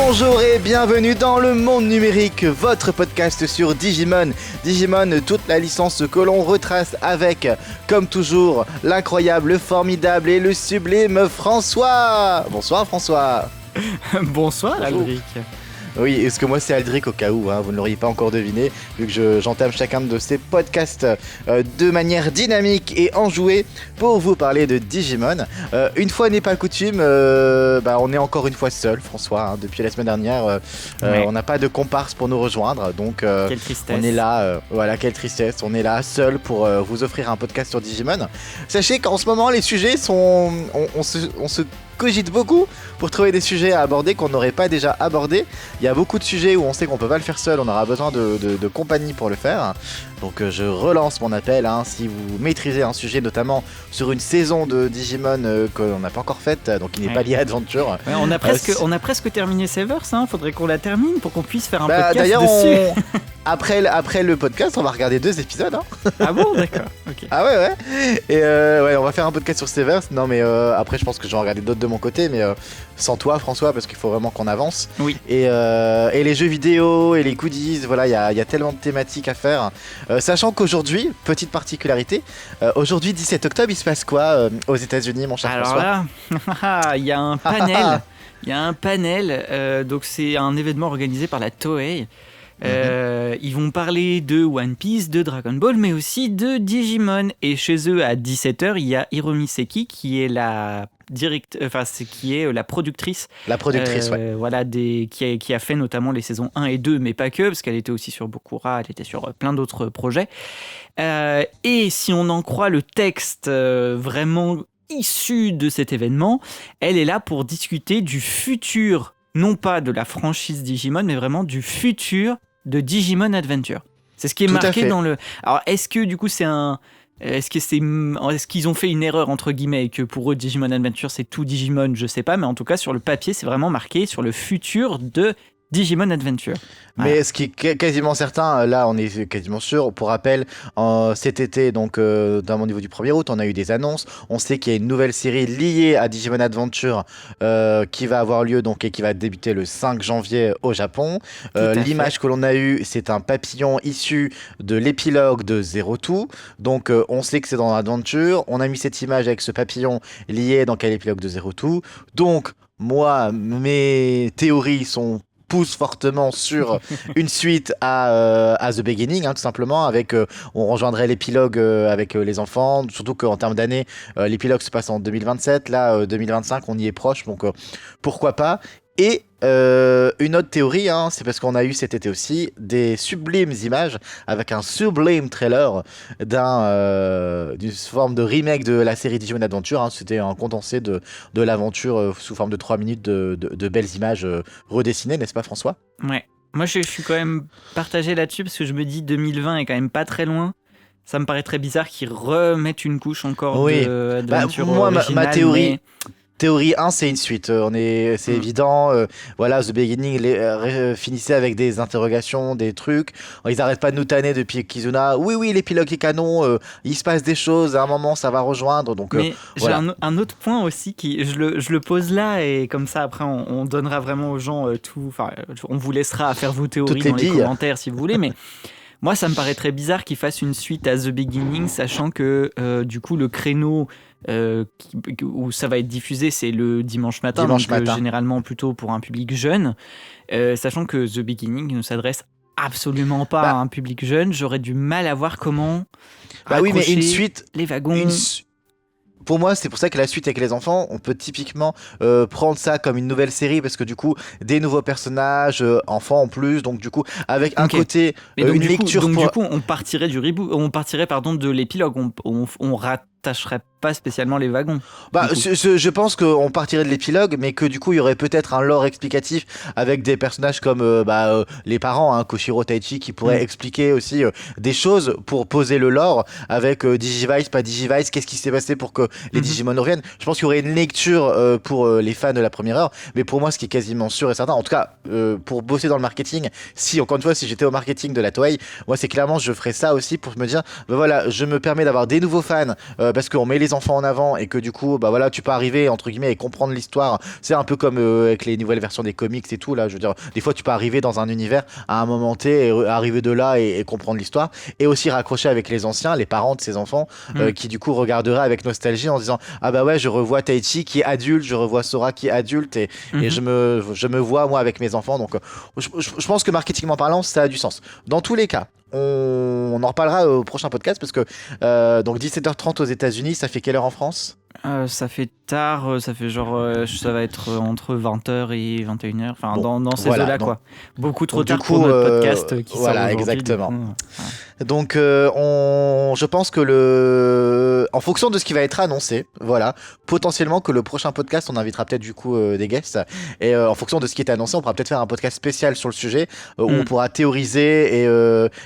Bonjour et bienvenue dans le monde numérique, votre podcast sur Digimon. Digimon, toute la licence que l'on retrace avec, comme toujours, l'incroyable, le formidable et le sublime François. Bonsoir François. Bonsoir Aldric. Oui, est-ce que moi c'est Aldric au cas où, vous ne l'auriez pas encore deviné, vu que j'entame chacun de ces podcasts de manière dynamique et enjouée pour vous parler de Digimon. Une fois n'est pas coutume, on est encore une fois seul, François, depuis la semaine dernière. On n'a pas de comparse pour nous rejoindre, donc quelle tristesse. On est là, quelle tristesse, on est là seul pour vous offrir un podcast sur Digimon. Sachez qu'en ce moment les sujets sont... On se cogite beaucoup pour trouver des sujets à aborder qu'on n'aurait pas déjà abordés. Il y a beaucoup de sujets où on sait qu'on peut pas le faire seul, on aura besoin de compagnie pour le faire. Donc je relance mon appel, si vous maîtrisez un sujet, notamment sur une saison de Digimon qu'on n'a pas encore faite, donc qui n'est pas lié à Adventure. Ouais, on a presque terminé Severs, faudrait qu'on la termine pour qu'on puisse faire un podcast d'ailleurs, dessus. Après le podcast, on va regarder 2 épisodes. Ah bon, d'accord. Okay. Ah ouais. Et on va faire un podcast sur Severs. Non mais après je pense que je vais en regarder d'autres de mon côté, mais sans toi François, parce qu'il faut vraiment qu'on avance. Oui. Et les jeux vidéo et les goodies, voilà, il y a tellement de thématiques à faire. Sachant qu'aujourd'hui, petite particularité, aujourd'hui 17 octobre, il se passe quoi aux États-Unis, mon cher François ? Alors là, il y a un panel. Il y a un panel, donc c'est un événement organisé par la Toei. Ils vont parler de One Piece, de Dragon Ball, mais aussi de Digimon. Et chez eux, à 17h, il y a Hiromi Seki qui est la productrice. La productrice, ouais. Voilà, qui a fait notamment les saisons 1 et 2, mais pas que, parce qu'elle était aussi sur Bokura, elle était sur plein d'autres projets. Et si on en croit le texte vraiment issu de cet événement, elle est là pour discuter du futur, non pas de la franchise Digimon, mais vraiment du futur de Digimon Adventure. C'est ce qui est marqué dans le... Alors, est-ce que du coup est-ce qu'ils ont fait une erreur entre guillemets et que pour eux Digimon Adventure c'est tout Digimon, je sais pas, mais en tout cas sur le papier c'est vraiment marqué sur le futur de Digimon Adventure. Voilà. Mais ce qui est quasiment certain, là on est quasiment sûr, pour rappel, cet été, donc notamment au niveau du 1er août, on a eu des annonces, on sait qu'il y a une nouvelle série liée à Digimon Adventure qui va avoir lieu donc, et qui va débuter le 5 janvier au Japon. L'image que l'on a eue, c'est un papillon issu de l'épilogue de Zero Two, donc on sait que c'est dans Adventure, on a mis cette image avec ce papillon lié donc, à l'épilogue de Zero Two, donc moi, mes théories pousse fortement sur une suite à The Beginning, tout simplement, avec on rejoindrait l'épilogue avec les enfants, surtout qu'en termes d'années, l'épilogue se passe en 2027, là 2025 on y est proche, donc pourquoi pas. Et une autre théorie, c'est parce qu'on a eu cet été aussi des sublimes images avec un sublime trailer d'une forme de remake de la série Digimon Adventure. C'était un condensé de l'aventure sous forme de 3 minutes de belles images redessinées, n'est-ce pas François ? Ouais, moi je suis quand même partagé là-dessus parce que je me dis 2020 est quand même pas très loin. Ça me paraît très bizarre qu'ils remettent une couche encore d'adventure moi, originale, ma théorie... mais... Théorie 1, c'est une suite, c'est évident, The Beginning finissait avec des interrogations, des trucs, ils arrêtent pas de nous tanner depuis Kizuna, oui l'épilogue est canon, il se passe des choses, à un moment ça va rejoindre, donc mais j'ai un autre point aussi, je le pose là, et comme ça après on donnera vraiment aux gens on vous laissera faire vos théories dans les commentaires si vous voulez, mais... Moi, ça me paraît très bizarre qu'ils fassent une suite à The Beginning, sachant que du coup, le créneau où ça va être diffusé, c'est le dimanche matin. Généralement plutôt pour un public jeune. Sachant que The Beginning ne s'adresse absolument pas à un public jeune, j'aurais du mal à voir comment mais une suite, les wagons... Pour moi, c'est pour ça que la suite avec les enfants, on peut typiquement prendre ça comme une nouvelle série, parce que du coup, des nouveaux personnages, enfants en plus, donc du coup, avec un côté, une lecture... Du coup, on partirait du reboot, de l'épilogue, on rattacherait pas spécialement les wagons. Je pense qu'on partirait de l'épilogue, mais que du coup, il y aurait peut-être un lore explicatif avec des personnages comme les parents, Koshiro Taichi, qui pourraient expliquer aussi des choses pour poser le lore avec Digivice, pas Digivice, qu'est-ce qui s'est passé pour que les Digimon reviennent. Je pense qu'il y aurait une lecture pour les fans de la première heure, mais pour moi, ce qui est quasiment sûr et certain, en tout cas, pour bosser dans le marketing, encore une fois, si j'étais au marketing de la Toei, moi, c'est clairement, je ferais ça aussi pour me dire, je me permets d'avoir des nouveaux fans, parce qu'on met les enfants en avant et que du coup, bah voilà, tu peux arriver entre guillemets et comprendre l'histoire. C'est un peu comme avec les nouvelles versions des comics et tout là. Je veux dire, des fois, tu peux arriver dans un univers à un moment T, et arriver de là et comprendre l'histoire, et aussi raccrocher avec les anciens, les parents de ces enfants, qui du coup regarderaient avec nostalgie en se disant ah bah ouais, je revois Taichi qui est adulte, je revois Sora qui est adulte, et je me vois moi avec mes enfants. Donc je pense que marketingment parlant, ça a du sens. Dans tous les cas, on en reparlera au prochain podcast parce que donc 17h30 aux États-Unis, ça fait quelle heure en France? Ça fait tard, ça fait genre, ça va être entre 20h et 21h, enfin Bon, dans ces voilà, eaux-là, donc, quoi. Beaucoup trop donc du tard coup, pour notre podcast qui sort voilà, aujourd'hui. exactement. Du coup, Donc, je pense que en fonction de ce qui va être annoncé, voilà, potentiellement que le prochain podcast, on invitera peut-être du coup des guests, et en fonction de ce qui est annoncé, on pourra peut-être faire un podcast spécial sur le sujet où on pourra théoriser et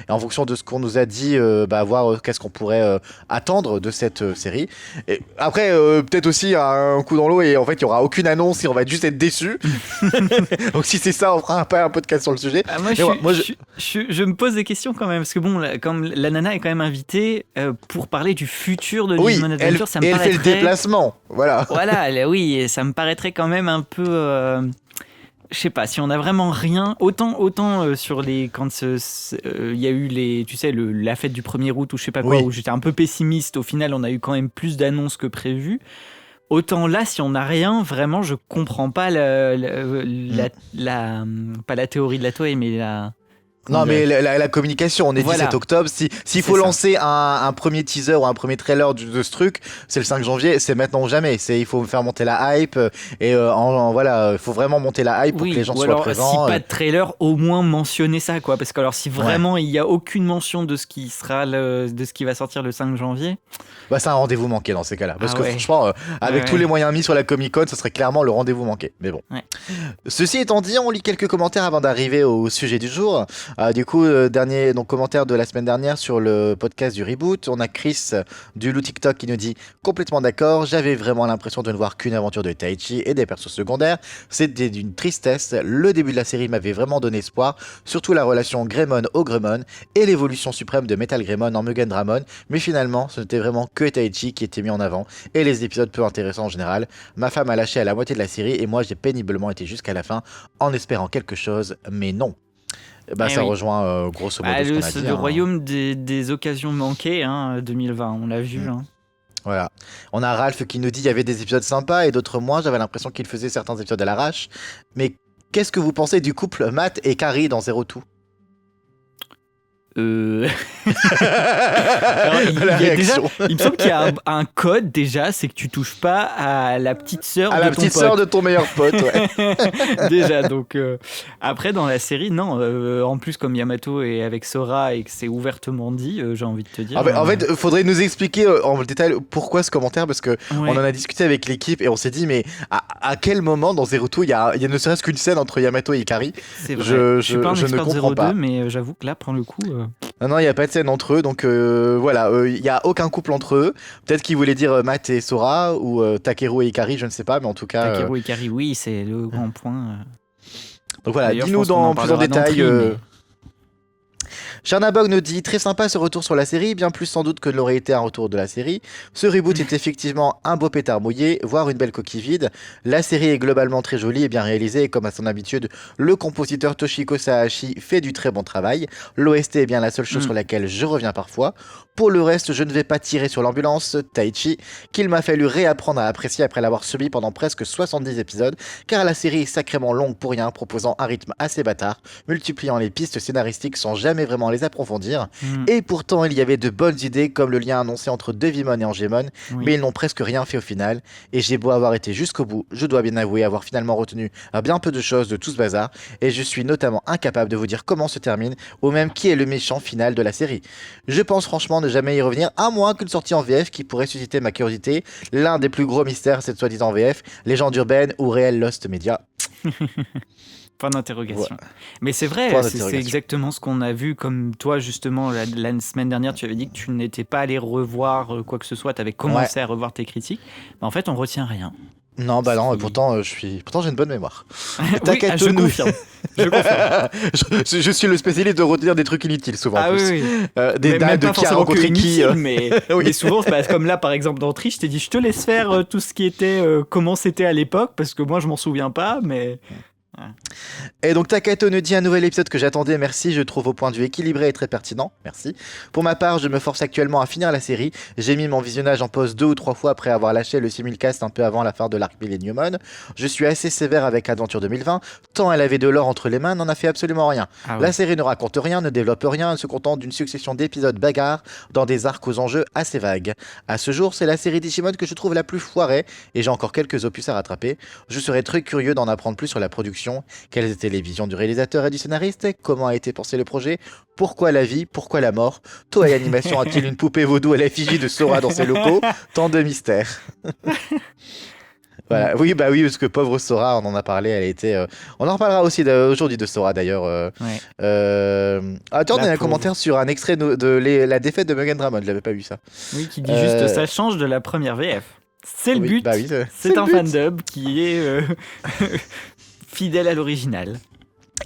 en fonction de ce qu'on nous a dit, bah, voir qu'est-ce qu'on pourrait attendre de cette série. Et après, peut-être aussi un coup dans l'eau et en fait, il y aura aucune annonce et on va juste être déçus. Donc, si c'est ça, on fera pas un podcast sur le sujet. Je me pose des questions quand même, parce que bon, comme la nana est quand même invitée pour parler du futur de Digimon Adventure, ça me elle paraîtrait... fait le déplacement, voilà. Voilà, oui, et ça me paraîtrait quand même un peu... je sais pas, si on a vraiment rien, autant sur les... Quand il y a eu les, tu sais, la fête du 1er août ou je sais pas quoi, où j'étais un peu pessimiste, au final on a eu quand même plus d'annonces que prévu. Autant là, si on n'a rien, vraiment, je comprends pas pas la théorie de la Toei, mais la... Non, mais la communication, on est 17 octobre. S'il faut lancer un premier teaser ou un premier trailer de ce truc, c'est le 5 janvier, c'est maintenant ou jamais. Il faut faire monter la hype et voilà, il faut vraiment monter la hype pour que les gens soient présents. Si pas de trailer, au moins mentionner ça, quoi. Parce que alors, si vraiment il n'y a aucune mention de ce qui sera de ce qui va sortir le 5 janvier. Bah, c'est un rendez-vous manqué dans ces cas-là. Parce que franchement, avec tous les moyens mis sur la Comic-Con, ce serait clairement le rendez-vous manqué. Mais bon. Ouais. Ceci étant dit, on lit quelques commentaires avant d'arriver au sujet du jour. Du coup, dernier commentaire de la semaine dernière sur le podcast du Reboot. On a Chris du Lou TikTok qui nous dit complètement d'accord. J'avais vraiment l'impression de ne voir qu'une aventure de Taichi et des persos secondaires. C'était d'une tristesse. Le début de la série m'avait vraiment donné espoir. Surtout la relation Greymon-Ogremon et l'évolution suprême de Metal Greymon en Mugen Dramon. Mais finalement, ce n'était vraiment que Taichi qui était mis en avant et les épisodes peu intéressants en général. Ma femme a lâché à la moitié de la série et moi j'ai péniblement été jusqu'à la fin en espérant quelque chose, mais non. Bah, ça rejoint grosso modo ce qu'on a dit. Le royaume des occasions manquées, 2020, on l'a vu. Voilà. On a Ralph qui nous dit il y avait des épisodes sympas et d'autres moins. J'avais l'impression qu'il faisait certains épisodes à l'arrache. Mais qu'est-ce que vous pensez du couple Matt et Carrie dans Zero Two? Alors, il me semble qu'il y a un code déjà, c'est que tu touches pas à la petite sœur de ton meilleur pote. Ouais. Déjà, donc après dans la série, non. En plus, comme Yamato est avec Sora et que c'est ouvertement dit, j'ai envie de te dire. En fait, il faudrait nous expliquer en détail pourquoi ce commentaire, parce que on en a discuté avec l'équipe et on s'est dit, mais à quel moment dans Zero Two il y a ne serait-ce qu'une scène entre Yamato et Carrie? C'est vrai. Je suis pas un expert ne comprends pas. mais j'avoue que là, pour le coup. Non, il n'y a pas de scène entre eux, donc voilà, il n'y a aucun couple entre eux. Peut-être qu'il voulait dire Matt et Sora, ou Takeru et Ikari, je ne sais pas, mais en tout cas... Takeru et Ikari, oui, c'est le grand point. Donc voilà, dis-nous plus en détail... Charnabog nous dit très sympa ce retour sur la série, bien plus sans doute que l'aurait été un retour de la série. Ce reboot est effectivement un beau pétard mouillé, voire une belle coquille vide. La série est globalement très jolie et bien réalisée, et comme à son habitude, le compositeur Toshiko Sahashi fait du très bon travail. L'OST est bien la seule chose sur laquelle je reviens parfois. Pour le reste, je ne vais pas tirer sur l'ambulance Taichi, qu'il m'a fallu réapprendre à apprécier après l'avoir subi pendant presque 70 épisodes, car la série est sacrément longue pour rien, proposant un rythme assez bâtard, multipliant les pistes scénaristiques sans jamais vraiment les approfondir. Et pourtant, il y avait de bonnes idées, comme le lien annoncé entre Devimon et Angemon, mais ils n'ont presque rien fait au final. Et j'ai beau avoir été jusqu'au bout, je dois bien avouer avoir finalement retenu bien peu de choses de tout ce bazar, et je suis notamment incapable de vous dire comment se termine, ou même qui est le méchant final de la série. Je pense franchement ne jamais y revenir, à moins qu'une sortie en VF qui pourrait susciter ma curiosité. L'un des plus gros mystères, c'est de soi-disant VF, légende urbaine ou réel Lost Media. Point d'interrogation. Ouais. Mais c'est vrai, c'est exactement ce qu'on a vu, comme toi justement la semaine dernière, tu avais dit que tu n'étais pas allé revoir quoi que ce soit, tu avais commencé à revoir tes critiques. Mais en fait, on retient rien. Non, bah non, et pourtant, pourtant j'ai une bonne mémoire. Oui, je confirme. Je confirme. Je suis le spécialiste de retenir des trucs inutiles, souvent. Ah en plus. oui, oui. Des dates de qui a rencontré qui. Mais souvent, comme là, par exemple, dans Tri, je t'ai dit, je te laisse faire tout ce qui était, comment c'était à l'époque, parce que moi, je m'en souviens pas, mais... Et donc Takato nous dit un nouvel épisode que j'attendais, merci, je trouve au point de vue équilibré et très pertinent, merci. Pour ma part, je me force actuellement à finir la série, j'ai mis mon visionnage en pause 2 ou 3 fois après avoir lâché le simulcast un peu avant la fin de l'arc Millenniumon. Je suis assez sévère avec Adventure 2020, tant elle avait de l'or entre les mains, n'en a fait absolument rien. La série ne raconte rien, ne développe rien, elle se contente d'une succession d'épisodes bagarres dans des arcs aux enjeux assez vagues. À ce jour, c'est la série Digimon que je trouve la plus foirée, et j'ai encore quelques opus à rattraper. Je serais très curieux d'en apprendre plus sur la production. Quelles étaient les visions du réalisateur et du scénariste? Comment a été pensé le projet? Pourquoi la vie? Pourquoi la mort? Toei Animation a-t-il une poupée vaudou à l'effigie de Sora dans ses locaux? Tant de mystères. Voilà. Oui, bah oui, parce que pauvre Sora, on en a parlé, elle a été... On en reparlera aussi aujourd'hui de Sora, d'ailleurs. Attends, on a un commentaire sur un extrait de la défaite de Mugen Dramon, je l'avais pas vu ça. Oui, qui dit juste, ça change de la première VF. C'est le but, bah oui, c'est un fandub qui est... fidèle à l'original.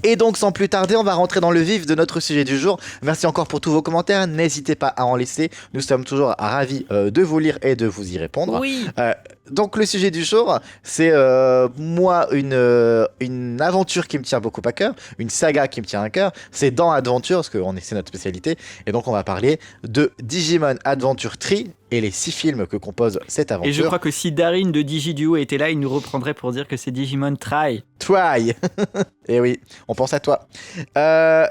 Et donc sans plus tarder, on va rentrer dans le vif de notre sujet du jour. Merci encore pour tous vos commentaires, n'hésitez pas à en laisser, nous sommes toujours ravis de vous lire et de vous y répondre. Oui. Donc le sujet du jour, c'est moi une aventure qui me tient beaucoup à cœur, une saga qui me tient à cœur, c'est dans Adventure, parce que c'est notre spécialité, et donc on va parler de Digimon Adventure Tri et les 6 films que compose cette aventure. Et je crois que si Darin de DigiDuo était là, il nous reprendrait pour dire que c'est Digimon Try. Et oui, on pense à toi.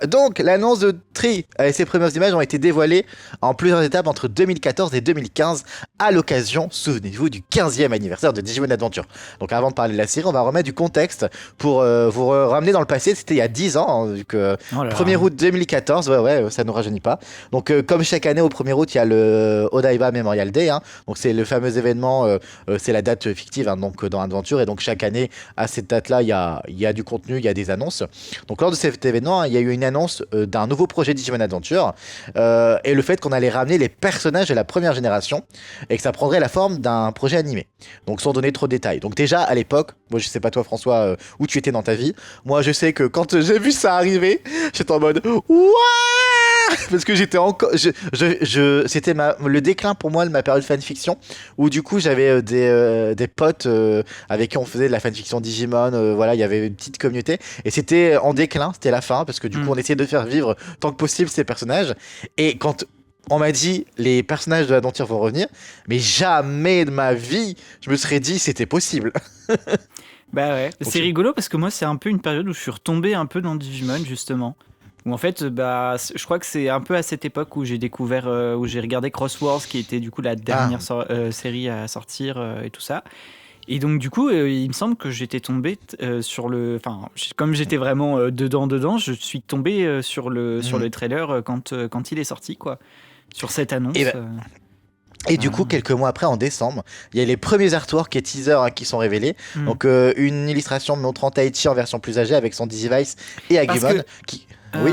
Donc, l'annonce de Tri et ses premières images ont été dévoilées en plusieurs étapes entre 2014 et 2015 à l'occasion, souvenez-vous, du 15e anniversaire de Digimon Adventure. Donc, avant de parler de la série, on va remettre du contexte pour vous ramener dans le passé. C'était il y a 10 ans, vu que 1er août 2014, ouais, ça ne nous rajeunit pas. Donc, comme chaque année, au 1er août, il y a le Odaiba Memorial Day. Donc, c'est le fameux événement, c'est la date fictive donc, dans Adventure. Et donc, chaque année, à cette date-là, il y a du contenu, il y a des annonces. Donc lors de cet événement, il y a eu une annonce d'un nouveau projet Digimon Adventure et le fait qu'on allait ramener les personnages de la première génération et que ça prendrait la forme d'un projet animé. Donc sans donner trop de détails. Donc déjà à l'époque, moi je sais pas toi François où tu étais dans ta vie, moi je sais que quand j'ai vu ça arriver, j'étais en mode ouah, parce que j'étais encore, c'était le déclin pour moi de ma période fanfiction où du coup j'avais des potes avec qui on faisait de la fanfiction Digimon, voilà, il y avait une petite communauté et c'était en déclin, c'était la fin parce que du coup on essayait de faire vivre tant que possible ces personnages et quand on m'a dit les personnages de l'aventure vont revenir, mais jamais de ma vie je me serais dit c'était possible. Bah ouais, c'est rigolo parce que moi c'est un peu une période où je suis retombé un peu dans Digimon justement. Où en fait, je crois que c'est un peu à cette époque où j'ai découvert, où j'ai regardé Crosswords, qui était du coup la dernière série à sortir et tout ça. Et donc du coup, il me semble que j'étais tombé sur le... Enfin, comme j'étais vraiment dedans, je suis tombé sur le trailer quand il est sorti, quoi. Sur cette annonce. Et du coup, quelques mois après, en décembre, il y a les premiers artworks et teasers qui sont révélés. Donc une illustration montrant Taichi en version plus âgée avec son Digivice et Agumon. Oui.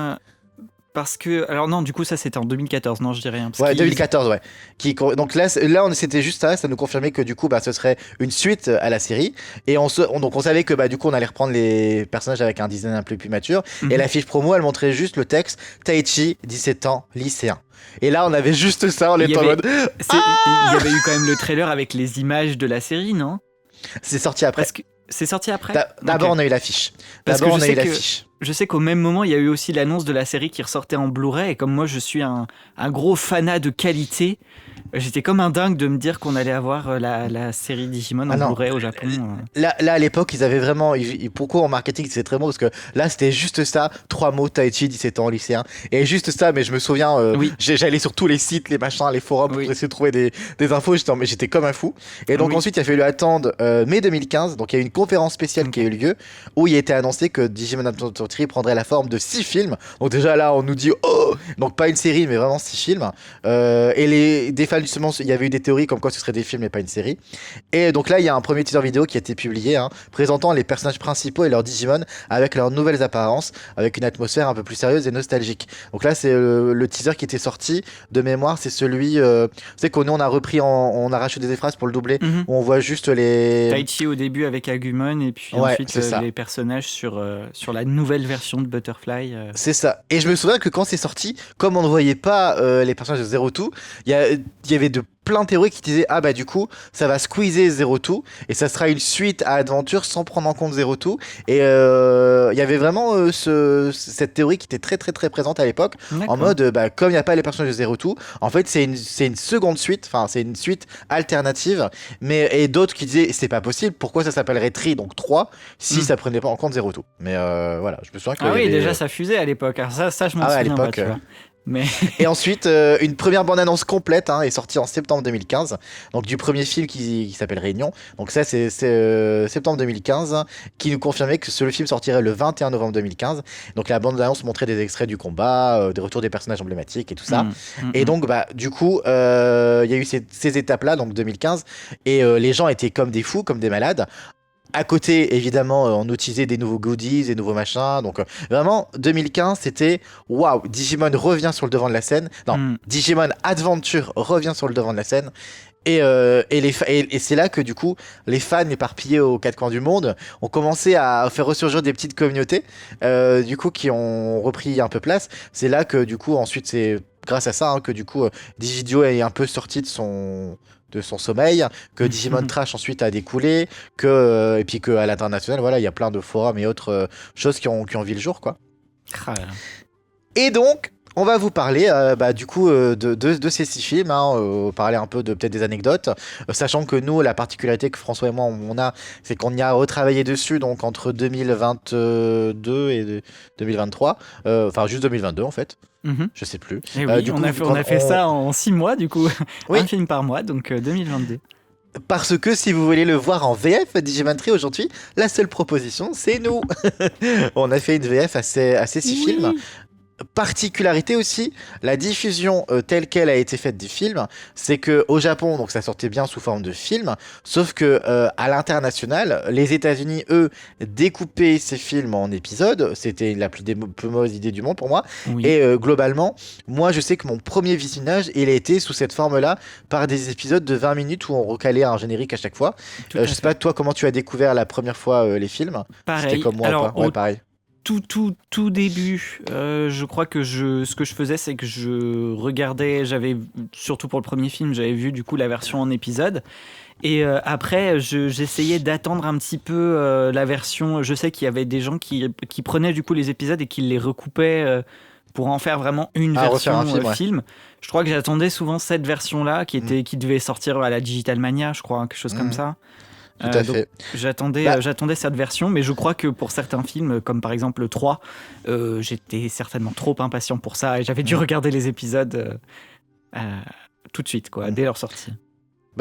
Parce que... Alors non, du coup, ça, c'était en 2014. Non, je dis rien. Ouais, 2014, ouais. Donc là c'était juste ça nous confirmait que du coup, ce serait une suite à la série. Et donc on savait que du coup, on allait reprendre les personnages avec un design un peu plus mature. Et la fiche promo, elle montrait juste le texte Taichi, 17 ans, lycéen. Et là, on avait juste ça, on était en mode... Il y avait eu quand même le trailer avec les images de la série, non? C'est sorti après. C'est sorti après. D'abord, on a eu l'affiche. Je sais qu'au même moment, il y a eu aussi l'annonce de la série qui ressortait en Blu-ray. Et comme moi, je suis un gros fanat de qualité, j'étais comme un dingue de me dire qu'on allait avoir la série Digimon en Blu-ray au Japon. Là, à l'époque, ils avaient vraiment... Pourquoi en marketing, c'est très beau parce que là, c'était juste ça. 3 mots, Taichi, 17 ans, lycéen. Et juste ça, mais je me souviens, j'allais sur tous les sites, les machins, les forums pour essayer de trouver des infos. J'étais comme un fou. Et donc ensuite, il a fallu attendre mai 2015. Donc il y a eu une conférence spéciale qui a eu lieu où il a été annoncé que Digimon Adventure série prendrait la forme de 6 films. Donc déjà là, on nous dit oh, donc pas une série, mais vraiment 6 films. Et des fans justement, il y avait eu des théories comme quoi ce serait des films et pas une série. Et donc là, il y a un premier teaser vidéo qui a été publié, présentant les personnages principaux et leurs Digimon avec leurs nouvelles apparences, avec une atmosphère un peu plus sérieuse et nostalgique. Donc là, c'est le teaser qui était sorti de mémoire, c'est celui, c'est qu'on on a repris, on a racheté des phrases pour le doubler, où on voit juste les Taichi au début avec Agumon et puis ensuite les personnages sur la nouvelle version de Butterfly. C'est ça. Et je me souviens que quand c'est sorti, comme on ne voyait pas les personnages de Zero Two, il y avait plein de théories qui disaient ah bah du coup ça va squeezer Zero Two et ça sera une suite à Adventure sans prendre en compte Zero Two. Et il y avait vraiment cette théorie qui était très très très présente à l'époque. En mode comme il n'y a pas les personnages de Zero Two, en fait c'est une seconde suite, enfin c'est une suite alternative, et d'autres qui disaient c'est pas possible, pourquoi ça s'appellerait Tri, donc 3, si ça prenait pas en compte Zero Two. Mais voilà, je me souviens que déjà ça fusait à l'époque. Alors ça je m'en souviens à l'époque, pas, tu vois. Mais... Et ensuite, une première bande-annonce complète est sortie en septembre 2015, donc du premier film qui s'appelle Réunion. Donc ça, c'est septembre 2015, qui nous confirmait que le film sortirait le 21 novembre 2015. Donc la bande-annonce montrait des extraits du combat, des retours des personnages emblématiques et tout ça. Et donc, du coup, il y a eu ces étapes-là, donc 2015, et les gens étaient comme des fous, comme des malades. À côté, évidemment, on utilisait des nouveaux goodies, des nouveaux machins. Donc, vraiment, 2015, c'était waouh, Digimon revient sur le devant de la scène. Non, Digimon Adventure revient sur le devant de la scène. Et c'est là que, du coup, les fans éparpillés aux quatre coins du monde ont commencé à faire ressurgir des petites communautés, du coup, qui ont repris un peu place. C'est là que, du coup, ensuite, c'est grâce à ça que, du coup, Digidio est un peu sorti de son sommeil, que Digimon Trash ensuite a découlé, et puis qu'à l'international, voilà, il y a plein de forums et autres choses qui ont vu le jour, quoi. Et donc, on va vous parler du coup de ces 6 films, parler un peu de peut-être des anecdotes, sachant que nous, la particularité que François et moi on a, c'est qu'on y a retravaillé dessus donc entre 2022 et 2023, enfin juste 2022 en fait. Je sais plus. Oui, du coup, on a fait ça en 6 mois, du coup. Un film par mois, donc 2022. Parce que si vous voulez le voir en VF, Digimon Tree aujourd'hui, la seule proposition, c'est nous. On a fait une VF à ces 6 films. Particularité aussi, la diffusion telle qu'elle a été faite des films, c'est que au Japon, donc ça sortait bien sous forme de film, sauf que à l'international, les États-Unis, eux, découpaient ces films en épisodes. C'était la plus mauvaise idée du monde pour moi. Et globalement, moi, je sais que mon premier visionnage, il a été sous cette forme-là, par des épisodes de 20 minutes où on recalait un générique à chaque fois. Je sais pas toi comment tu as découvert la première fois les films. Pareil. C'était comme moi. Alors, ouais, pareil. Tout début, je crois que ce que je faisais, c'est que je regardais, surtout pour le premier film, j'avais vu du coup la version en épisode. Et après, j'essayais d'attendre un petit peu la version. Je sais qu'il y avait des gens qui prenaient du coup les épisodes et qui les recoupaient pour en faire vraiment une version film. Je crois que j'attendais souvent cette version-là qui devait sortir à la Digital Mania, je crois, quelque chose comme ça. Tout à fait. J'attendais cette version, mais je crois que pour certains films, comme par exemple le 3, j'étais certainement trop impatient pour ça et j'avais dû regarder les épisodes tout de suite, quoi, dès leur sortie.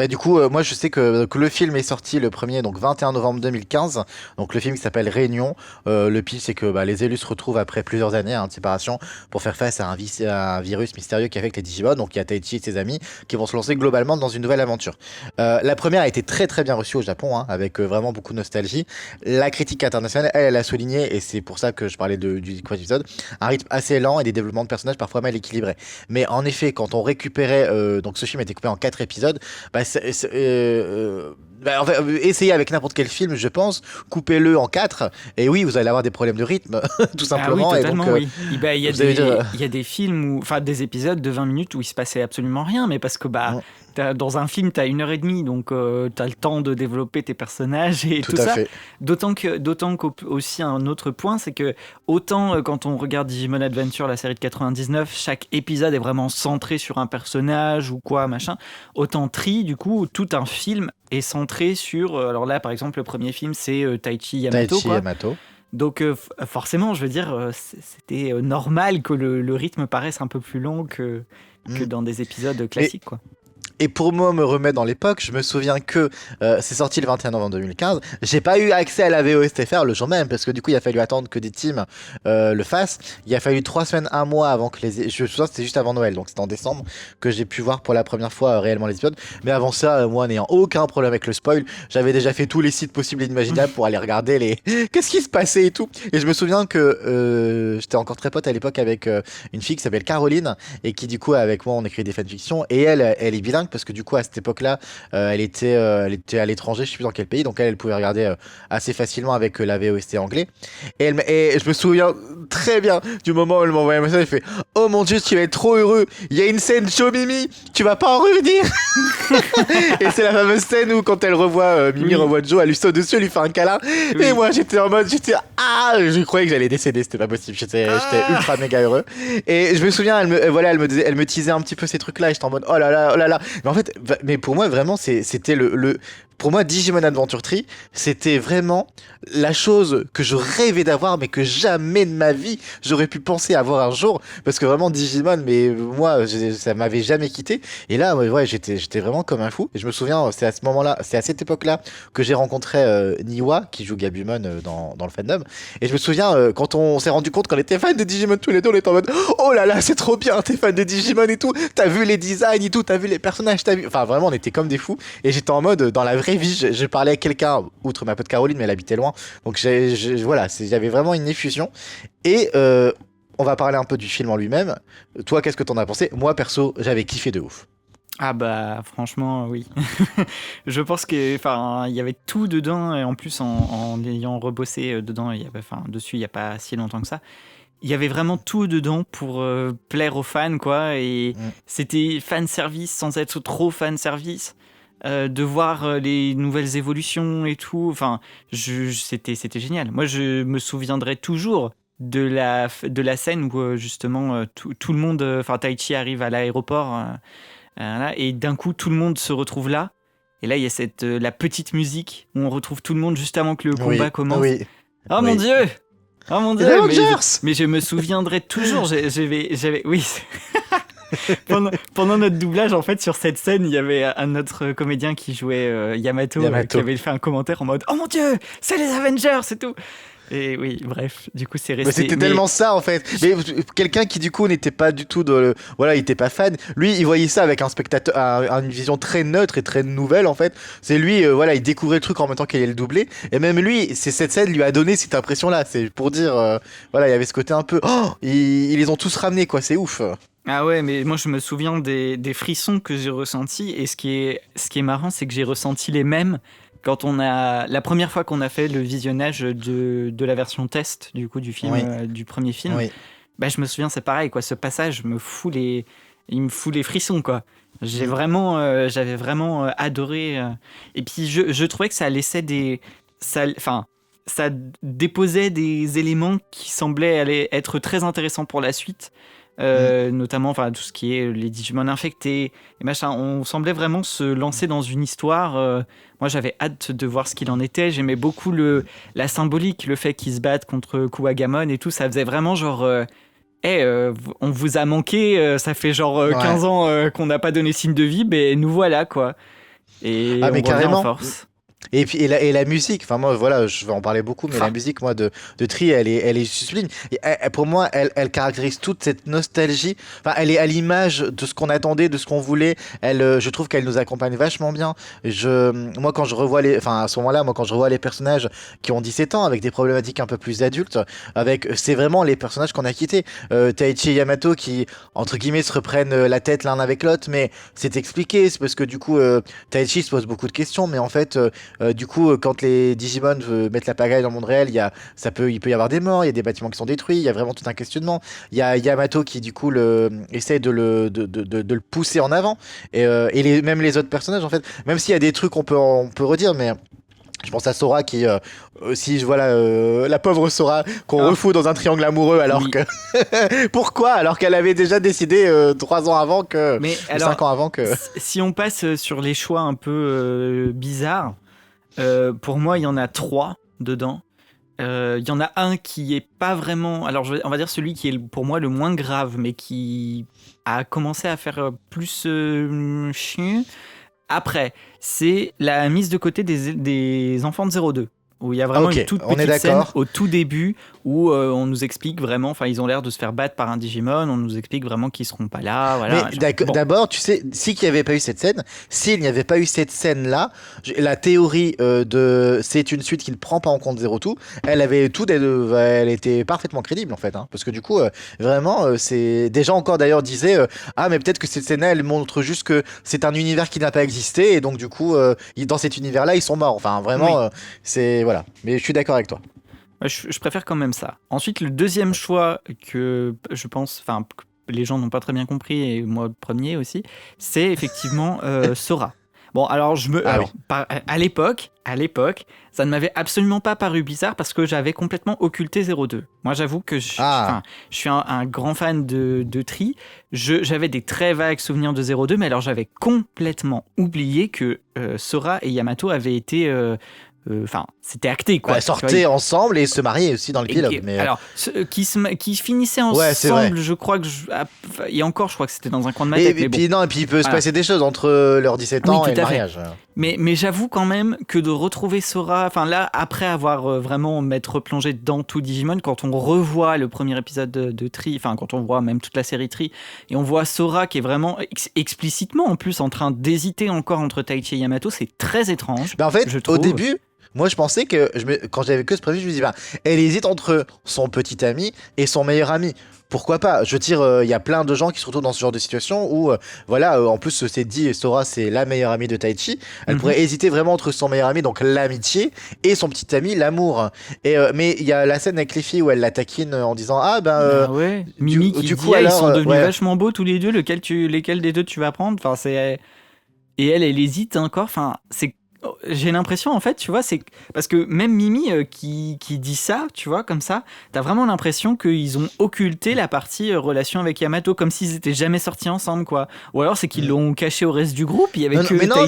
Du coup, moi je sais que le film est sorti le premier, donc 21 novembre 2015. Donc le film qui s'appelle Réunion. Le pitch, c'est que les élus se retrouvent après plusieurs années de séparation pour faire face à un virus mystérieux qui affecte les Digimon. Donc il y a Taichi et ses amis qui vont se lancer globalement dans une nouvelle aventure. La première a été très très bien reçue au Japon, avec vraiment beaucoup de nostalgie. La critique internationale, elle a souligné, et c'est pour ça que je parlais du épisode, un rythme assez lent et des développements de personnages parfois mal équilibrés. Mais en effet, quand on récupérait, donc ce film a été coupé en 4 épisodes, essayez avec n'importe quel film, je pense, coupez-le en 4 et oui, vous allez avoir des problèmes de rythme tout simplement. Ah oui, totalement, et donc, il y a des films, des épisodes de 20 minutes où il se passait absolument rien, mais parce que dans un film, t'as 1h30, donc t'as le temps de développer tes personnages et tout ça. Fait. D'autant qu'aussi un autre point, c'est que autant quand on regarde Digimon Adventure, la série de 99, chaque épisode est vraiment centré sur un personnage ou quoi, machin. Autant Tri, du coup, tout un film est centré sur... alors là, par exemple, le premier film, c'est Taichi Yamato. Donc forcément, je veux dire, c'était normal que le rythme paraisse un peu plus long que dans des épisodes classiques, quoi. Et pour moi me remettre dans l'époque, je me souviens que c'est sorti le 21 novembre 2015. J'ai pas eu accès à la VOSTFR le jour même parce que du coup il a fallu attendre que des teams le fassent. Il a fallu 3 semaines, un mois avant que les. Je me souviens c'était juste avant Noël, donc c'était en décembre que j'ai pu voir pour la première fois réellement les épisodes. Mais avant ça, moi n'ayant aucun problème avec le spoil, j'avais déjà fait tous les sites possibles et inimaginables pour aller regarder les. Qu'est-ce qui se passait et tout. Et je me souviens que j'étais encore très pote à l'époque avec une fille qui s'appelle Caroline et qui du coup avec moi on écrit des fanfictions et elle est bilingue parce que du coup à cette époque-là elle était à l'étranger, je sais plus dans quel pays, donc elle pouvait regarder assez facilement avec la VOST anglais et je me souviens très bien du moment où elle m'a envoyé un message, elle fait oh mon dieu tu vas être trop heureux, il y a une scène Joe Mimi, tu vas pas en revenir. Et c'est la fameuse scène où quand elle revoit Mimi revoit Joe, elle lui saute dessus, elle lui fait un câlin et moi j'étais en mode je croyais que j'allais décéder, c'était pas possible, j'étais ultra méga heureux. Et je me souviens, elle me teasait un petit peu ces trucs-là, et j'étais en mode oh là là, oh là là. Mais en fait, mais pour moi, vraiment, c'était pour moi, Digimon Adventure 3, c'était vraiment la chose que je rêvais d'avoir, mais que jamais de ma vie j'aurais pu penser avoir un jour. Parce que vraiment, Digimon, mais moi, ça m'avait jamais quitté. Et là, ouais, j'étais vraiment comme un fou. Et je me souviens, c'est à ce moment-là, c'est à cette époque-là que j'ai rencontré Niwa, qui joue Gabumon dans le fandom. Et je me souviens, quand on s'est rendu compte qu'on était fans de Digimon tous les deux, on était en mode oh là là, c'est trop bien, t'es fan de Digimon et tout. T'as vu les designs et tout, t'as vu les personnages, t'as vu. Enfin, vraiment, on était comme des fous. Et j'étais en mode, dans la vraie vie, je parlais à quelqu'un, outre ma pote Caroline, mais elle habitait loin. Donc voilà, j'avais vraiment une effusion. Et on va parler un peu du film en lui-même. Toi, qu'est-ce que t'en as pensé? Moi, perso, j'avais kiffé de ouf. Ah bah franchement oui. Je pense que enfin il y avait tout dedans et en plus en ayant rebossé dedans, dessus il y a pas si longtemps que ça. Il y avait vraiment tout dedans pour plaire aux fans quoi et c'était fan service sans être trop fan service. De voir les nouvelles évolutions et tout, enfin c'était génial. Moi je me souviendrai toujours de la scène où justement tout le monde, enfin Taichi arrive à l'aéroport. Là, et d'un coup, tout le monde se retrouve là. Et là, il y a la petite musique où on retrouve tout le monde juste avant que le combat commence. Oui. Oh mon Dieu! Oh mon Dieu! Mais je me souviendrai toujours. Oui. pendant notre doublage, en fait, sur cette scène, il y avait un autre comédien qui jouait Yamato. Qui avait fait un commentaire en mode oh mon Dieu, c'est les Avengers, c'est tout. Et oui, bref, du coup, c'est resté. Mais c'était tellement ça, en fait. Mais quelqu'un qui, du coup, n'était pas du tout voilà, il était pas fan. Lui, il voyait ça avec un spectateur, une vision très neutre et très nouvelle, en fait. C'est lui, voilà, il découvrait le truc en même temps qu'il allait le doubler. Et même lui, cette scène lui a donné cette impression-là. C'est pour dire, voilà, il y avait ce côté un peu, oh, ils les ont tous ramenés, quoi, c'est ouf. Ah ouais, mais moi je me souviens des frissons que j'ai ressentis. Et ce qui est marrant, c'est que j'ai ressenti les mêmes quand la première fois qu'on a fait le visionnage de la version test du coup du film, du premier film. Oui. Bah, je me souviens, c'est pareil quoi. Ce passage il me fout les frissons quoi. J'avais vraiment adoré. Et puis je trouvais que ça laissait ça déposait des éléments qui semblaient aller être très intéressants pour la suite. Notamment tout ce qui est les Digimon infectés et machin, on semblait vraiment se lancer dans une histoire. Moi j'avais hâte de voir ce qu'il en était, j'aimais beaucoup la symbolique, le fait qu'ils se battent contre Kuwagamon et tout, ça faisait vraiment genre on vous a manqué, ça fait genre 15 ans qu'on n'a pas donné signe de vie, mais nous voilà quoi. Et on mais carrément en force. Et puis et la musique, enfin moi voilà, je vais en parler beaucoup, mais la musique moi de Tri, elle est sublime. Et pour moi, elle caractérise toute cette nostalgie. Enfin, elle est à l'image de ce qu'on attendait, de ce qu'on voulait. Je trouve qu'elle nous accompagne vachement bien. Moi quand je revois à ce moment-là, moi quand je revois les personnages qui ont 17 ans avec des problématiques un peu plus adultes, c'est vraiment les personnages qu'on a quittés. Taichi et Yamato qui entre guillemets se reprennent la tête l'un avec l'autre, mais c'est expliqué, c'est parce que du coup Taichi se pose beaucoup de questions, mais en fait du coup, quand les Digimon mettent la pagaille dans le monde réel, il peut y avoir des morts, il y a des bâtiments qui sont détruits, il y a vraiment tout un questionnement. Il y a Yamato qui, du coup, essaie de le pousser en avant. Et même les autres personnages, en fait, même s'il y a des trucs qu'on peut redire, mais je pense à Sora qui aussi la pauvre Sora qu'on refout dans un triangle amoureux alors que pourquoi alors qu'elle avait déjà décidé 3 ans avant que 5 ans avant que si on passe sur les choix un peu bizarres, pour moi il y en a 3 dedans. Il y en a un qui est pas vraiment... Alors, on va dire celui qui est pour moi le moins grave, mais qui a commencé à faire plus chiant. Après, c'est la mise de côté des enfants de 0-2. Où il y a vraiment une toute petite scène au tout début où on nous explique vraiment, enfin ils ont l'air de se faire battre par un Digimon, on nous explique vraiment qu'ils seront pas là. Voilà, mais d'abord, tu sais, s'il n'y avait pas eu cette scène, s'il n'y avait pas eu cette scène-là, la théorie de c'est une suite qui ne prend pas en compte Zero Two, elle était parfaitement crédible en fait, hein, parce que du coup, vraiment, c'est des gens encore d'ailleurs disaient ah mais peut-être que cette scène-là, elle montre juste que c'est un univers qui n'a pas existé et donc du coup, dans cet univers-là, ils sont morts. Enfin vraiment, c'est voilà. Mais je suis d'accord avec toi. Je préfère quand même ça. Ensuite, le deuxième choix que je pense, enfin, les gens n'ont pas très bien compris, et moi le premier aussi, c'est effectivement Sora. Bon, alors, à l'époque, ça ne m'avait absolument pas paru bizarre parce que j'avais complètement occulté 0-2. Moi, j'avoue que je suis un grand fan de Tri. J'avais des très vagues souvenirs de 0-2, mais alors j'avais complètement oublié que Sora et Yamato avaient été... Enfin, c'était acté quoi. Sortaient ensemble et se mariaient aussi dans le pilote. Alors, qui finissaient ensemble, je crois que et encore, je crois que c'était dans un coin de ma tête. Et puis il peut se passer des choses entre leurs 17 ans et le mariage. Mais j'avoue quand même que de retrouver Sora, enfin là, après avoir vraiment m'être replongé dans tout Digimon, quand on revoit le premier épisode de Tri, enfin quand on voit même toute la série Tri, et on voit Sora qui est vraiment explicitement en plus en train d'hésiter encore entre Taichi et Yamato, c'est très étrange. En fait, au début, moi je pensais que quand j'avais que ce prévu, je me disais elle hésite entre son petit ami et son meilleur ami. Pourquoi pas? Je veux dire, il y a plein de gens qui se retrouvent dans ce genre de situation où, en plus, c'est dit, Sora, c'est la meilleure amie de Taichi. Elle pourrait hésiter vraiment entre son meilleur ami, donc l'amitié, et son petit ami, l'amour. Mais il y a la scène avec les filles où elle la taquine en disant Mimi qui dit ils sont devenus vachement beaux tous les deux, lesquels des deux tu vas prendre? Enfin, et elle hésite encore. Enfin, j'ai l'impression en fait, tu vois, c'est parce que même Mimi qui dit ça, tu vois, comme ça, t'as vraiment l'impression qu'ils ont occulté la partie relation avec Yamato, comme s'ils étaient jamais sortis ensemble, quoi. Ou alors c'est qu'ils l'ont caché au reste du groupe. Il y avait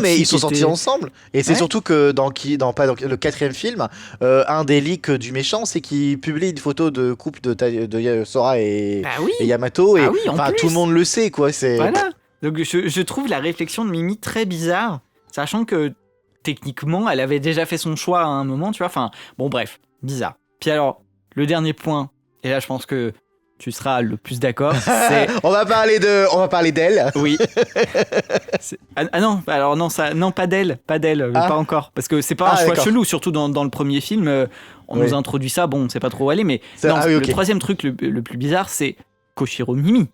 mais ils sont sortis ensemble. Et c'est surtout que dans le 4e film, un des leaks du méchant, c'est qu'il publie une photo de couple de Sora et Yamato, et tout le monde le sait, quoi. Voilà. Donc je trouve la réflexion de Mimi très bizarre, sachant que techniquement, elle avait déjà fait son choix à un moment, tu vois. Enfin, bon, bref, bizarre. Puis alors, le dernier point, et là, je pense que tu seras le plus d'accord, c'est... on va parler d'elle. Oui. Non, pas d'elle, pas encore. Parce que c'est pas un choix chelou, surtout dans le premier film, on nous introduit ça, bon, on sait pas trop où aller, mais le troisième truc le plus bizarre, c'est Koshiro Mimi.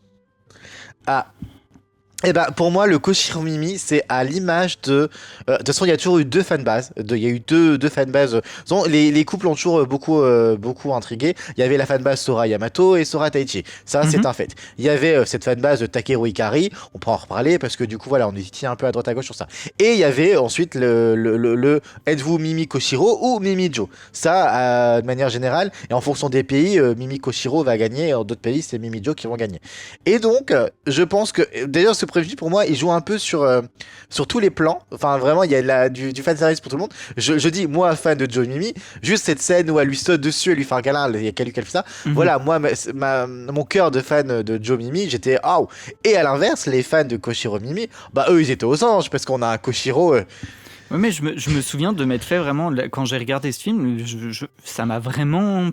Et pour moi, le Koshiro Mimi, c'est à l'image de... de toute façon, il y a toujours eu deux fanbases. Il y a eu deux fanbases. Les couples ont toujours beaucoup intrigué. Il y avait la fanbase Sora Yamato et Sora Taichi. Ça, c'est un fait. Il y avait cette fanbase de Takeru Hikari. On pourra en reparler parce que du coup, voilà, on est un peu à droite à gauche sur ça. Et il y avait ensuite le êtes-vous Mimi Koshiro ou Mimi Joe. Ça, de manière générale, et en fonction des pays, Mimi Koshiro va gagner. Dans d'autres pays, c'est Mimi Joe qui vont gagner. Et donc, je pense que... D'ailleurs, ce prévu pour moi, il joue un peu sur tous les plans. Enfin, vraiment, il y a du fanservice pour tout le monde. Je dis, moi, fan de Joe Mimi, juste cette scène où elle lui saute dessus, elle lui fait un câlin, il y a qu'elle fait ça. Voilà, moi, mon cœur de fan de Joe Mimi, j'étais oh. Et à l'inverse, les fans de Koshiro Mimi, eux, ils étaient aux anges parce qu'on a un Koshiro. Oui, mais je me souviens de m'être fait vraiment, quand j'ai regardé ce film, ça m'a vraiment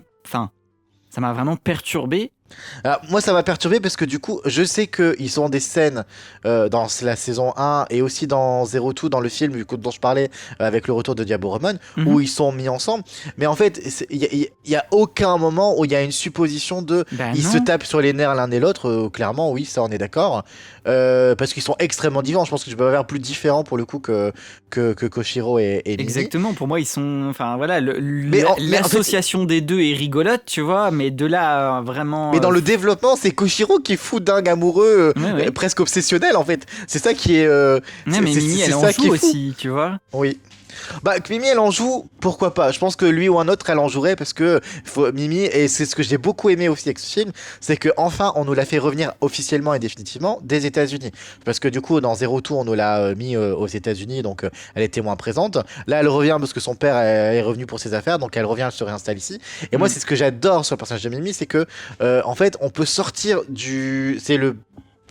perturbé. Alors, moi ça m'a perturbé parce que du coup je sais qu'ils sont des scènes dans la saison 1 et aussi dans Zero Two dans le film dont je parlais avec le retour de Diaboromon où ils sont mis ensemble, mais en fait il y a aucun moment où il y a une supposition de ils se tapent sur les nerfs l'un et l'autre. Clairement oui, ça on est d'accord, parce qu'ils sont extrêmement différents. Je pense que je peux avoir plus différent pour le coup que Koshiro et Mimi. Exactement, pour moi ils sont, enfin voilà, l'association des deux est rigolote, tu vois, mais de là vraiment... Mais dans le développement, c'est Koshiro qui est fou dingue amoureux, presque obsessionnel en fait. C'est ça qui est. Mais Mimi, elle en joue aussi, tu vois. Oui. Bah, que Mimi, elle en joue, pourquoi pas? Je pense que lui ou un autre, elle en jouerait parce que Mimi, et c'est ce que j'ai beaucoup aimé aussi avec ce film, c'est que enfin, on nous l'a fait revenir officiellement et définitivement des États-Unis. Parce que du coup, dans Zero Two, on nous l'a mis aux États-Unis, donc elle était moins présente. Là, elle revient parce que son père est revenu pour ses affaires, donc elle revient, elle se réinstalle ici. Et moi, Mm. c'est ce que j'adore sur le personnage de Mimi, c'est que en fait, on peut sortir du. C'est le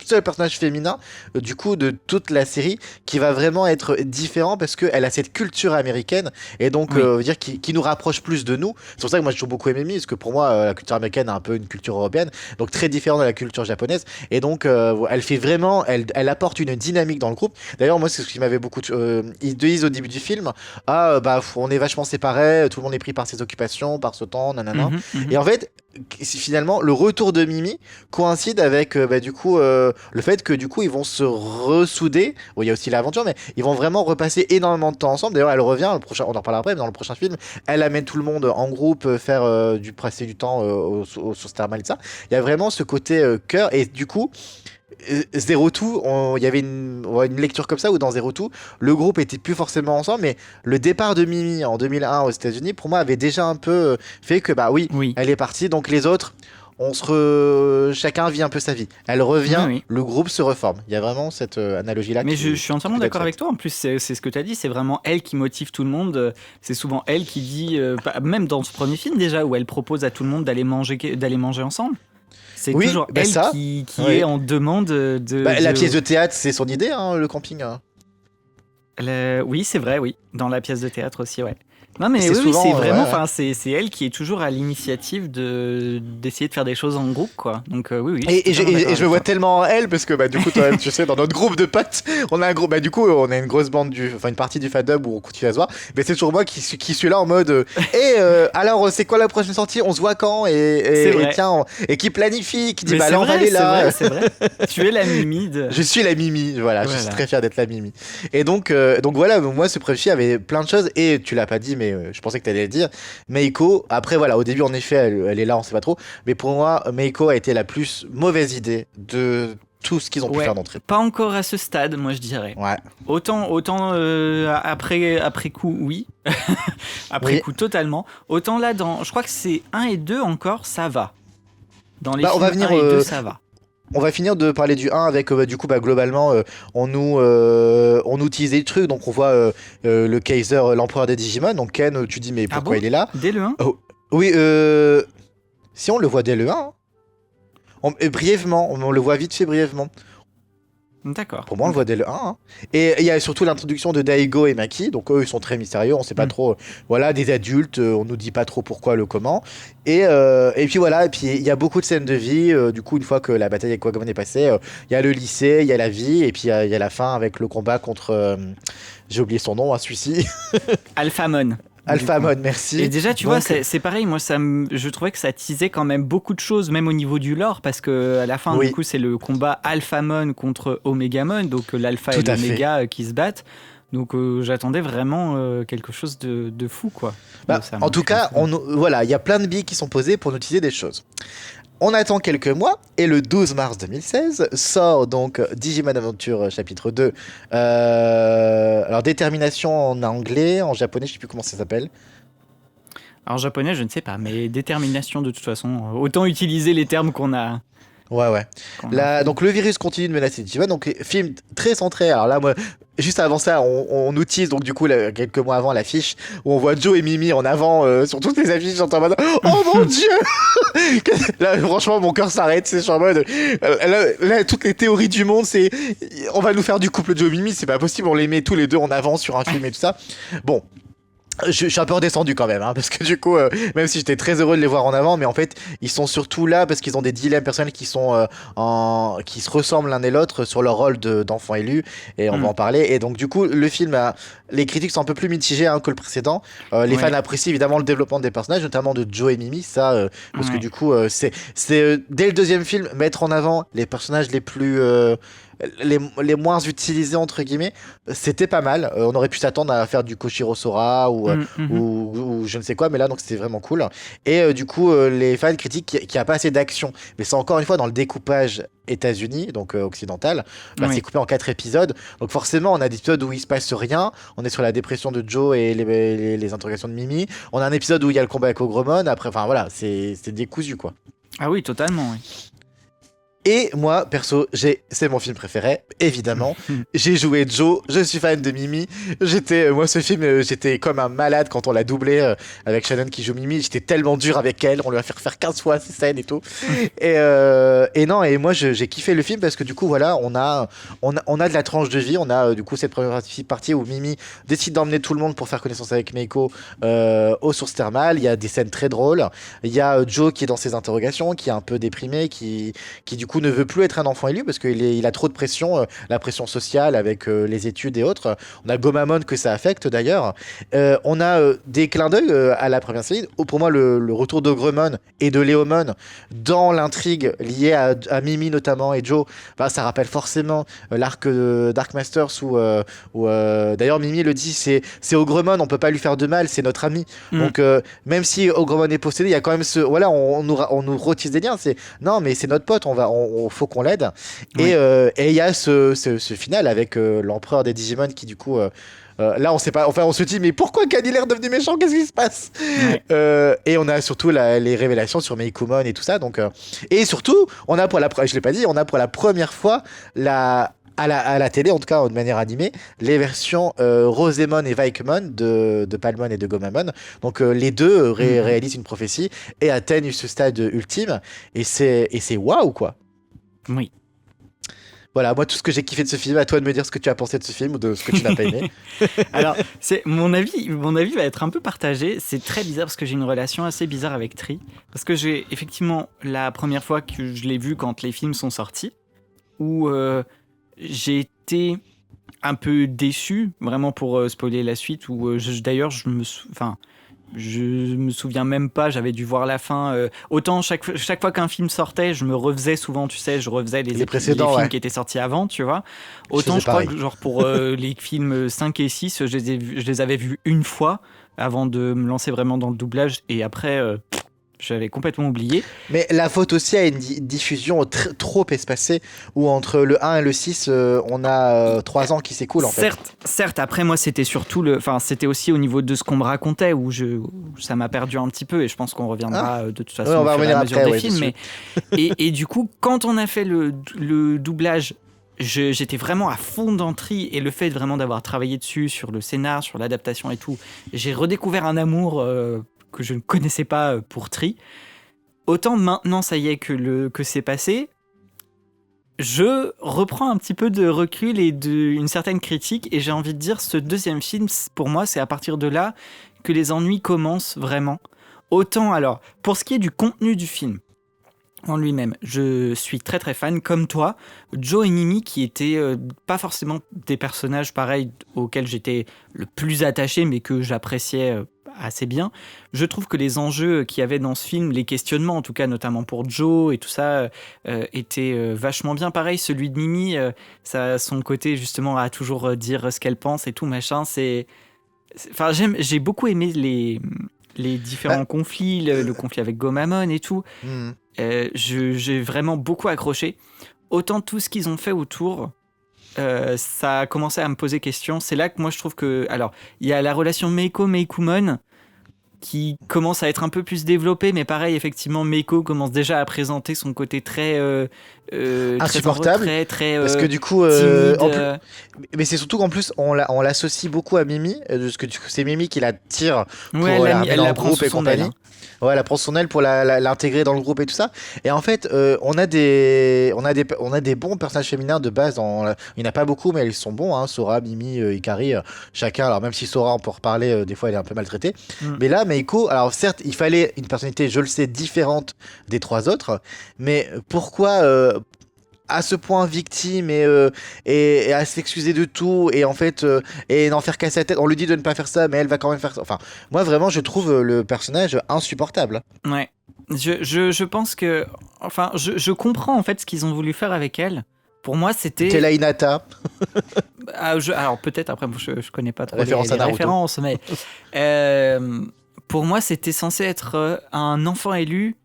seul personnage féminin du coup de toute la série qui va vraiment être différent parce qu'elle a cette culture américaine et donc Oui. veut dire qui nous rapproche plus de nous. C'est pour ça que moi j'ai toujours beaucoup aimé Mimi parce que pour moi la culture américaine a un peu une culture européenne, donc très différente de la culture japonaise, et donc elle fait vraiment, elle apporte une dynamique dans le groupe. D'ailleurs moi c'est ce qui m'avait beaucoup ils disent au début du film, ah bah on est vachement séparés, tout le monde est pris par ses occupations, par ce temps, nanana. Mhm, mhm. Et en fait finalement le retour de Mimi coïncide avec bah, du coup le fait que du coup ils vont se ressouder. Bon, il y a aussi l'aventure, mais ils vont vraiment repasser énormément de temps ensemble. D'ailleurs, elle revient, le prochain, on en reparlera après, mais dans le prochain film, elle amène tout le monde en groupe faire du passer du temps sur Starman et ça. Il y a vraiment ce côté cœur, et du coup. Zero Two, il y avait une lecture comme ça où dans Zero Two, le groupe était plus forcément ensemble, mais le départ de Mimi en 2001 aux États-Unis, pour moi, avait déjà un peu fait que bah oui, Oui. elle est partie, donc les autres, chacun vit un peu sa vie. Elle revient, Oui, oui. le groupe se reforme. Il y a vraiment cette analogie-là. Mais je suis entièrement qui peut être d'accord avec faite. toi. En plus, c'est ce que tu as dit. C'est vraiment elle qui motive tout le monde. C'est souvent elle qui dit, même dans ce premier film déjà, où elle propose à tout le monde d'aller manger ensemble. C'est Oui, toujours bah elle ça, qui oui. est en demande Bah, la pièce de théâtre, c'est son idée, hein, le camping, hein. Oui, c'est vrai, oui. Dans la pièce de théâtre aussi, ouais. Non, mais C'est oui, souvent, c'est vraiment, ouais, ouais. c'est elle qui est toujours à l'initiative d'essayer de faire des choses en groupe, quoi. Donc, oui, je suis Et, totalement d'accord je me avec vois toi. tellement elle parce que bah du coup toi tu sais dans notre groupe de potes on a un groupe, bah du coup on a une grosse bande enfin une partie du fandom où on continue à se voir, mais c'est toujours moi qui suis là en mode alors c'est quoi la prochaine sortie, on se voit quand, C'est et vrai. tiens et qui planifie, qui dit Mais bah c'est là on va vrai, aller c'est là. vrai, c'est vrai. Tu es la mimide. Je suis la Mimi, voilà, je suis Voilà. très fier d'être la Mimi. Et donc voilà, moi ce prévu avait plein de choses, et tu l'as pas dit, mais je pensais que tu allais le dire. Meiko, après voilà, au début en effet, elle est là, on sait pas trop, mais pour moi, Meiko a été la plus mauvaise idée de tout ce qu'ils ont pu Ouais. faire d'entrée. Pas encore à ce stade, moi, je dirais. Ouais, Autant après coup, oui. Après oui. coup, totalement. Autant là, je crois que c'est 1 et 2 encore, ça va. Dans les Bah on va films venir, 1 et 2, ça va. on va finir de parler du 1 avec bah, du coup bah, globalement on nous teasait le truc, donc on voit le Kaiser, l'empereur des Digimon, donc Ken, tu dis mais Ah pourquoi bon? il est là? Dès le 1? Oh, oui, si on le voit dès le 1, hein. Brièvement, on le voit vite fait brièvement. D'accord. Pour moi, on le voit dès le 1, hein. Et il y a surtout l'introduction de Daigo et Maki, donc eux, ils sont très mystérieux, on sait pas Mm. trop. Voilà, des adultes, on nous dit pas trop pourquoi, le comment. Et puis voilà, et puis il y a beaucoup de scènes de vie. Du coup, une fois que la bataille avec Quagamon est passée, il y a le lycée, il y a la vie, et puis il y a la fin avec le combat contre. J'ai oublié son nom, celui-ci. Alphamon. Alphamon, Et merci. déjà, tu Donc, vois, c'est pareil. Moi, je trouvais que ça teasait quand même beaucoup de choses, même au niveau du lore, parce que à la fin, oui, du coup, c'est le combat Alphamon contre Omegamon, donc l'alpha tout et à fait. l'oméga qui se battent. Donc, j'attendais vraiment quelque chose de fou, quoi. Bah, de ça. en Donc, tout cas, voilà, il y a plein de billes qui sont posées pour nous utiliser des choses. On attend quelques mois, et le 12 mars 2016 sort donc Digimon Adventure chapitre 2. Alors, détermination en anglais, en japonais, je sais plus comment ça s'appelle. Alors, japonais, je ne sais pas, mais détermination de toute façon. Autant utiliser les termes qu'on a. Ouais, ouais. qu'on a. Donc le virus continue de menacer les Digimon, donc film très centré. Alors là, moi, juste avant ça, on nous tease, donc du coup, quelques mois avant l'affiche, où on voit Joe et Mimi en avant sur toutes les affiches, j'entends en mode oh mon dieu. Là, franchement, mon cœur s'arrête, c'est en mode là, toutes les théories du monde, c'est on va nous faire du couple Joe et Mimi, c'est pas possible, on les met tous les deux en avant sur un film et tout ça. Bon. Je suis un peu redescendu quand même, hein, parce que du coup, même si j'étais très heureux de les voir en avant, mais en fait, ils sont surtout là parce qu'ils ont des dilemmes personnels qui sont qui se ressemblent l'un et l'autre sur leur rôle d'enfant élu, et on va en parler. Et donc du coup, le film les critiques sont un peu plus mitigées que le précédent. Les fans apprécient évidemment le développement des personnages, notamment de Joe et Mimi, ça, parce que du coup, c'est dès le deuxième film mettre en avant les personnages les plus les moins utilisés entre guillemets, c'était pas mal. On aurait pu s'attendre à faire du Koshiro Sora ou ou je ne sais quoi, mais là donc c'était vraiment cool. Et du coup les fans critiquent qu'il n'y a pas assez d'action, mais c'est encore une fois dans le découpage États-Unis, donc occidental, c'est coupé en 4 épisodes, donc forcément on a des épisodes où il se passe rien, on est sur la dépression de Joe et les interrogations de Mimi, on a un épisode où il y a le combat avec Ogremon, après enfin voilà, c'est décousu quoi. Ah oui, totalement, oui. Et moi, perso, c'est mon film préféré, évidemment. J'ai joué Joe, je suis fan de Mimi. Moi, ce film, j'étais comme un malade quand on l'a doublé avec Shannon qui joue Mimi. J'étais tellement dur avec elle, on lui a fait faire 15 fois ces scènes et tout. Et non, et moi, j'ai kiffé le film parce que du coup, voilà, on a de la tranche de vie. On a du coup cette première partie où Mimi décide d'emmener tout le monde pour faire connaissance avec Meiko aux sources thermales. Il y a des scènes très drôles. Il y a Joe qui est dans ses interrogations, qui est un peu déprimé, qui du coup ne veut plus être un enfant élu parce qu'il a trop de pression, la pression sociale avec les études et autres. On a Gomamon que ça affecte d'ailleurs. On a des clins d'œil à la première série. Pour moi, le retour d'Ogremon et de Léomon dans l'intrigue liée à Mimi notamment et Joe, ça rappelle forcément l'arc Dark Masters où d'ailleurs Mimi le dit, c'est Ogremon, on peut pas lui faire de mal, c'est notre ami. Donc même si Ogremon est possédé, il y a quand même on nous retisse des liens. C'est non mais c'est notre pote, faut qu'on l'aide. Oui. Et il y a ce final avec l'empereur des Digimon qui du coup là on sait pas, enfin on se dit mais pourquoi Canil est devenu méchant, qu'est-ce qui se passe? Et on a surtout les révélations sur Meikumon et tout ça, donc et surtout on a je l'ai pas dit, on a pour la première fois à la télé, en tout cas de manière animée, les versions Rosemon et Vaikemon de Palmon et de Gomamon. Donc les deux réalisent une prophétie et atteignent ce stade ultime. Et c'est waouh quoi. Oui. Voilà, moi tout ce que j'ai kiffé de ce film, à toi de me dire ce que tu as pensé de ce film ou de ce que tu n'as pas aimé. Alors, mon avis va être un peu partagé. C'est très bizarre parce que j'ai une relation assez bizarre avec Tree. Parce que j'ai effectivement la première fois que je l'ai vu quand les films sont sortis, où j'ai été un peu déçu, vraiment pour spoiler la suite, où d'ailleurs je me souviens même pas, j'avais dû voir la fin. Autant chaque fois qu'un film sortait, je me refaisais souvent, tu sais, je refaisais les films qui étaient sortis avant, tu vois. Autant je crois que genre pour les films 5 et 6, je les avais vus une fois avant de me lancer vraiment dans le doublage, et après j'avais complètement oublié. Mais la faute aussi à une diffusion trop espacée, où entre le 1 et le 6, on a 3 ans qui s'écoulent en fait. Certes, après moi c'était surtout c'était aussi au niveau de ce qu'on me racontait, où ça m'a perdu un petit peu, et je pense qu'on reviendra de toute façon on va revenir après, des films. Mais, et du coup, quand on a fait le doublage, j'étais vraiment à fond dans Tree, et le fait vraiment d'avoir travaillé dessus, sur le scénar, sur l'adaptation et tout, j'ai redécouvert un amour que je ne connaissais pas pour Tree. Autant maintenant, ça y est que c'est passé, je reprends un petit peu de recul et une certaine critique, et j'ai envie de dire, ce deuxième film, pour moi, c'est à partir de là que les ennuis commencent vraiment. Autant, alors, pour ce qui est du contenu du film en lui-même, je suis très très fan, comme toi. Joe et Mimi, qui étaient pas forcément des personnages pareils auxquels j'étais le plus attaché, mais que j'appréciais assez bien. Je trouve que les enjeux qu'il y avait dans ce film, les questionnements en tout cas, notamment pour Joe et tout ça, étaient vachement bien. Pareil, celui de Mimi, ça a son côté justement à toujours dire ce qu'elle pense et tout machin. Enfin, j'ai beaucoup aimé les différents conflits, le conflit avec Gomamon et tout. J'ai vraiment beaucoup accroché. Autant tout ce qu'ils ont fait autour, ça a commencé à me poser question. C'est là que moi je trouve que... Alors, il y a la relation Meiko-Meikumon qui commence à être un peu plus développée, mais pareil, effectivement, Meiko commence déjà à présenter son côté très insupportable, très parce que du coup timide, mais c'est surtout qu'en plus on l'associe beaucoup à Mimi, parce que c'est Mimi qui la tire pour elle dans la le groupe et compagnie. Ouais, elle prend son aile pour l'intégrer dans le groupe et tout ça. Et en fait, on a des bons personnages féminins de base. Il n'y en a pas beaucoup, mais ils sont bons. Hein. Sora, Mimi, Ikari, chacun. Alors même si Sora, on peut en reparler, des fois, elle est un peu maltraitée. Mais là, Meiko, alors certes, il fallait une personnalité, je le sais, différente des 3 autres. Mais pourquoi à ce point victime et à s'excuser de tout et en fait et n'en faire qu'à sa tête, on lui dit de ne pas faire ça mais elle va quand même faire ça. Enfin, moi vraiment je trouve le personnage insupportable. Ouais, je pense que, enfin, je comprends en fait ce qu'ils ont voulu faire avec elle. Pour moi, c'était... T'es la Hinata. Alors peut-être, après, je connais pas trop Référence à les Naruto. références, mais pour moi, c'était censé être un enfant élu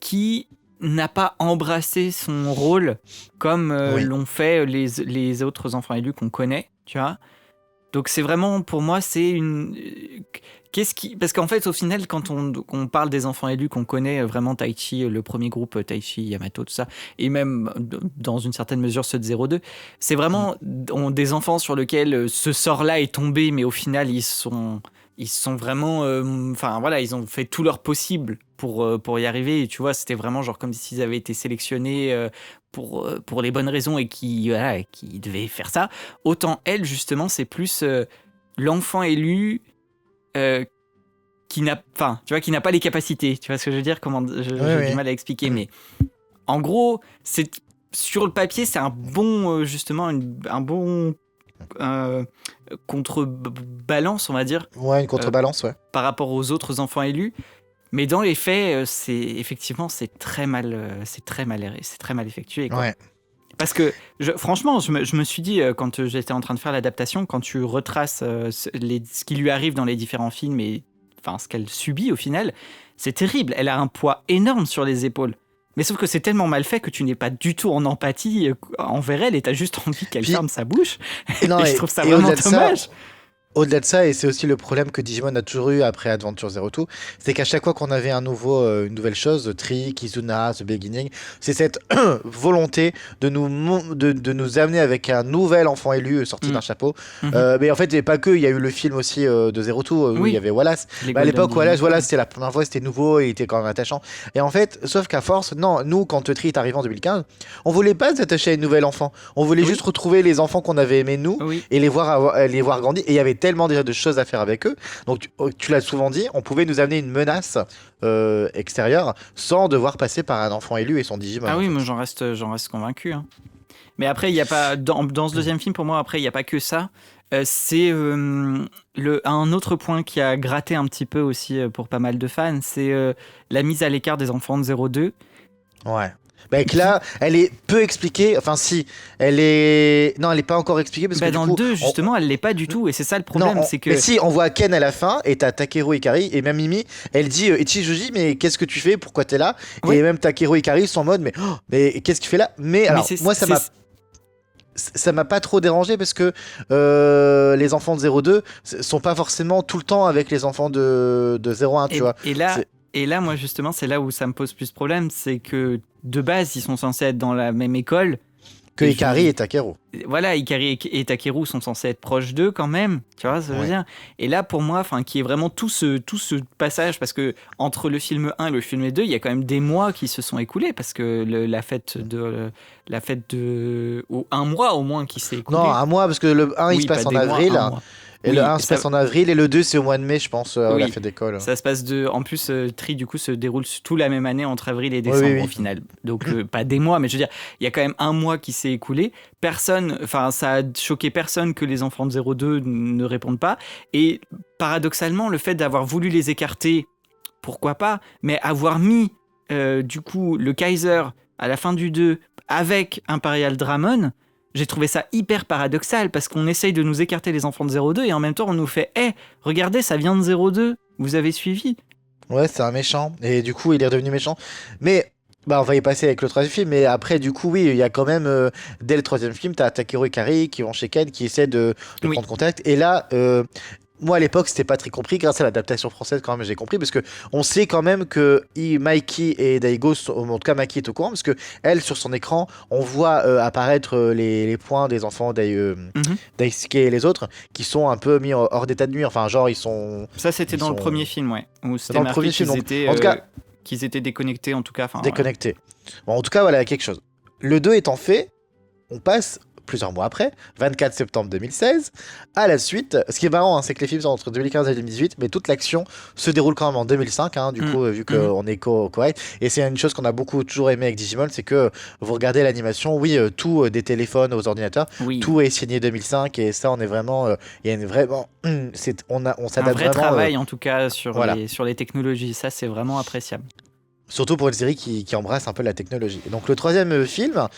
qui n'a pas embrassé son rôle comme Oui. l'ont fait les autres enfants élus qu'on connaît, tu vois. Donc c'est vraiment, pour moi, c'est une... Parce qu'en fait, au final, quand on parle des enfants élus qu'on connaît, vraiment Taichi, le premier groupe, Taichi, Yamato, tout ça, et même dans une certaine mesure ceux de 02, c'est vraiment des enfants sur lesquels ce sort-là est tombé, mais au final, ils sont vraiment... Enfin, voilà, ils ont fait tout leur possible pour y arriver. Et tu vois, c'était vraiment genre comme s'ils avaient été sélectionnés pour les bonnes raisons et qui devaient faire ça. Autant elle, justement, c'est plus l'enfant élu qui n'a pas les capacités. Tu vois ce que je veux dire? J'ai du mal à expliquer, mais en gros, sur le papier, c'est un bon, justement, un bon contrebalance, on va dire. Ouais, une contrebalance, par rapport aux autres enfants élus. Mais dans les faits, c'est très mal effectué, quoi. Ouais. Parce que, franchement, je me suis dit, quand j'étais en train de faire l'adaptation, quand tu retraces ce qui lui arrive dans les différents films et ce qu'elle subit au final, c'est terrible. Elle a un poids énorme sur les épaules. Mais sauf que c'est tellement mal fait que tu n'es pas du tout en empathie envers elle et t'as juste envie qu'elle ferme sa bouche. Non, et je trouve ça vraiment dommage. Au-delà de ça, et c'est aussi le problème que Digimon a toujours eu après Adventure Zero Two, c'est qu'à chaque fois qu'on avait une nouvelle chose, Tri, Kizuna, The Beginning, c'est cette volonté de nous amener avec un nouvel enfant élu sorti d'un chapeau. Mais en fait, et pas que, il y a eu le film aussi de Zero Two où il y avait Wallace. À l'époque, Wallace, c'était la première fois, c'était nouveau, et il était quand même attachant. Et en fait, sauf qu'à force, non, nous, quand Tri est arrivé en 2015, on voulait pas s'attacher à un nouvel enfant. On voulait juste retrouver les enfants qu'on avait aimés, nous, et les voir grandir. Et il y avait tellement déjà de choses à faire avec eux. Donc tu l'as souvent dit, on pouvait nous amener une menace extérieure sans devoir passer par un enfant élu et son Digimon. Ah oui, moi j'en reste convaincu. Hein. Mais après, il y a pas dans ce deuxième film, pour moi, après il n'y a pas que ça. C'est un autre point qui a gratté un petit peu aussi pour pas mal de fans, c'est la mise à l'écart des enfants de 02. Ouais. Bah, là, elle est peu expliquée. Enfin, si, elle est. Non, elle est pas encore expliquée parce que dans le 2, justement, elle l'est pas du tout. Et c'est ça le problème. C'est que... Mais si, on voit Ken à la fin, et t'as Takeru Ikari, et même Mimi, elle dit Ichijuji, mais qu'est-ce que tu fais? Pourquoi t'es là? Et même Takeru Ikari sont en mode, mais qu'est-ce que tu fais là? Mais alors, moi, ça m'a pas trop dérangé parce que les enfants de 02 sont pas forcément tout le temps avec les enfants de 01, tu vois. Et là, moi, justement, c'est là où ça me pose plus de problème, c'est que de base, ils sont censés être dans la même école. Que Ikari et Takeru. Voilà, Ikari et Takeru sont censés être proches d'eux quand même, tu vois ce que je veux dire. Et là, pour moi, qui est vraiment tout ce passage, parce que entre le film 1 et le film 2, il y a quand même des mois qui se sont écoulés, parce que la fête de ou un mois au moins qui s'est écoulé. Non, un mois, parce que le 1, il se passe en avril. Et le 1 se passe en avril et le 2 c'est au mois de mai, je pense, la fête d'école. Ça se passe en plus, Tri du coup se déroule tout la même année entre avril et décembre au final. Donc pas des mois, mais je veux dire, il y a quand même un mois qui s'est écoulé. Ça a choqué personne que les enfants de 02 ne répondent pas. Et paradoxalement, le fait d'avoir voulu les écarter, pourquoi pas, mais avoir mis du coup le Kaiser à la fin du 2 avec Imperial Dramon, j'ai trouvé ça hyper paradoxal parce qu'on essaye de nous écarter les enfants de 02 et en même temps on nous fait regardez, ça vient de 02, vous avez suivi. Ouais, c'est un méchant et du coup il est redevenu méchant. Mais on va y passer avec le troisième film, mais après du coup il y a quand même dès le troisième film t'as Takeru Ikari qui vont chez Ken qui essaie de prendre contact et là moi à l'époque c'était pas très compris, grâce à l'adaptation française quand même j'ai compris, parce que on sait quand même que Mikey et Daigo en tout cas Mikey est au courant, parce que elle sur son écran on voit apparaître les points des enfants Daisuke et les autres qui sont un peu mis hors d'état de nuire, enfin genre ils sont... Ça c'était dans le premier film, où c'était dans le premier film, en tout cas qu'ils étaient déconnectés en tout cas. Déconnectés. Bon, en tout cas voilà quelque chose. Le 2 étant fait, on passe plusieurs mois après, 24 septembre 2016, à la suite. Ce qui est marrant, c'est que les films sont entre 2015 et 2018, mais toute l'action se déroule quand même en 2005, du coup, vu qu'on est correct. Et c'est une chose qu'on a toujours aimé avec Digimon, c'est que vous regardez l'animation, tout des téléphones aux ordinateurs, tout est signé 2005, et ça, on est vraiment... Il y a une vraiment... on s'adapte un vrai vraiment... travail, en tout cas, sur les technologies. Ça, c'est vraiment appréciable. Surtout pour une série qui embrasse un peu la technologie. Et donc le troisième film,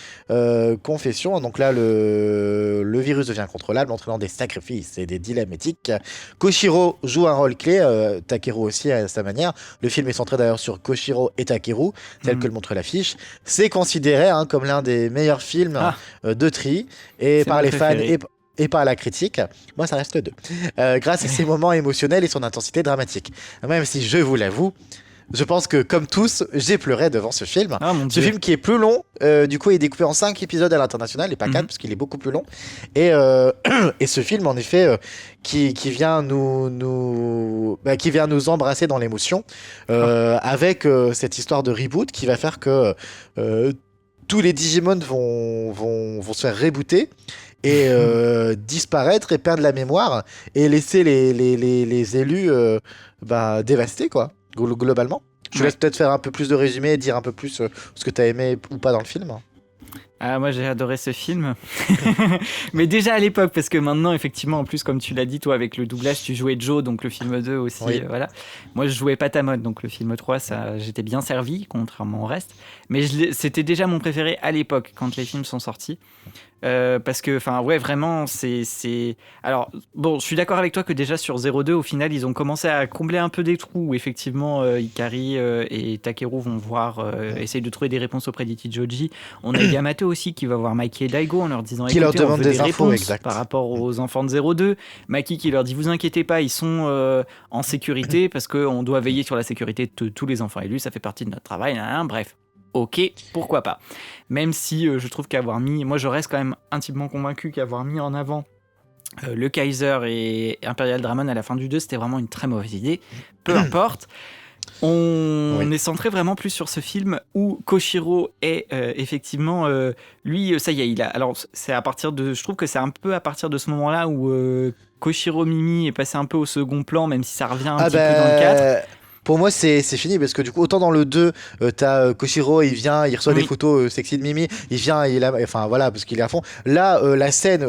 Confession, donc là le virus devient incontrôlable, entraînant des sacrifices et des dilemmes éthiques. Koshiro joue un rôle clé, Takeru aussi à sa manière. Le film est centré d'ailleurs sur Koshiro et Takeru, tel que le montre l'affiche. C'est considéré comme l'un des meilleurs films de Tri, et par les fans et par la critique. Moi, ça reste le 2. Grâce à ses moments émotionnels et son intensité dramatique. Même si, je vous l'avoue, je pense que, comme tous, j'ai pleuré devant ce film. Ce film qui est plus long, du coup, il est découpé en 5 épisodes à l'international, et pas 4, parce qu'il est beaucoup plus long. Et ce film, en effet, qui vient qui vient nous embrasser dans l'émotion, avec cette histoire de reboot qui va faire que tous les Digimon vont se faire rebooter et disparaître et perdre la mémoire et laisser les élus dévastés, quoi. Globalement. Je laisse peut-être faire un peu plus de résumé et dire un peu plus ce que tu as aimé ou pas dans le film. Moi j'ai adoré ce film, mais déjà à l'époque, parce que maintenant effectivement, en plus comme tu l'as dit toi avec le doublage, tu jouais Joe, donc le film 2 aussi, oui. Voilà. Moi je jouais Patamon, donc le film 3, j'étais bien servi, contrairement au reste, mais c'était déjà mon préféré à l'époque, quand les films sont sortis. Parce que, enfin, ouais, vraiment, c'est... Alors, bon, je suis d'accord avec toi que déjà sur 02, au final, ils ont commencé à combler un peu des trous où, effectivement, Ikari et Takeru vont essayer de trouver des réponses auprès d'Ichijoji. On a Yamato aussi qui va voir Mikey et Daigo en leur disant qui leur demande des infos, exact, par rapport aux enfants de 02. Maki qui leur dit, vous inquiétez pas, ils sont en sécurité parce qu'on doit veiller sur la sécurité de tous les enfants élus, ça fait partie de notre travail, bref. Ok, pourquoi pas. Même si je trouve moi je reste quand même intimement convaincu qu'avoir mis en avant le Kaiser et Imperial Dramon à la fin du 2, c'était vraiment une très mauvaise idée. Peu importe. On est centré vraiment plus sur ce film où Koshiro est effectivement lui, ça y est, alors c'est je trouve que c'est un peu à partir de ce moment-là où Koshiro Mimi est passé un peu au second plan, même si ça revient un petit peu dans le 4. Pour moi, c'est fini parce que du coup, autant dans le 2, t'as Koshiro, il vient, il reçoit des photos sexy de Mimi, il vient, enfin voilà, parce qu'il est à fond. Là, la scène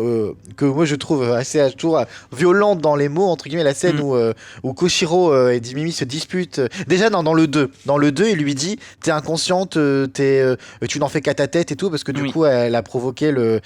que moi je trouve assez toujours violente dans les mots, entre guillemets, la scène où Koshiro et Mimi se disputent. Déjà, dans le 2, il lui dit, t'es inconsciente, tu n'en fais qu'à ta tête et tout, parce que du coup, elle a provoqué le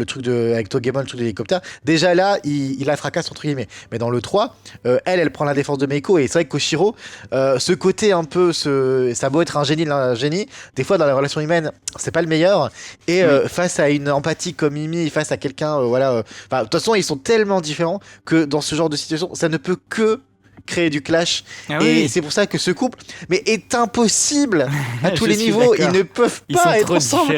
truc avec Togemon, le truc de l'hélicoptère. Déjà là, il la fracasse, entre guillemets. Mais dans le 3, elle prend la défense de Meiko, et c'est vrai que Koshiro, ce côté un peu, ça a beau être un génie, des fois dans les relations humaines, c'est pas le meilleur. Et face à une empathie comme Mimi, face à quelqu'un, de toute façon, ils sont tellement différents que dans ce genre de situation, ça ne peut que créer du clash. Et c'est pour ça que ce couple est impossible à tous les niveaux. Ils ne peuvent pas être ensemble.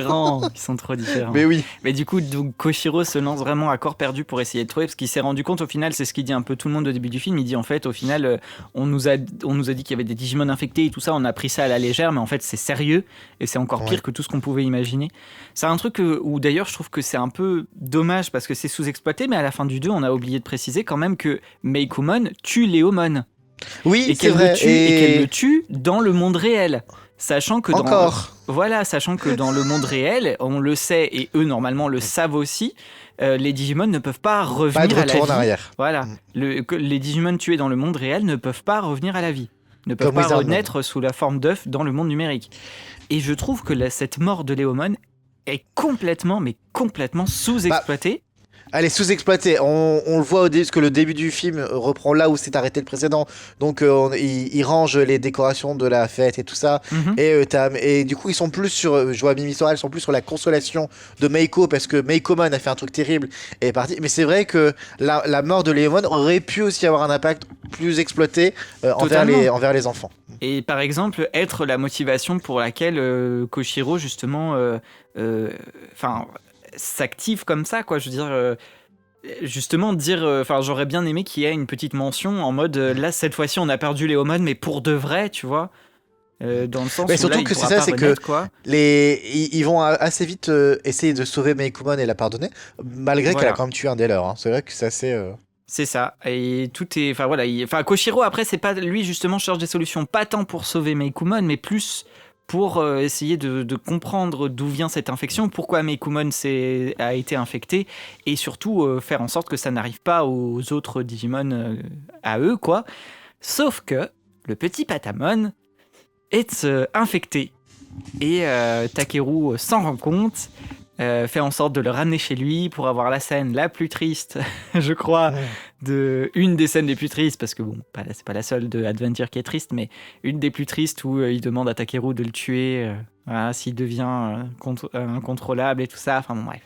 Ils sont trop différents. Mais oui. Mais du coup, Koshiro se lance vraiment à corps perdu pour essayer de trouver, parce qu'il s'est rendu compte au final, c'est ce qu'il dit un peu tout le monde au début du film. Il dit en fait, au final, on nous a dit qu'il y avait des Digimon infectés et tout ça. On a pris ça à la légère, mais en fait, c'est sérieux et c'est encore pire que tout ce qu'on pouvait imaginer. C'est un truc où d'ailleurs, je trouve que c'est un peu dommage parce que c'est sous-exploité, mais à la fin du 2, on a oublié de préciser quand même que Meikumon tue Léomon. Oui, c'est vrai. Et qu'elle le tue dans le monde réel. Sachant que dans le monde réel, on le sait, et eux normalement le savent aussi, les Digimon ne peuvent pas revenir à la vie. En arrière. Voilà. Les Digimon tués dans le monde réel ne peuvent pas revenir à la vie. Ne peuvent pas renaître sous la forme d'œuf dans le monde numérique. Et je trouve que cette mort de Léomon est complètement sous-exploitée. Elle est sous-exploitée. On le voit au début, parce que le début du film reprend là où s'est arrêté le précédent. Donc, il range les décorations de la fête et tout ça. Et du coup, ils sont plus sur, je vois Mimi Sora, ils sont plus sur la consolation de Meiko, parce que Meikomon a fait un truc terrible et est parti. Mais c'est vrai que la mort de Léomon aurait pu aussi avoir un impact plus exploité envers les enfants. Et par exemple, être la motivation pour laquelle Koshiro, justement, s'active comme ça, quoi. Je veux dire, justement, j'aurais bien aimé qu'il y ait une petite mention en mode, là, cette fois-ci, on a perdu Léomon, mais pour de vrai, tu vois. Dans le sens mais où surtout là, que c'est ça, c'est que ils vont assez vite essayer de sauver Meikumon et la pardonner, malgré qu'elle a quand même tué un des leurs. C'est vrai que c'est assez... C'est ça, et tout est... Koshiro, après, c'est pas... Lui, justement, cherche des solutions, pas tant pour sauver Meikumon, mais plus pour essayer de comprendre d'où vient cette infection, pourquoi Meikumon a été infecté, et surtout faire en sorte que ça n'arrive pas aux autres Digimon à eux, quoi. Sauf que le petit Patamon, est infecté. Et Takeru s'en rend compte, fait en sorte de le ramener chez lui pour avoir la scène la plus triste, je crois, une des scènes les plus tristes, parce que bon, c'est pas la seule de Adventure qui est triste, mais une des plus tristes où il demande à Takeru de le tuer voilà, s'il devient incontrôlable et tout ça. Enfin bon, bref.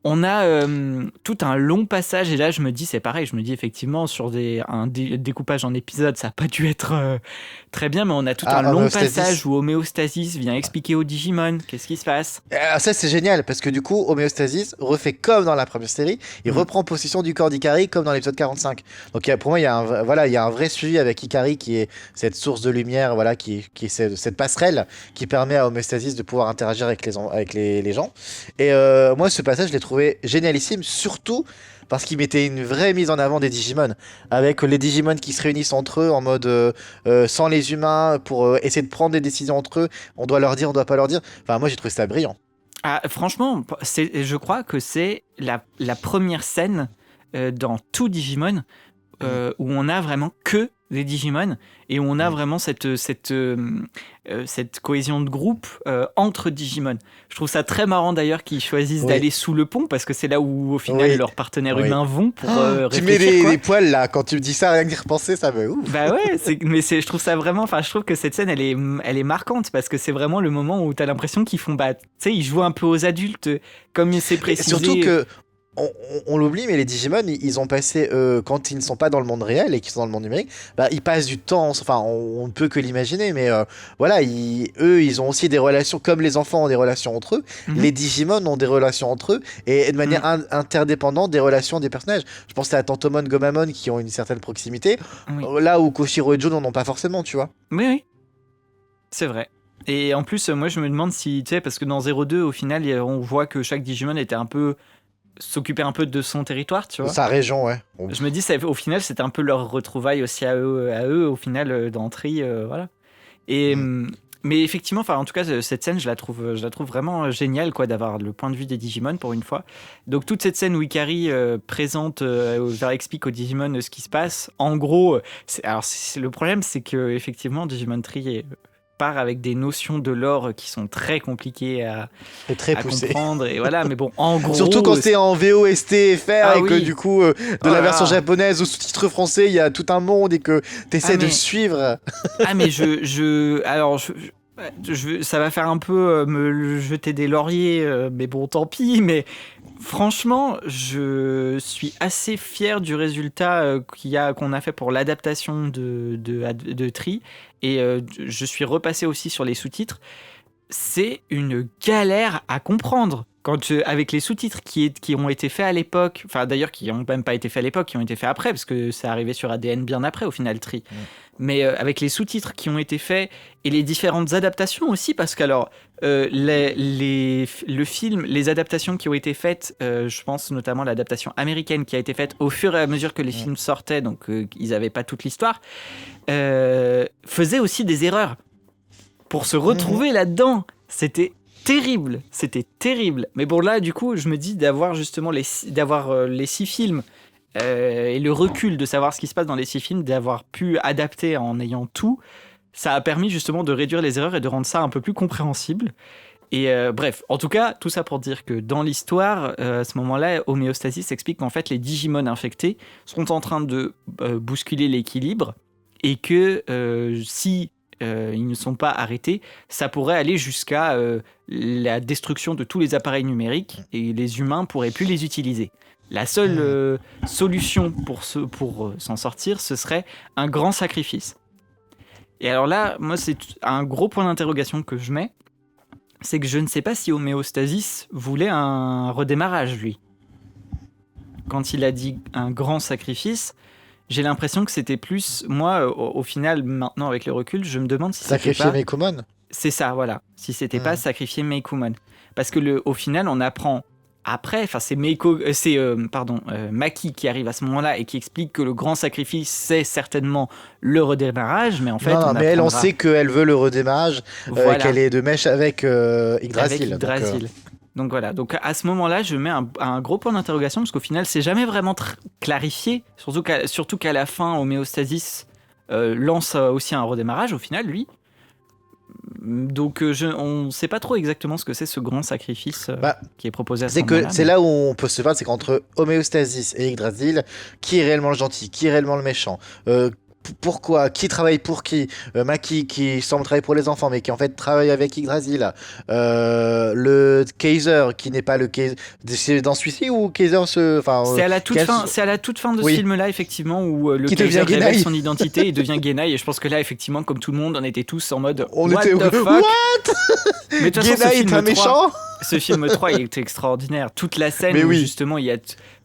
On a tout un long passage, et là je me dis, c'est pareil, je me dis effectivement sur un découpage en épisodes, ça n'a pas dû être très bien, mais on a tout un long passage où Homéostasis vient expliquer aux Digimon qu'est-ce qui se passe. Alors ça c'est génial, parce que du coup, Homéostasis refait comme dans la première série, il reprend possession du corps d'Ikari comme dans l'épisode 45. Donc pour moi, il y a un vrai suivi avec Ikari qui est cette source de lumière, voilà, qui est cette passerelle qui permet à Homéostasis de pouvoir interagir avec les gens. Et moi, ce passage, je l'ai trouvé génialissime, surtout parce qu'il mettait une vraie mise en avant des Digimon, avec les Digimon qui se réunissent entre eux en mode sans les humains pour essayer de prendre des décisions entre eux. On doit leur dire, on doit pas leur dire. Enfin, moi j'ai trouvé ça brillant. Ah, franchement, je crois que c'est la première scène dans tout Digimon où on a vraiment que des Digimon et où on a vraiment cette cohésion de groupe entre Digimon. Je trouve ça très marrant d'ailleurs qu'ils choisissent d'aller sous le pont parce que c'est là où au final leurs partenaires humains vont pour réfléchir. Tu mets les poils là quand tu me dis ça, rien que d'y repenser, ça me ouf. Bah ouais, je trouve ça vraiment, enfin je trouve que cette scène elle est marquante parce que c'est vraiment le moment où t'as l'impression qu'ils font, tu sais, ils jouent un peu aux adultes comme c'est précisé. Et surtout que on l'oublie, mais les Digimon, ils ont passé, quand ils ne sont pas dans le monde réel et qu'ils sont dans le monde numérique, ils passent du temps, enfin, on ne peut que l'imaginer, mais voilà, ils ont aussi des relations, comme les enfants ont des relations entre eux, les Digimon ont des relations entre eux, et de manière interdépendante des relations des personnages. Je pense à Tantomon, Gomamon, qui ont une certaine proximité, là où Koshiro et Joe n'en ont pas forcément, tu vois. Oui, c'est vrai. Et en plus, moi, je me demande si, tu sais, parce que dans 0-2, au final, on voit que chaque Digimon était s'occuper un peu de son territoire, tu vois. Sa région, ouais. Je me dis, au final, c'était un peu leur retrouvaille aussi à eux au final, d'entrée, voilà. Et, mais effectivement, en tout cas, cette scène, je la trouve vraiment géniale, quoi, d'avoir le point de vue des Digimon pour une fois. Donc, toute cette scène où Ikari présente, explique aux Digimon ce qui se passe, en gros, le problème, c'est que effectivement, Digimon Tree part avec des notions de lore qui sont très compliquées à comprendre, et voilà, mais bon, en gros, surtout quand c'est en VOST FR et que du coup la version japonaise ou sous-titre français il y a tout un monde et que t'essaies de suivre. Mais ça va faire un peu me jeter des lauriers, mais bon, tant pis. Mais franchement, je suis assez fier du résultat qu'on a fait pour l'adaptation de Tree. Et je suis repassé aussi sur les sous-titres. C'est une galère à comprendre. Avec les sous-titres qui ont été faits à l'époque, enfin d'ailleurs qui n'ont même pas été faits à l'époque, qui ont été faits après, parce que c'est arrivé sur ADN bien après au final, Tree. Mais avec les sous-titres qui ont été faits et les différentes adaptations aussi, parce que le film, les adaptations qui ont été faites, je pense notamment l'adaptation américaine qui a été faite au fur et à mesure que les films sortaient, donc ils n'avaient pas toute l'histoire, faisaient aussi des erreurs pour se retrouver là-dedans. C'était terrible. Mais bon, là, du coup, je me dis d'avoir justement les 6 films et le recul de savoir ce qui se passe dans les 6 films, d'avoir pu adapter en ayant tout, ça a permis justement de réduire les erreurs et de rendre ça un peu plus compréhensible. Et bref, en tout cas, tout ça pour dire que dans l'histoire, à ce moment-là, Homéostasis explique qu'en fait, les Digimon infectés sont en train de bousculer l'équilibre et que si ils ne sont pas arrêtés, ça pourrait aller jusqu'à la destruction de tous les appareils numériques et les humains pourraient plus les utiliser. La seule solution pour s'en sortir, ce serait un grand sacrifice. Et alors là, moi, c'est un gros point d'interrogation que je mets, c'est que je ne sais pas si Homéostasis voulait un redémarrage, lui. Quand il a dit un grand sacrifice, j'ai l'impression que c'était plus... Moi, au final, maintenant, avec le recul, je me demande si sacrifier Meicoomon. C'est ça, voilà. Si c'était pas sacrifier Meicoomon. Parce que au final, on apprend après, c'est Maki qui arrive à ce moment-là et qui explique que le grand sacrifice, c'est certainement le redémarrage, mais en fait... on sait qu'elle veut le redémarrage, qu'elle est de mèche avec Yggdrasil. Donc voilà, donc à ce moment-là, je mets un gros point d'interrogation parce qu'au final, c'est jamais vraiment clarifié, surtout qu'à la fin, Homéostasis lance aussi un redémarrage au final, lui. Donc on ne sait pas trop exactement ce que c'est ce grand sacrifice qui est proposé à ce moment-là. C'est là où on peut se battre, c'est qu'entre Homéostasis et Yggdrasil, qui est réellement le gentil, qui est réellement le méchant, pourquoi, qui travaille pour qui, Maki qui semble travailler pour les enfants mais qui en fait travaille avec Yggdrasil, le Kaiser qui n'est pas le Kaiser, c'est dans celui-ci ou Kaiser c'est à la toute fin, c'est à la toute fin de ce film-là effectivement où le Kaiser révèle son identité et devient Genai, et je pense que là effectivement comme tout le monde on était tous en mode what the fuck. Mais de toute façon, Genai est un méchant. Ce film 3 il est extraordinaire, toute la scène où justement il y a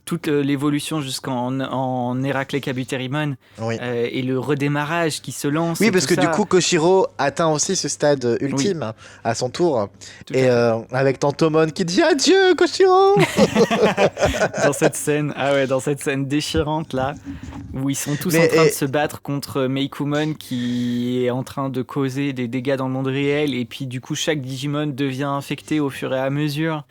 toute l'évolution jusqu'en Héraclès Kabuterimon et le redémarrage qui se lance. Oui, parce que du coup, Koshiro atteint aussi ce stade ultime à son tour. Et avec Tantomon qui dit adieu, Koshiro. Dans cette scène déchirante là, où ils sont tous en train de se battre contre Meikumon qui est en train de causer des dégâts dans le monde réel, et puis du coup chaque Digimon devient infecté au fur et à mesure.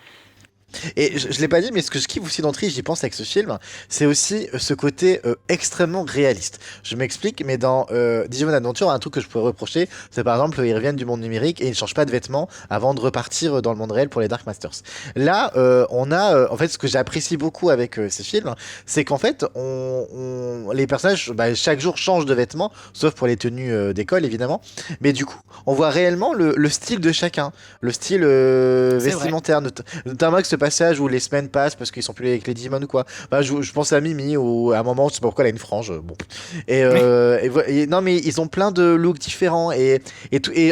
Et je l'ai pas dit, mais ce que je kiffe aussi dans Tri, j'y pense avec ce film, c'est aussi ce côté extrêmement réaliste. Je m'explique, mais dans Digimon Adventure, un truc que je pourrais reprocher, c'est par exemple, ils reviennent du monde numérique et ils ne changent pas de vêtements avant de repartir dans le monde réel pour les Dark Masters. Là, on a, en fait, ce que j'apprécie beaucoup avec ces films, c'est qu'en fait, les personnages, chaque jour changent de vêtements, sauf pour les tenues d'école, évidemment. Mais du coup, on voit réellement le style de chacun, le style vestimentaire, notamment avec ce passage où les semaines passent parce qu'ils sont plus avec les Digimon ou quoi. Je pense à Mimi où à un moment, je sais pas pourquoi elle a une frange. Bon. Non mais ils ont plein de looks différents et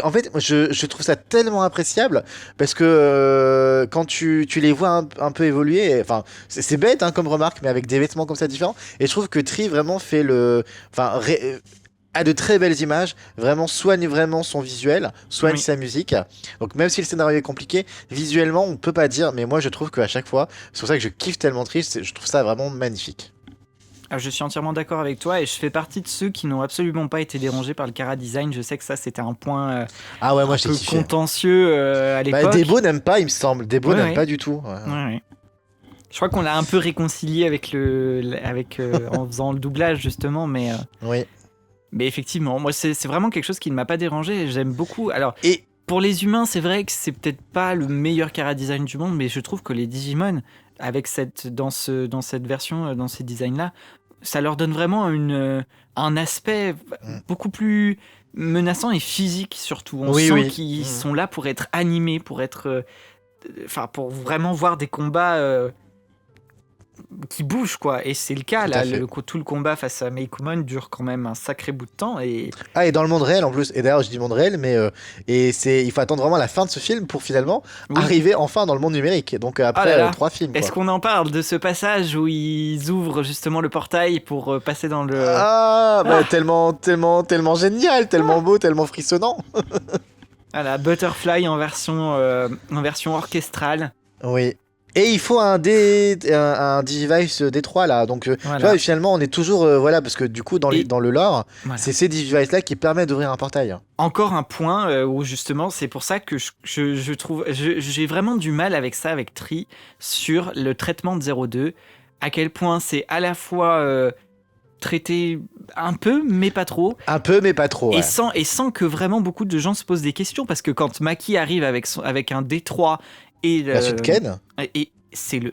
en fait, je trouve ça tellement appréciable parce que quand tu les vois un peu évoluer, enfin c'est bête comme remarque, mais avec des vêtements comme ça différents. Et je trouve que Tri vraiment fait a de très belles images, vraiment soigne vraiment son visuel, soigne sa musique. Donc même si le scénario est compliqué, visuellement on peut pas dire, mais moi je trouve qu'à chaque fois, c'est pour ça que je kiffe tellement Triste, je trouve ça vraiment magnifique. Je suis entièrement d'accord avec toi et je fais partie de ceux qui n'ont absolument pas été dérangés par le chara design. Je sais que ça c'était un point moi, un peu contentieux à l'époque. Debo n'aime pas, il me semble. Debo n'aime pas du tout. Ouais. Je crois qu'on l'a un peu réconcilié avec en faisant le doublage justement, mais oui. Mais effectivement, moi c'est vraiment quelque chose qui ne m'a pas dérangé. J'aime beaucoup. Alors, pour les humains, c'est vrai que c'est peut-être pas le meilleur chara design du monde, mais je trouve que les Digimon, avec dans cette version, dans ces designs-là, ça leur donne vraiment un aspect beaucoup plus menaçant et physique surtout. On sent qu'ils sont là pour être animés, pour pour vraiment voir des combats qui bougent quoi, et c'est le cas là. Tout le combat face à Meikumon dure quand même un sacré bout de temps et dans le monde réel en plus, et d'ailleurs je dis monde réel, mais il faut attendre vraiment la fin de ce film pour finalement arriver enfin dans le monde numérique, donc après 3 films quoi. Est-ce qu'on en parle de ce passage où ils ouvrent justement le portail pour passer dans le tellement génial, tellement beau, tellement frissonnant. Voilà, Butterfly en version orchestrale. Oui. Et il faut un Digivice D3 là, donc tu vois, finalement on est toujours parce que du coup dans le lore, c'est ces Digivice là qui permettent d'ouvrir un portail. Encore un point où justement c'est pour ça que je trouve j'ai vraiment du mal avec ça, avec Tri, sur le traitement de 02, à quel point c'est à la fois traité un peu mais pas trop. Et sans que vraiment beaucoup de gens se posent des questions, parce que quand Maki arrive avec un D3 et la suite Ken, c'est le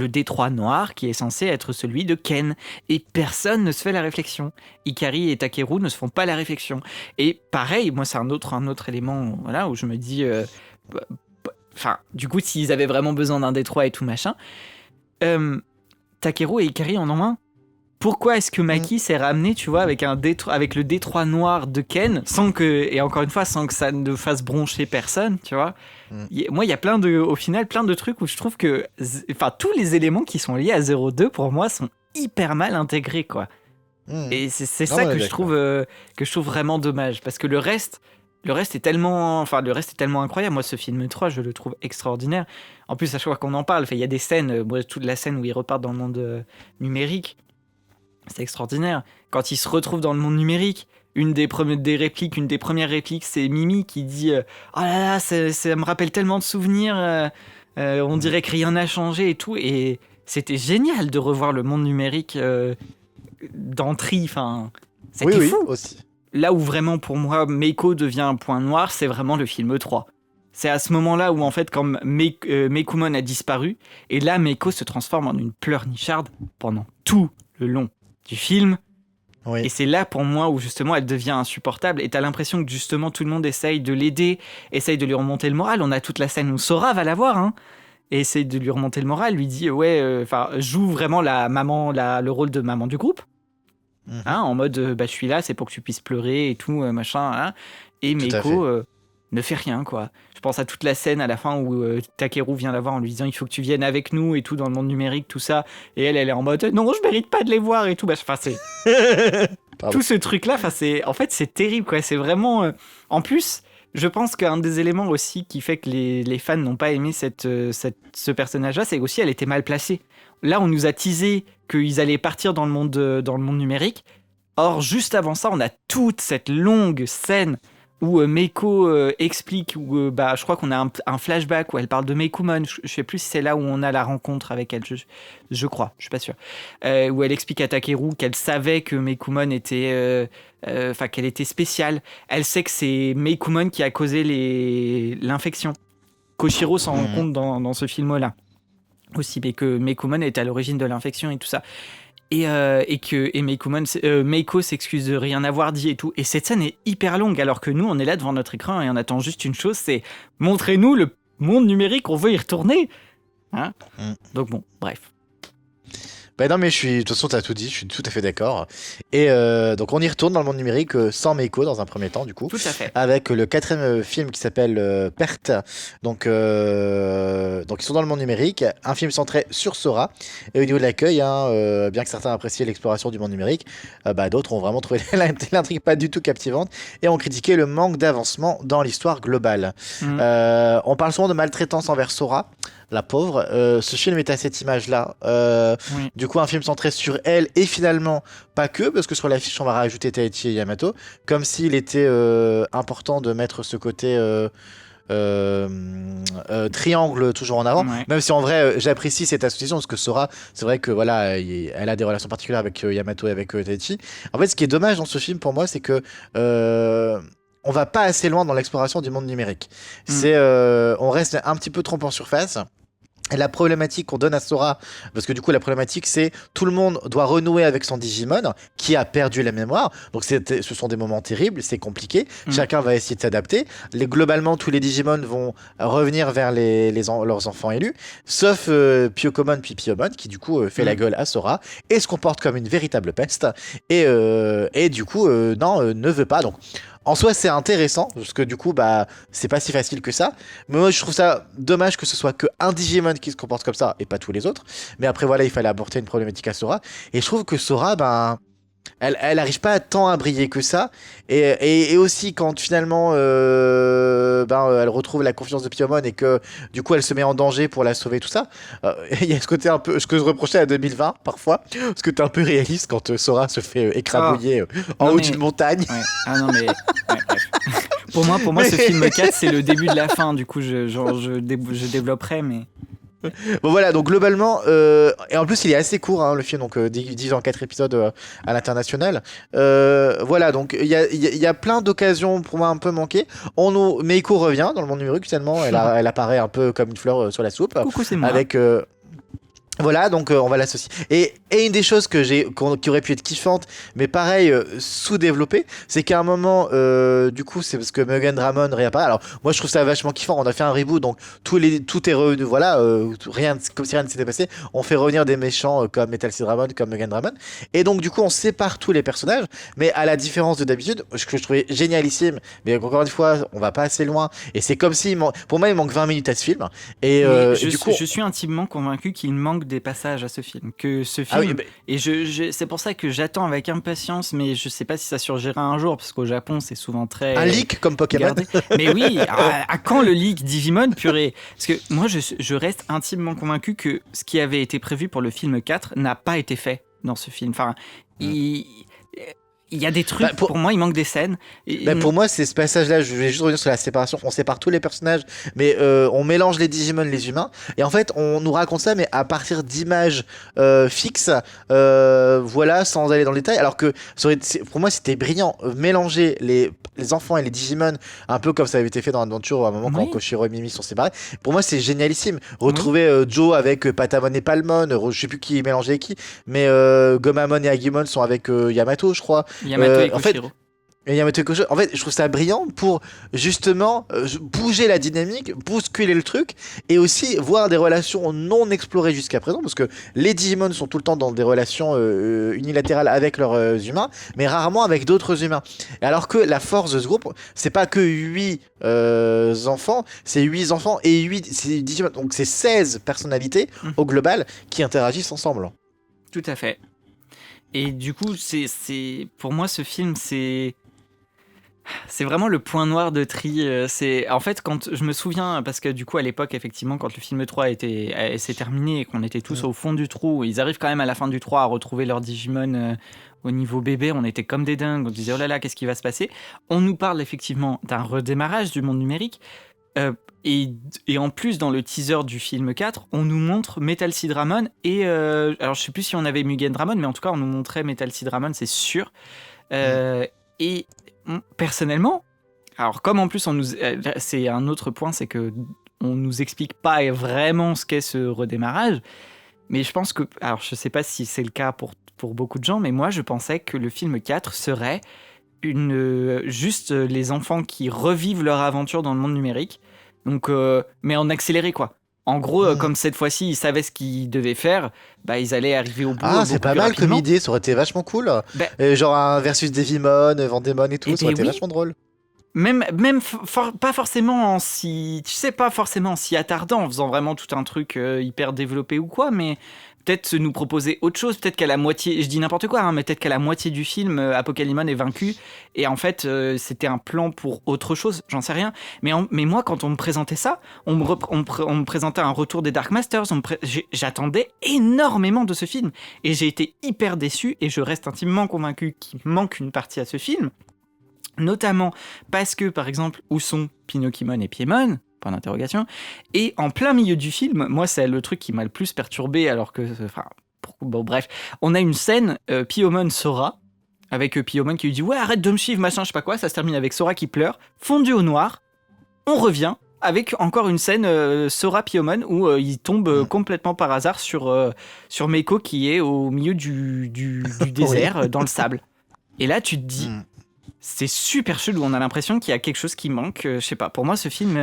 D3 noir qui est censé être celui de Ken, et personne ne se fait la réflexion. Ikari et Takeru ne se font pas la réflexion. Et pareil, moi c'est un autre élément où je me dis du coup s'ils avaient vraiment besoin d'un D3 et tout machin, Takeru et Ikari en ont un. Pourquoi est-ce que Maki s'est ramené, tu vois, avec le D3 noir de Ken, sans que ça ne fasse broncher personne, tu vois. Moi, il y a au final plein de trucs où je trouve que tous les éléments qui sont liés à 02 pour moi sont hyper mal intégrés, quoi. Et c'est ça que je trouve vraiment dommage, parce que le reste est tellement incroyable. Moi, ce film 3, je le trouve extraordinaire. En plus, à chaque fois qu'on en parle, il y a des scènes, toute la scène où ils repartent dans le monde numérique, c'est extraordinaire. Quand ils se retrouvent dans le monde numérique, une des premières répliques, c'est Mimi qui dit oh là là, ça me rappelle tellement de souvenirs, on dirait que rien n'a changé et tout. Et c'était génial de revoir le monde numérique d'entrée. C'était fou. Aussi. là où vraiment pour moi Meiko devient un point noir, c'est vraiment le film 3. C'est à ce moment-là où en fait quand Meikoumon a disparu, et là Meiko se transforme en une pleurnicharde pendant tout le long du film. Oui. Et c'est là pour moi où justement elle devient insupportable, et t'as l'impression que justement tout le monde essaye de l'aider, essaye de lui remonter le moral. On a toute la scène où Sora va la voir, hein, et essaye de lui remonter le moral, lui dit joue vraiment le rôle de maman du groupe. Hein, en mode je suis là, c'est pour que tu puisses pleurer et tout, machin. Hein. Et Meiko ne fait rien, quoi. Je pense à toute la scène à la fin où Takeru vient la voir en lui disant il faut que tu viennes avec nous et tout dans le monde numérique, tout ça. Et elle est en mode non, je mérite pas de les voir et tout. Enfin, c'est tout ce truc-là. Enfin, c'est terrible, quoi. C'est vraiment. En plus, je pense qu'un des éléments aussi qui fait que les fans n'ont pas aimé ce personnage-là, c'est aussi elle était mal placée. Là, on nous a teasé qu'ils allaient partir dans le monde numérique. Or, juste avant ça, on a toute cette longue scène où Meiko explique, où je crois qu'on a un flashback où elle parle de Meikoumon. Je sais plus si c'est là où on a la rencontre avec elle. Je crois, je suis pas sûr. Où elle explique à Takeru qu'elle savait que Meikoumon était, qu'elle était spéciale. Elle sait que c'est Meikoumon qui a causé l'infection. Koshiro s'en rend compte dans ce film-là. Aussi, mais que Meikoumon est à l'origine de l'infection et tout ça. Et Meiko s'excuse de rien avoir dit et tout. Et cette scène est hyper longue, alors que nous, on est là devant notre écran et on attend juste une chose, c'est montrez-nous le monde numérique, on veut y retourner. Hein Donc bon, bref. Non, mais de toute façon, t'as tout dit, je suis tout à fait d'accord. Et donc, on y retourne dans le monde numérique sans Meiko dans un premier temps, du coup. Tout à fait. Avec le 4e film qui s'appelle Perte. Donc, ils sont dans le monde numérique. Un film centré sur Sora. Et au niveau de l'accueil, bien que certains appréciaient l'exploration du monde numérique, d'autres ont vraiment trouvé l'intrigue pas du tout captivante et ont critiqué le manque d'avancement dans l'histoire globale. On parle souvent de maltraitance envers Sora. La pauvre. Ce film est à cette image-là. Du coup, un film centré sur elle et finalement pas que, parce que sur l'affiche, on va rajouter Taichi et Yamato, comme s'il était important de mettre ce côté triangle toujours en avant. Même si en vrai, j'apprécie cette association parce que Sora, c'est vrai que voilà, elle a des relations particulières avec Yamato et avec Taichi. En fait, ce qui est dommage dans ce film pour moi, c'est que on va pas assez loin dans l'exploration du monde numérique. On reste un petit peu trop en surface. Et la problématique qu'on donne à Sora, parce que du coup la problématique c'est tout le monde doit renouer avec son Digimon qui a perdu la mémoire, donc ce sont des moments terribles, c'est compliqué, chacun va essayer de s'adapter, globalement tous les Digimon vont revenir vers leurs enfants élus, sauf Pyokomon puis Pyomon qui du coup fait la gueule à Sora et se comporte comme une véritable peste et du coup ne veut pas, donc en soi, c'est intéressant, parce que du coup, c'est pas si facile que ça. Mais moi, je trouve ça dommage que ce soit qu'un Digimon qui se comporte comme ça, et pas tous les autres. Mais après, voilà, il fallait apporter une problématique à Sora. Et je trouve que Sora, elle arrive pas tant à briller que ça. Et aussi, quand finalement, elle retrouve la confiance de Pyomon et que, du coup, elle se met en danger pour la sauver, tout ça. Il y a ce côté un peu, ce que je reprochais à 2020, parfois. Parce que t'es un peu réaliste quand Sora se fait écrabouiller en haut d'une montagne. Ouais. Ah non, mais... bref. Pour moi, ce film 4, c'est le début de la fin. Du coup, je développerai, mais... Bon voilà, donc globalement, et en plus il est assez court le film, donc 10 en 4 épisodes à l'international. Voilà, donc il y a plein d'occasions pour moi un peu manquées. Meiko revient dans le monde numérique finalement, elle apparaît un peu comme une fleur sur la soupe. Coucou, c'est moi. Avec voilà, donc on va l'associer. Et une des choses qui aurait pu être kiffante, mais pareil, sous-développée, c'est qu'à un moment, du coup, c'est parce que Mugen Dramon réapparaît. Alors, moi, je trouve ça vachement kiffant. On a fait un reboot, donc tout est revenu, voilà, comme si rien ne s'était passé. On fait revenir des méchants comme Metal Seed Dramon, comme Mugen Dramon. Et donc, du coup, on sépare tous les personnages, mais à la différence de d'habitude, ce que je trouvais génialissime, mais encore une fois, on va pas assez loin. Et c'est comme si, pour moi, il manque 20 minutes à ce film. Et du coup, je suis intimement convaincu qu'il manque des passages à ce film, que ce film et c'est pour ça que j'attends avec impatience, mais je sais pas si ça surgira un jour parce qu'au Japon c'est souvent très un leak comme Pokémon. Mais oui, à quand le leak Digimon, purée? Parce que moi je reste intimement convaincu que ce qui avait été prévu pour le film 4 n'a pas été fait dans ce film. Enfin, il il y a des trucs, pour moi, il manque des scènes. Pour moi, c'est ce passage-là, je vais juste revenir sur la séparation. On sépare tous les personnages, mais on mélange les Digimon, les humains. Et en fait, on nous raconte ça, mais à partir d'images fixes, voilà, sans aller dans le détail. Alors que pour moi, c'était brillant. Mélanger les enfants et les Digimon, un peu comme ça avait été fait dans Adventure, à un moment quand Koshiro et Mimi sont séparés. Pour moi, c'est génialissime. Retrouver Joe avec Patamon et Palmon, je sais plus qui mélangeait qui, mais Gomamon et Agumon sont avec Yamato, je crois. Yamato et Koshiro. En fait, je trouve ça brillant pour justement bouger la dynamique, bousculer le truc et aussi voir des relations non explorées jusqu'à présent, parce que les Digimon sont tout le temps dans des relations unilatérales avec leurs humains, mais rarement avec d'autres humains. Alors que la force de ce groupe, c'est pas que 8 enfants, c'est 8 enfants et 8 Digimon, donc c'est 16 personnalités au global qui interagissent ensemble. Tout à fait. Et du coup, pour moi, ce film, c'est vraiment le point noir de Tri. En fait, quand je me souviens, parce que du coup, à l'époque, effectivement, quand le film 3 s'est terminé et qu'on était tous au fond du trou, ils arrivent quand même à la fin du 3 à retrouver leur Digimon au niveau bébé. On était comme des dingues. On disait, oh là là, qu'est-ce qui va se passer? On nous parle effectivement d'un redémarrage du monde numérique. Et en plus, dans le teaser du film 4, on nous montre Metal Seed Ramon et... alors, je sais plus si on avait Mugen Ramon, mais en tout cas, on nous montrait Metal Seed Ramon, c'est sûr. Et personnellement, alors comme en plus, c'est un autre point, c'est que on nous explique pas vraiment ce qu'est ce redémarrage, mais je pense que... Alors, je sais pas si c'est le cas pour beaucoup de gens, mais moi, je pensais que le film 4 serait juste les enfants qui revivent leur aventure dans le monde numérique, donc mais en accéléré quoi. En gros, comme cette fois-ci ils savaient ce qu'ils devaient faire, bah ils allaient arriver au bout. C'est pas mal comme idée, ça aurait été vachement cool. Genre un versus Devimon, Vendémon et tout, ça aurait été vachement drôle. Même pas forcément en s'y attardant, en faisant vraiment tout un truc hyper développé ou quoi, mais peut-être nous proposer autre chose, peut-être qu'à la moitié, je dis n'importe quoi, mais peut-être qu'à la moitié du film, Apocalypse est vaincu, et en fait, c'était un plan pour autre chose, j'en sais rien. Mais moi, quand on me présentait ça, on me présentait un retour des Dark Masters, j'attendais énormément de ce film, et j'ai été hyper déçu, et je reste intimement convaincu qu'il manque une partie à ce film, notamment parce que, par exemple, où sont Pinocchimon et Piémon ? Point d'interrogation. Et en plein milieu du film, moi, c'est le truc qui m'a le plus perturbé, alors que... bon, bref. On a une scène, Piomon Sora, avec Piomon qui lui dit « Ouais, arrête de me suivre, machin, je sais pas quoi ». Ça se termine avec Sora qui pleure, fondu au noir. On revient avec encore une scène Sora Piomon où il tombe complètement par hasard sur Meiko qui est au milieu du désert, dans le sable. Et là, tu te dis... C'est super chelou, on a l'impression qu'il y a quelque chose qui manque, je sais pas, pour moi ce film,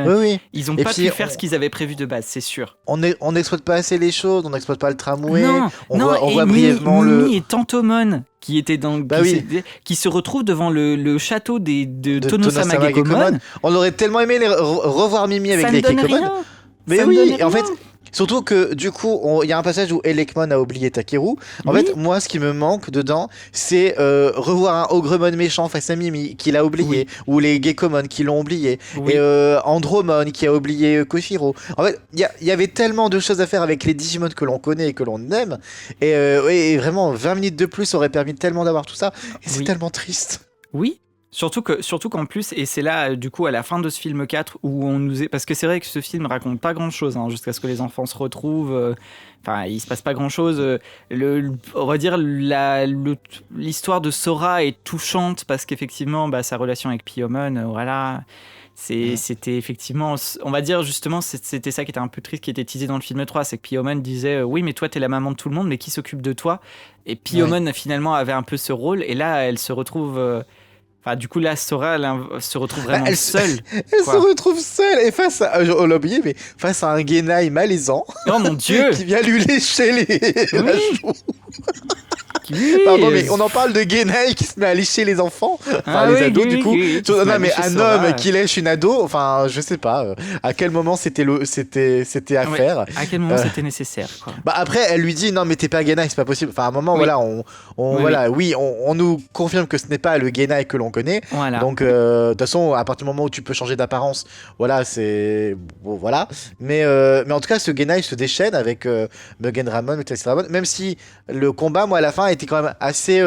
ils ont pas pu faire ce qu'ils avaient prévu de base, c'est sûr. On n'exploite pas assez les choses, on n'exploite pas le tramway, on voit brièvement Mimi et Tantomon qui étaient qui se retrouvent devant le château de Tonosama Gekomon. On aurait tellement aimé revoir Mimi avec les Gekomon. Mais oui, en fait... Surtout que du coup, il y a un passage où Elekmon a oublié Takeru. En fait, moi, ce qui me manque dedans, c'est revoir un Ogremon méchant face à Mimi qui l'a oublié, ou les Gekomon qui l'ont oublié, et Andromon qui a oublié Koshiro. En fait, il y avait tellement de choses à faire avec les Digimon que l'on connaît et que l'on aime, et vraiment 20 minutes de plus aurait permis tellement d'avoir tout ça. Et c'est tellement triste. Oui. Surtout qu'en plus, et c'est là, du coup, à la fin de ce film 4, où on nous est... Parce que c'est vrai que ce film raconte pas grand-chose, jusqu'à ce que les enfants se retrouvent. Il se passe pas grand-chose. On va dire, l'histoire de Sora est touchante, parce qu'effectivement, sa relation avec Piomon, voilà... C'était effectivement, on va dire justement, c'était ça qui était un peu triste, qui était teasé dans le film 3, c'est que Piomon disait oui mais toi t'es la maman de tout le monde, mais qui s'occupe de toi? Et Piomon finalement avait un peu ce rôle, et là elle se retrouve... du coup, là, Sora, elle se retrouve vraiment seule. Elle se retrouve seule, et on l'a oublié, mais face à un Genai malaisant. Oh mon Dieu! Qui vient lui lécher la joue. Pardon, mais on en parle de Genai qui se met à lécher les enfants, les ados du coup. Non, mais un homme qui lèche une ado, je sais pas à quel moment c'était à faire. À quel moment c'était nécessaire, quoi. Après, elle lui dit non, mais t'es pas Genai, c'est pas possible. À un moment, on nous confirme que ce n'est pas le Genai que l'on connaît. Voilà. Donc, de toute façon, à partir du moment où tu peux changer d'apparence, c'est voilà. Mais en tout cas, ce Genai se déchaîne avec Mugen Ramon, même si le combat, moi, à la fin, été quand même assez.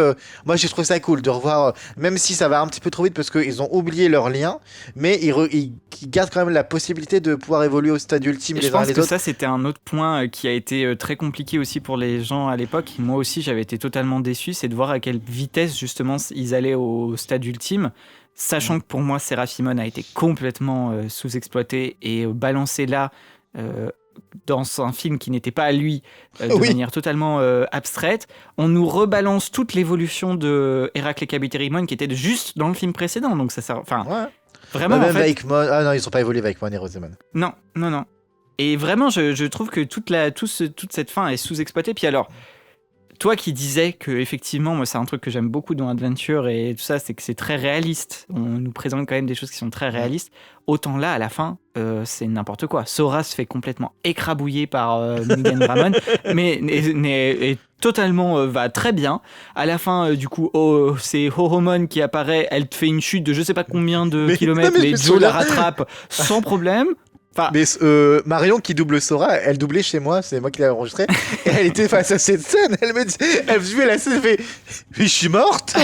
Moi, j'ai trouvé ça cool de revoir, même si ça va un petit peu trop vite parce qu'ils ont oublié leur lien, mais ils gardent quand même la possibilité de pouvoir évoluer au stade ultime Et les je uns pense les que autres. ça, c'était un autre point qui a été très compliqué aussi pour les gens à l'époque. Moi aussi, j'avais été totalement déçu, c'est de voir à quelle vitesse, justement, ils allaient au stade ultime. Mm. Sachant que pour moi, Seraphimon a été complètement sous-exploité et balancé là euh, dans un film qui n'était pas à lui de Oui, manière totalement abstraite. On nous rebalance toute l'évolution de Héracle et Kabuterimon qui était juste dans le film précédent. Donc ça sert. Enfin, ouais. Bah, vraiment, en même fait. Vaikemon. Ah non, ils ont pas évolué Vaikemon et Rosamund. Non, non, non. Et vraiment, je trouve que toute cette fin est sous-exploitée. Puis alors, toi qui disais que effectivement, moi c'est un truc que j'aime beaucoup dans Adventure et tout ça, c'est que c'est très réaliste. On nous présente quand même des choses qui sont très Mm. réalistes. Autant là, à la fin, c'est n'importe quoi. Sora se fait complètement écrabouiller par Mugen Ramon, mais totalement va très bien. À la fin, du coup, c'est Hohomon qui apparaît. Elle te fait une chute de je sais pas combien de Mais, non, kilomètres, mais je mais me Joe la souviens. rattrape sans problème. Enfin, Mais Marion qui double Sora, elle doublait chez moi, c'est moi qui l'ai enregistré. Et elle était face à cette scène, elle me dit, elle vivait la scène, elle fait, mais je suis morte.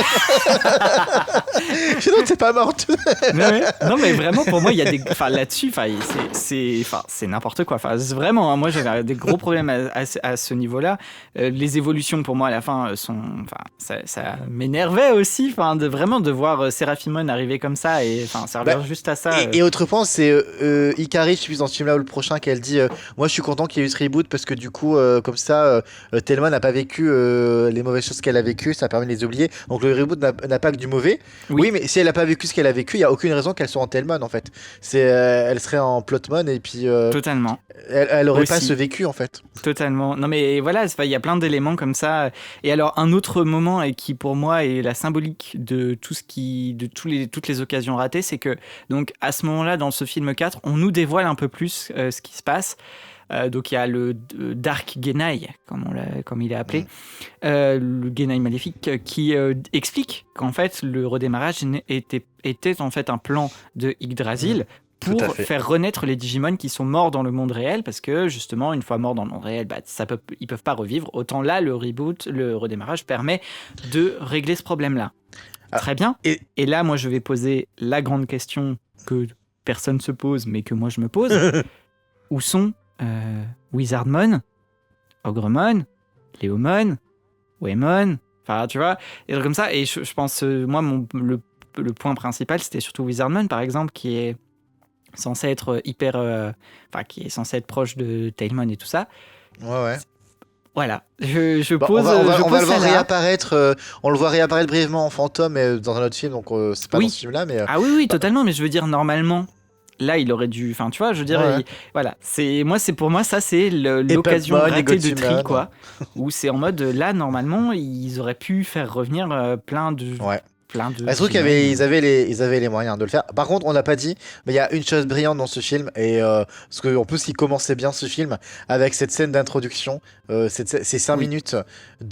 Je dis, non, t'es pas morte. non, mais vraiment pour moi il y a des enfin là-dessus c'est n'importe quoi, enfin vraiment hein, moi j'avais des gros problèmes à ce niveau-là. Les évolutions pour moi à la fin sont enfin ça m'énervait aussi enfin de vraiment de voir Seraphimon arriver comme ça et enfin ça Bah, revient juste à ça. et autre point, c'est Ikari, je suis dans ce film-là ou le prochain, qu'elle dit, moi je suis content qu'il y ait eu ce reboot parce que du coup, comme ça, Thelma n'a pas vécu les mauvaises choses qu'elle a vécues, ça permet de les oublier. Donc le reboot n'a pas que du mauvais. Oui, Oui, mais si elle n'a pas vécu ce qu'elle a vécu, il y a aucune raison qu'elle soit en Thelma en fait. Elle serait en Plotmon et puis totalement. elle aurait pas ce Aussi. vécu en fait. Totalement. Non mais voilà, il y a plein d'éléments comme ça. Et alors un autre moment et qui pour moi est la symbolique de tout ce qui, de toutes les occasions ratées, c'est que donc à ce moment-là dans ce film 4, on nous dévoile un peu plus ce qui se passe. Donc il y a le Dark Genai, comme il est appelé, le Genai maléfique, qui explique qu'en fait le redémarrage était en fait un plan de Yggdrasil Tout à pour fait. faire renaître les Digimon qui sont morts dans le monde réel, parce que justement une fois morts dans le monde réel, bah, ils peuvent pas revivre. Autant là le reboot, le redémarrage permet de régler ce problème-là. Ah, Très bien. et Et là moi je vais poser la grande question que personne se pose, mais que moi je me pose. Où sont Wizardmon, Ogremon, Léomon, Waymon, enfin tu vois, et comme ça. Et je pense, moi, le point principal, c'était surtout Wizardmon, par exemple, qui est censé être qui est censé être proche de Tailmon et tout ça. ouais. Voilà, je Bon, pose, je on va pose le voir ça là. réapparaître. On le voit réapparaître brièvement en fantôme dans un autre film, donc c'est pas dans Oui, ce film-là, mais ah oui, oui, totalement, mais je veux dire, normalement, là, il aurait dû. Enfin, tu vois, je veux dire, ouais. voilà. Pour moi, ça, c'est Et l'occasion Pumpmon et ratée de tri, Godzimon. quoi. Où c'est en mode, là, normalement, ils auraient pu faire revenir plein de. Ouais. Plein de Bah, je trouve Digimon. ils avaient les moyens de le faire. Par contre, on n'a pas dit, mais il y a une chose brillante dans ce film, et parce qu'en plus, il commençait bien ce film avec cette scène d'introduction, ces 5 Oui. minutes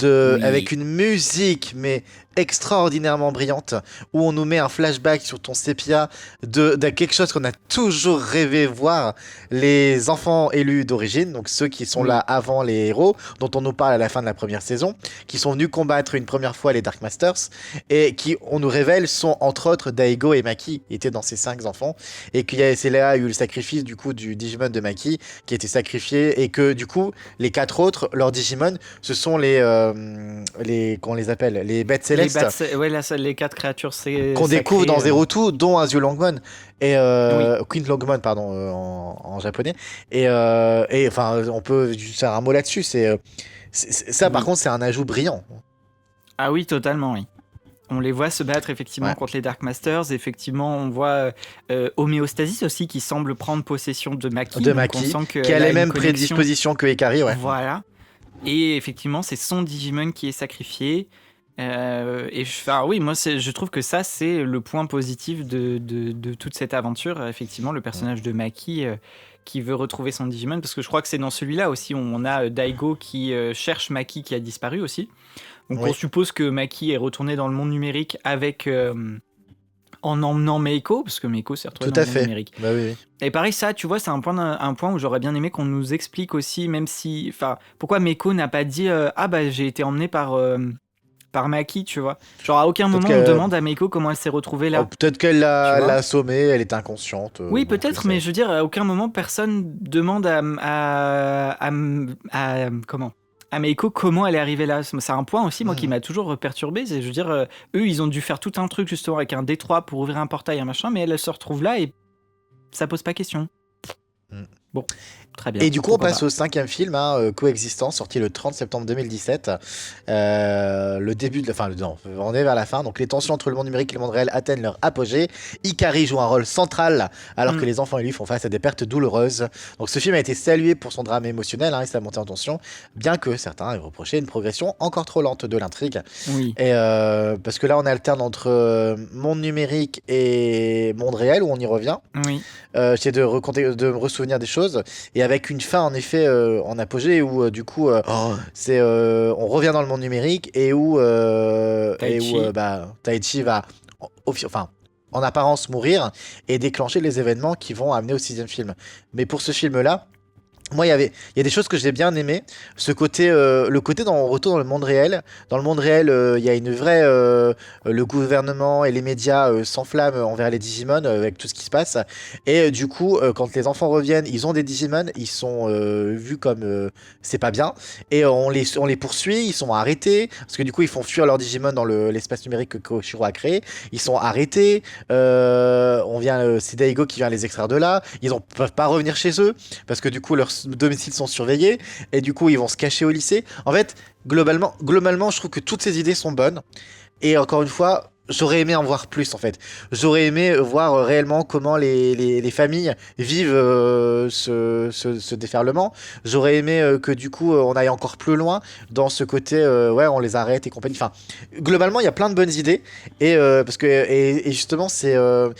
avec Oui. une musique, mais extraordinairement brillante, où on nous met un flashback sur ton sépia de quelque chose qu'on a toujours rêvé voir, les enfants élus d'origine, donc ceux qui sont Oui. là avant les héros, dont on nous parle à la fin de la première saison, qui sont venus combattre une première fois les Dark Masters, et qui, on nous révèle, sont entre autres Daigo et Maki, étaient dans ces 5 enfants, et c'est là il y a eu le sacrifice du coup du Digimon de Maki, qui a été sacrifié, et que du coup, les 4 autres, leurs Digimon, ce sont comment on les appelle, les bêtes célestes, Ouais, là, les 4 créatures, c'est. qu'on découvre dans Zero Two, dont Azure Longmon, et Oui. Queen Longmon, pardon, en japonais, et enfin, on peut juste faire un mot là-dessus, ça par Oui. contre, c'est un ajout brillant. Ah oui, totalement, oui. On les voit se battre effectivement Ouais. contre les Dark Masters. Effectivement, on voit Homéostasis aussi qui semble prendre possession de Maki. De Donc on Maki, sent qui a qu'elle a les une mêmes connexion. prédispositions que Ikari, ouais. Voilà. Et effectivement, c'est son Digimon qui est sacrifié. Oui, moi, je trouve que ça, c'est le point positif de toute cette aventure. Effectivement, le personnage de Maki qui veut retrouver son Digimon. Parce que je crois que c'est dans celui-là aussi où on a Daigo qui cherche Maki qui a disparu aussi. Donc Oui. on suppose que Maki est retourné dans le monde numérique avec en emmenant Meiko, parce que Meiko s'est retrouvée Tout dans à le monde fait. numérique. Bah oui, oui. Et pareil, ça, tu vois, c'est un point où j'aurais bien aimé qu'on nous explique aussi, même si, enfin, pourquoi Meiko n'a pas dit ah bah j'ai été emmené par par Maki, tu vois. Genre à aucun moment on demande à Meiko comment elle s'est retrouvée là. Peut-être qu'elle l'a assommée, elle était inconsciente. Oui, peut-être, mais je veux dire, à aucun moment personne demande à Meiko comment elle est arrivée là. C'est un point aussi, moi, qui m'a toujours perturbé. Je veux dire, eux, ils ont dû faire tout un truc justement avec un D3 pour ouvrir un portail, un machin, mais elle se retrouve là et ça pose pas question. Bon, très bien. Et du coup, on passe au 5e film, Coexistence, sorti le 30 septembre 2017. Le début de on est vers la fin. Donc, les tensions entre le monde numérique et le monde réel atteignent leur apogée. Ikari joue un rôle central, alors que les enfants et lui font face à des pertes douloureuses. Donc, ce film a été salué pour son drame émotionnel et sa montée en tension, bien que certains aient reproché une progression encore trop lente de l'intrigue. Oui. Et parce que là, on alterne entre monde numérique et monde réel, où on y revient. Oui. J'essaie de me ressouvenir des choses. Et avec une fin, en effet, en apogée, où du coup, on revient dans le monde numérique et où Taichi va, en apparence, mourir et déclencher les événements qui vont amener au 6e film. Mais pour ce film-là, moi, il y a des choses que j'ai bien aimées. Ce côté, le côté dans on retourne dans le monde réel. Dans le monde réel, il y a une vraie, le gouvernement et les médias s'enflamment envers les Digimon avec tout ce qui se passe. Et du coup, quand les enfants reviennent, ils ont des Digimon, ils sont vus comme c'est pas bien. Et on les poursuit, ils sont arrêtés parce que du coup, ils font fuir leurs Digimon dans l'espace numérique que Koshiro a créé. Ils sont arrêtés. C'est Daigo qui vient les extraire de là. Ils ne peuvent pas revenir chez eux parce que du coup, leurs domiciles sont surveillés et du coup ils vont se cacher au lycée. En fait, globalement, je trouve que toutes ces idées sont bonnes et encore une fois, j'aurais aimé en voir plus en fait. J'aurais aimé voir réellement comment les familles vivent ce déferlement. J'aurais aimé que du coup on aille encore plus loin dans ce côté on les arrête et compagnie. Enfin, globalement il y a plein de bonnes idées et parce que et justement ça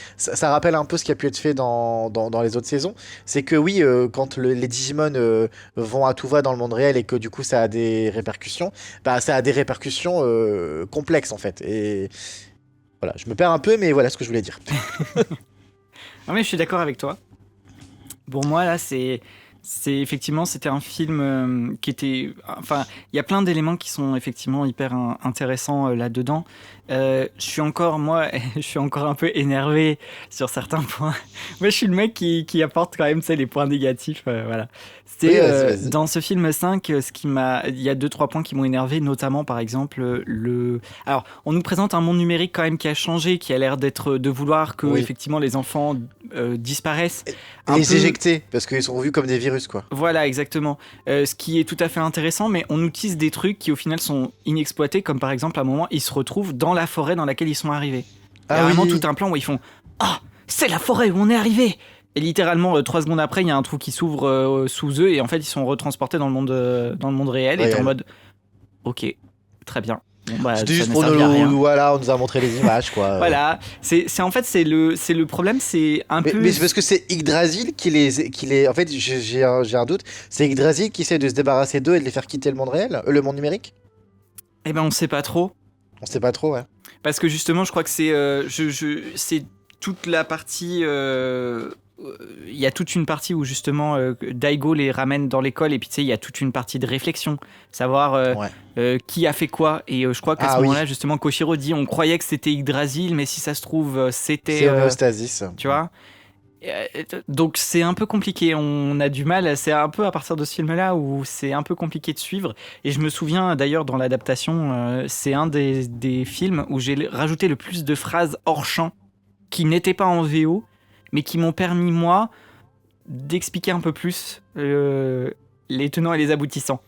rappelle un peu ce qui a pu être fait dans les autres saisons. C'est que oui, quand les Digimon vont à tout va dans le monde réel et que du coup ça a des répercussions, ça a des répercussions complexes en fait. Et voilà, je me perds un peu, mais voilà ce que je voulais dire. Non mais je suis d'accord avec toi. Pour moi, là, effectivement, c'était un film qui était... Enfin, il y a plein d'éléments qui sont effectivement hyper intéressants là-dedans. Je suis encore un peu énervé sur certains points. Moi, je suis le mec qui apporte quand même, tu sais, les points négatifs. Voilà. Vas-y. Dans ce film 5, il y a 2-3 points qui m'ont énervé, notamment, par exemple, Alors, on nous présente un monde numérique quand même qui a changé, qui a l'air de vouloir que, effectivement, les enfants disparaissent. Les éjecter, parce qu'ils sont vus comme des virus, quoi. Voilà, exactement. Ce qui est tout à fait intéressant, mais on nous tease des trucs qui, au final, sont inexploités, comme par exemple, à un moment, ils se retrouvent dans la forêt dans laquelle ils sont arrivés. Il y a vraiment tout un plan où ils font « Ah, c'est la forêt où on est arrivé !» Et littéralement, 3 secondes après, il y a un trou qui s'ouvre sous eux, et en fait, ils sont retransportés dans le monde réel, et t'es en mode « Ok, très bien. » C'était juste pour nous, voilà, on nous a montré les images, quoi. Voilà, c'est le problème, c'est un peu... Mais c'est parce que c'est Yggdrasil qui les... En fait, j'ai un doute. C'est Yggdrasil qui essaie de se débarrasser d'eux et de les faire quitter le monde réel, le monde numérique. Eh ben, on sait pas trop. On sait pas trop, ouais. Parce que justement, je crois que c'est toute la partie... Il y a toute une partie où justement Daigo les ramène dans l'école et puis tu sais il y a toute une partie de réflexion, savoir qui a fait quoi, et je crois qu'à ce moment-là justement Koshiro dit on croyait que c'était Yggdrasil mais si ça se trouve c'était homéostasis, tu vois. Donc c'est un peu compliqué, on a du mal, c'est un peu à partir de ce film-là où c'est un peu compliqué de suivre. Et je me souviens d'ailleurs dans l'adaptation, c'est un des films où j'ai rajouté le plus de phrases hors champ qui n'étaient pas en VO mais qui m'ont permis, moi, d'expliquer un peu plus les tenants et les aboutissants.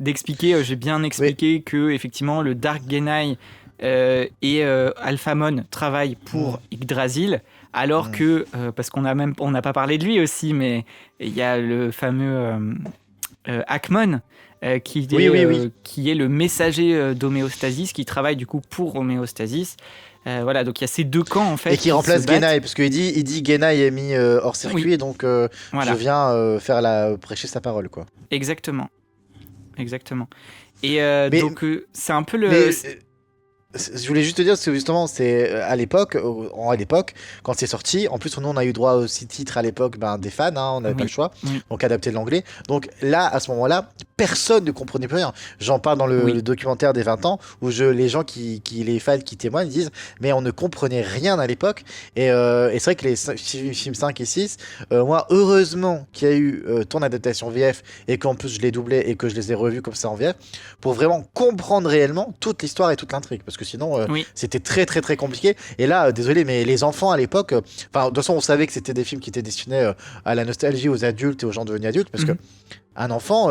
J'ai bien expliqué que, effectivement, le Dark Genai et Alphamon travaillent pour Yggdrasil, alors que, parce qu'on n'a pas parlé de lui aussi, mais il y a le fameux Akmon, qui est le messager d'Homéostasis, qui travaille du coup pour Homéostasis. Voilà, donc il y a ces deux camps en fait. Et qui remplace Genai, parce qu'il dit Genai est mis hors circuit, donc je viens prêcher sa parole, quoi. Exactement. Et donc c'est un peu le... je voulais juste te dire, parce que justement, c'est à l'époque, quand c'est sorti, en plus, nous, on a eu droit aussi titre à l'époque des fans, on n'avait pas le choix, donc adapté de l'anglais. Donc là, à ce moment-là, personne ne comprenait plus rien. J'en parle dans le documentaire des 20 ans, où les gens les fans qui témoignent disent, mais on ne comprenait rien à l'époque. Et c'est vrai que les films 5 et 6, moi, heureusement qu'il y a eu ton adaptation VF, et qu'en plus je les doublais et que je les ai revus comme ça en VF, pour vraiment comprendre réellement toute l'histoire et toute l'intrigue. Parce que sinon, c'était très très très compliqué. Et là, désolé, mais les enfants à l'époque, de toute façon, on savait que c'était des films qui étaient destinés à la nostalgie, aux adultes et aux gens devenus adultes, parce que un enfant,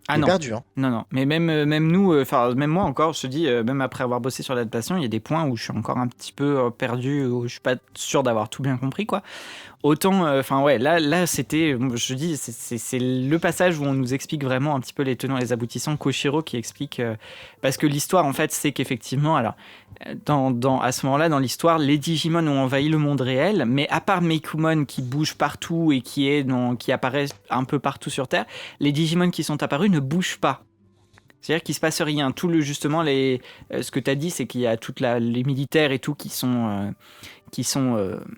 il est perdu. Hein. Non. Mais même nous, même moi encore, je te dis, même après avoir bossé sur l'adaptation, il y a des points où je suis encore un petit peu perdu, où je suis pas sûr d'avoir tout bien compris, quoi. Autant, là, c'était, je dis, c'est le passage où on nous explique vraiment un petit peu les tenants et les aboutissants. Koshiro qui explique, parce que l'histoire, en fait, c'est qu'effectivement, alors, à ce moment-là, dans l'histoire, les Digimon ont envahi le monde réel, mais à part Meicoomon qui bouge partout et qui apparaît un peu partout sur Terre, les Digimon qui sont apparus ne bougent pas. C'est-à-dire qu'il se passe rien. Justement, ce que tu as dit, c'est qu'il y a les militaires et tout qui sont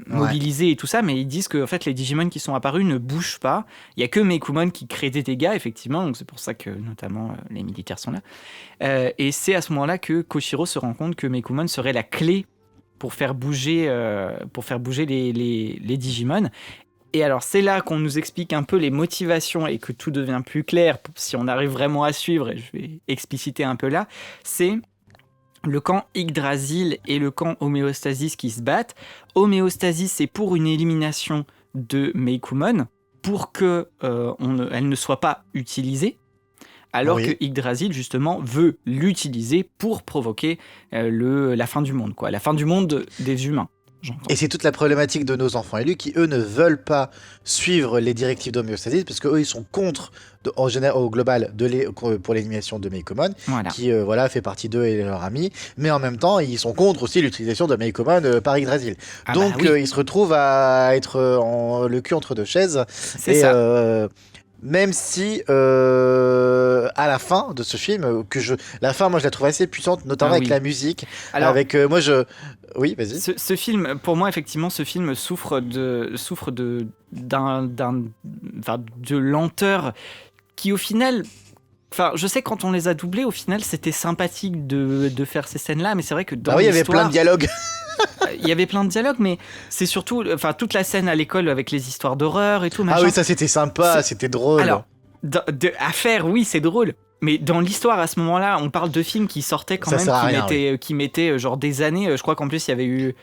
mobilisés et tout ça, mais ils disent que en fait, les Digimon qui sont apparus ne bougent pas. Il y a que Meicoomon qui crée des dégâts, effectivement, donc c'est pour ça que notamment les militaires sont là. Et c'est à ce moment-là que Koshiro se rend compte que Meicoomon serait la clé pour faire bouger les Digimon. Et alors, c'est là qu'on nous explique un peu les motivations et que tout devient plus clair, si on arrive vraiment à suivre, et je vais expliciter un peu là, c'est le camp Yggdrasil et le camp Homéostasis qui se battent. Homéostasis, c'est pour une élimination de Meicoomon, pour qu'elle ne soit pas utilisée, alors que Yggdrasil, justement, veut l'utiliser pour provoquer la fin du monde, quoi, la fin du monde des humains. Et c'est toute la problématique de nos enfants élus qui, eux, ne veulent pas suivre les directives d'homéostasie parce qu'eux, ils sont contre, en général, au global, pour l'élimination de Meicoomon, qui fait partie d'eux et de leurs amis. Mais en même temps, ils sont contre aussi l'utilisation de Meicoomon par Yggdrasil. Donc, ils se retrouvent à être le cul entre deux chaises. C'est ça. Même si à la fin de ce film, la fin, moi, je la trouve assez puissante, notamment avec la musique. Alors, oui, vas-y. Ce film, pour moi, effectivement, ce film souffre de lenteur qui, au final. Enfin, je sais quand on les a doublés, au final, c'était sympathique de faire ces scènes-là, mais c'est vrai que dans il y avait plein de dialogues. Il y avait plein de dialogues, mais c'est surtout, toute la scène à l'école avec les histoires d'horreur et tout. Machin. Ah oui, ça c'était sympa, c'était drôle. Alors, à faire, oui, c'est drôle. Mais dans l'histoire, à ce moment-là, on parle de films qui sortaient quand qui mettaient genre des années. Je crois qu'en plus, il y avait eu.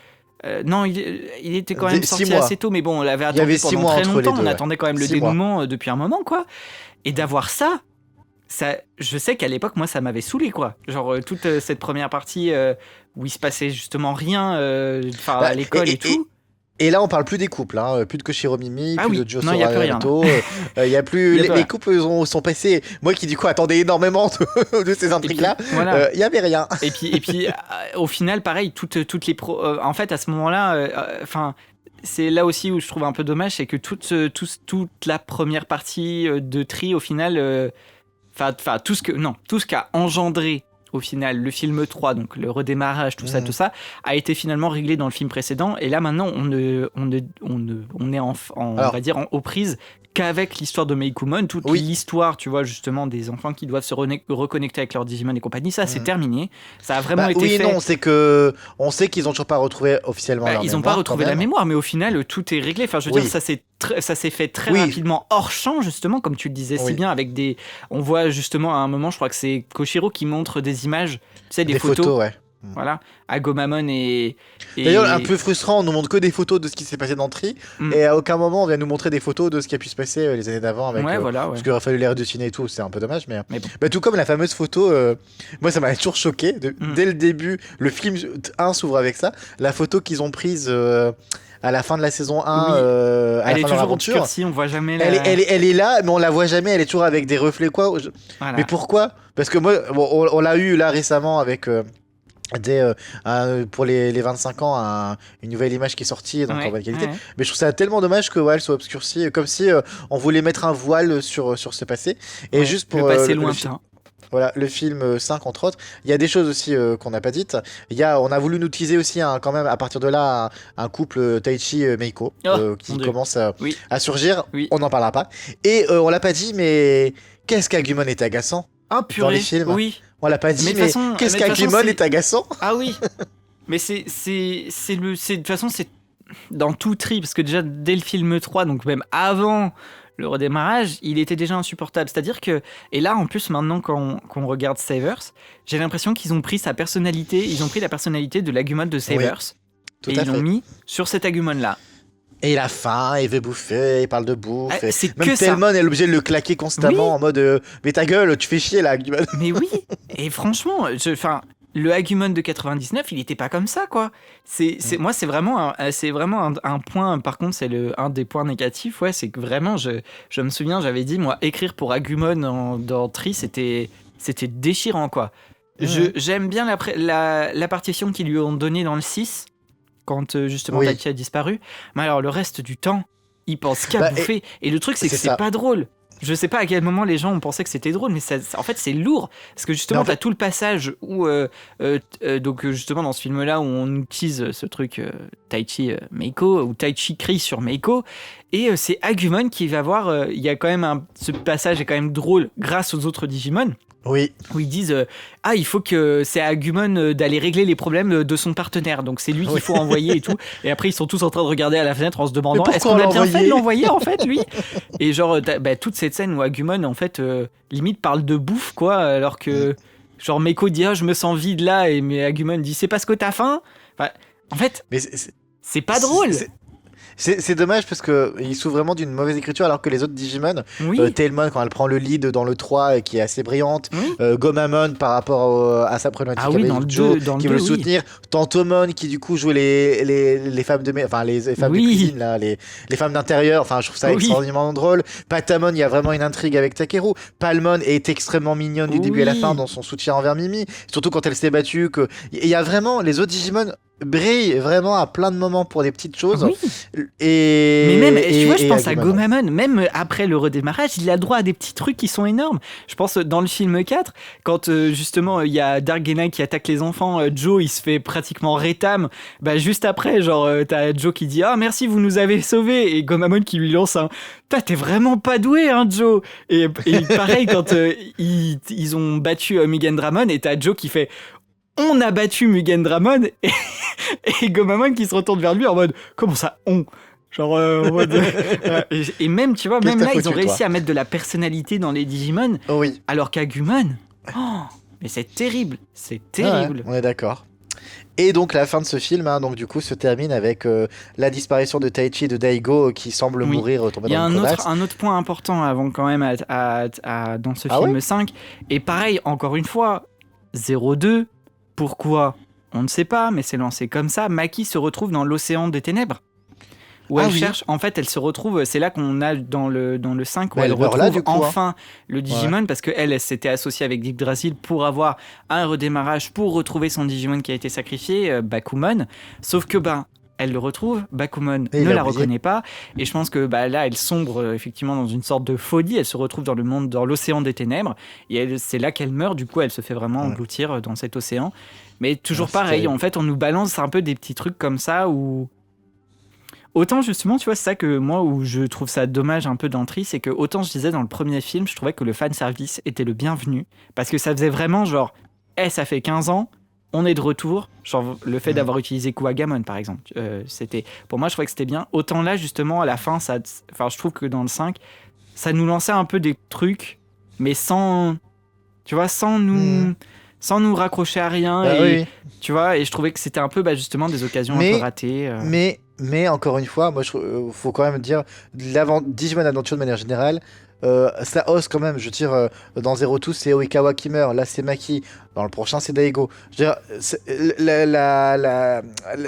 Non, il était quand même sorti assez tôt, mais bon, on l'avait attendu pendant très longtemps. On attendait quand même le dénouement depuis un moment, quoi. Et d'avoir ça, je sais qu'à l'époque, moi, ça m'avait saoulé, quoi. Genre, toute cette première partie où il se passait justement rien à l'école et tout. Et là, on parle plus des couples, hein. Plus de Koshiro Mimi, plus de Joe Sora Naruto. Il y a plus les couples sont passés. Moi qui du coup attendais énormément de ces intrigues-là, il y avait rien. Et puis au final, pareil, toutes les en fait, à ce moment-là, c'est là aussi où je trouve un peu dommage, c'est que toute la première partie de Tri, au final, tout ce qu'a engendré au final le film 3, donc le redémarrage, tout ça a été finalement réglé dans le film précédent, et là maintenant on est on va dire aux prises qu'avec l'histoire de Meicoomon, toute l'histoire, tu vois, justement, des enfants qui doivent se reconnecter avec leur Digimon et compagnie, ça c'est terminé, ça a vraiment été fait. Oui, non, c'est que on sait qu'ils ont toujours pas retrouvé officiellement leur mémoire. Ils ont pas retrouvé la mémoire, mais au final tout est réglé. Enfin, je veux dire, ça s'est fait très rapidement hors champ, justement, comme tu le disais si bien, avec on voit justement à un moment, je crois que c'est Koshiro qui montre des images, tu sais, des photos. Voilà, Agomamon et... D'ailleurs, un peu frustrant, on nous montre que des photos de ce qui s'est passé dans Tri, et à aucun moment on vient nous montrer des photos de ce qui a pu se passer les années d'avant avec parce qu'il aurait fallu les redessiner et tout, c'est un peu dommage, mais bon. Tout comme la fameuse photo, moi ça m'a toujours choqué, dès le début, le film 1 s'ouvre avec ça, la photo qu'ils ont prise à la fin de la saison 1, elle est toujours obscurcie, on voit jamais elle est là, mais on la voit jamais, elle est toujours avec des reflets Mais pourquoi ? Parce que moi, on l'a eu là récemment avec... pour les 25 ans, une nouvelle image qui est sortie donc en bonne qualité, mais je trouve ça tellement dommage que elle soit obscurcie, comme si on voulait mettre un voile sur ce passé, et juste pour le passé lointain. Voilà, le film 5 entre autres. Il y a des choses aussi qu'on n'a pas dites. On a voulu nous teaser aussi quand même à partir de là un couple Taichi Meiko qui commence à surgir. On n'en parlera pas. Et on l'a pas dit, mais qu'est-ce qu'Agumon est agaçant Ah dans purée, les films. oui. On l'a pas dit, Mais de mais toute façon- qu'est-ce mais de toute façon, qu'Agumon c'est- est agaçant? Ah oui. Mais de toute façon, c'est dans tout tri, parce que déjà, dès le film 3, donc même avant le redémarrage, il était déjà insupportable. C'est-à-dire que, et là, en plus, maintenant, qu'on regarde Savers, j'ai l'impression qu'ils ont pris sa personnalité, ils ont pris la personnalité de l'Agumon de Savers, Tout et à ils l'ont fait. mis sur cet Agumon-là. Et il a faim, il veut bouffer, il parle de bouffe. Ah, et c'est même que ça. Telmon est obligé de le claquer constamment Oui. en mode mais ta gueule, tu fais chier là, Agumon. Mais oui, et franchement, le Agumon de 99, il était pas comme ça, quoi. Moi, c'est vraiment un point. Par contre, c'est un des points négatifs, ouais, c'est que vraiment, je me souviens, j'avais dit, moi, écrire pour Agumon dans Tri, c'était déchirant, quoi. J'aime bien la partition qu'ils lui ont donnée dans le 6, quand justement Oui. Taichi a disparu. Mais alors, le reste du temps, il pense qu'à Bah, bouffer. Et le truc, c'est que c'est c'est ça. pas drôle. Je sais pas à quel moment les gens ont pensé que c'était drôle, mais en fait, c'est lourd. Parce que justement, Mais en fait- t'as tout le passage où, justement, dans ce film-là, où on utilise ce truc Taichi Meiko, où Taichi crie sur Meiko, et c'est Agumon qui va voir. Il y a quand même ce passage est quand même drôle grâce aux autres Digimon, Oui. où ils disent il faut que c'est à Agumon d'aller régler les problèmes de son partenaire, donc c'est lui qu'il faut envoyer et tout. Et après ils sont tous en train de regarder à la fenêtre en se demandant Mais est-ce pourquoi qu'on a bien fait l'envoyer de l'envoyer en fait lui. Et genre toute cette scène où Agumon en fait limite parle de bouffe, quoi, alors que genre Meiko dit je me sens vide là, mais Agumon dit c'est parce que t'as faim. Enfin, en fait Mais c'est pas drôle. c'est dommage parce que il souffre vraiment d'une mauvaise écriture alors que les autres Digimon, Oui. Tailmon quand elle prend le lead dans le 3 et qui est assez brillante, Oui. Gomamon par rapport à sa problématique Ah oui, avec dans le Joe 2, dans le qui veut le 2, oui. soutenir, Tantomon qui du coup joue les femmes de enfin les femmes Oui. de cuisine là, les femmes d'intérieur, enfin je trouve ça Oui. extraordinairement drôle. Patamon, il y a vraiment une intrigue avec Takeru. Palmon est extrêmement mignonne du début à la Oui. fin dans son soutien envers Mimi, surtout quand elle s'est battue que il y a vraiment les autres Digimon brillent vraiment à plein de moments pour des petites choses. Oui. Et Mais même, tu vois, je pense à Agumon. Gomamon, même après le redémarrage, il a droit à des petits trucs qui sont énormes. Je pense dans le film 4, quand justement il y a Dark Genai qui attaque les enfants, Joe il se fait pratiquement rétam. Bah, juste après, genre, t'as Joe qui dit merci, vous nous avez sauvés. Et Gomamon qui lui lance un t'es vraiment pas doué, hein, Joe. Et pareil, quand ils ont battu Mugen Dramon, et t'as Joe qui fait on a battu Mugen Dramon, et Gomamon qui se retourne vers lui en mode comment ça on, genre en mode et même tu vois, Qu'est-ce même que là t'as ils ont foutu, réussi toi à mettre de la personnalité dans les Digimon, Oh oui. alors qu'Agumon mais c'est terrible, c'est terrible. Ouais, on est d'accord. Et donc la fin de ce film, hein, donc du coup, se termine avec la disparition de Taichi et de Daigo qui semble Oui. mourir, tomber Il y a dans une crevasse. un autre point important avant quand même dans ce Ah film ouais 5, et pareil encore une fois 02, pourquoi on ne sait pas, mais c'est lancé comme ça. Maki se retrouve dans l'océan des ténèbres, où Ah elle oui. cherche, en fait elle se retrouve, c'est là qu'on a dans le 5 où Mais elle elle meurt retrouve là, du coup, hein. enfin le Digimon, parce qu'elle s'était associée avec Yggdrasil pour avoir un redémarrage, pour retrouver son Digimon qui a été sacrifié, Bakumon, sauf que elle le retrouve, Bakumon Et il ne a la oublié. reconnaît pas, et je pense que là elle sombre effectivement dans une sorte de folie, elle se retrouve dans l'océan des ténèbres, et c'est là qu'elle meurt, du coup elle se fait vraiment engloutir dans cet océan. Mais toujours c'est pareil, terrible. en fait on nous balance un peu des petits trucs comme ça où autant justement, tu vois, c'est ça que moi où je trouve ça dommage un peu d'entrée, c'est que autant je disais dans le premier film, je trouvais que le fan service était le bienvenu, parce que ça faisait vraiment genre ça fait 15 ans, on est de retour, genre le fait d'avoir utilisé Kuwagamon par exemple, c'était, pour moi je trouvais que c'était bien. Autant là justement à la fin, je trouve que dans le 5 ça nous lançait un peu des trucs, mais sans, tu vois, sans nous raccrocher à rien, Bah et oui. tu vois, et je trouvais que c'était un peu justement des occasions un Mais- peu ratées. Mais encore une fois, moi, faut quand même dire, Digimon Adventure de manière générale, ça ose quand même. Je veux dire, dans Zero Two, c'est Oikawa qui meurt. Là, c'est Maki. Dans le prochain, c'est Daigo. Je veux dire,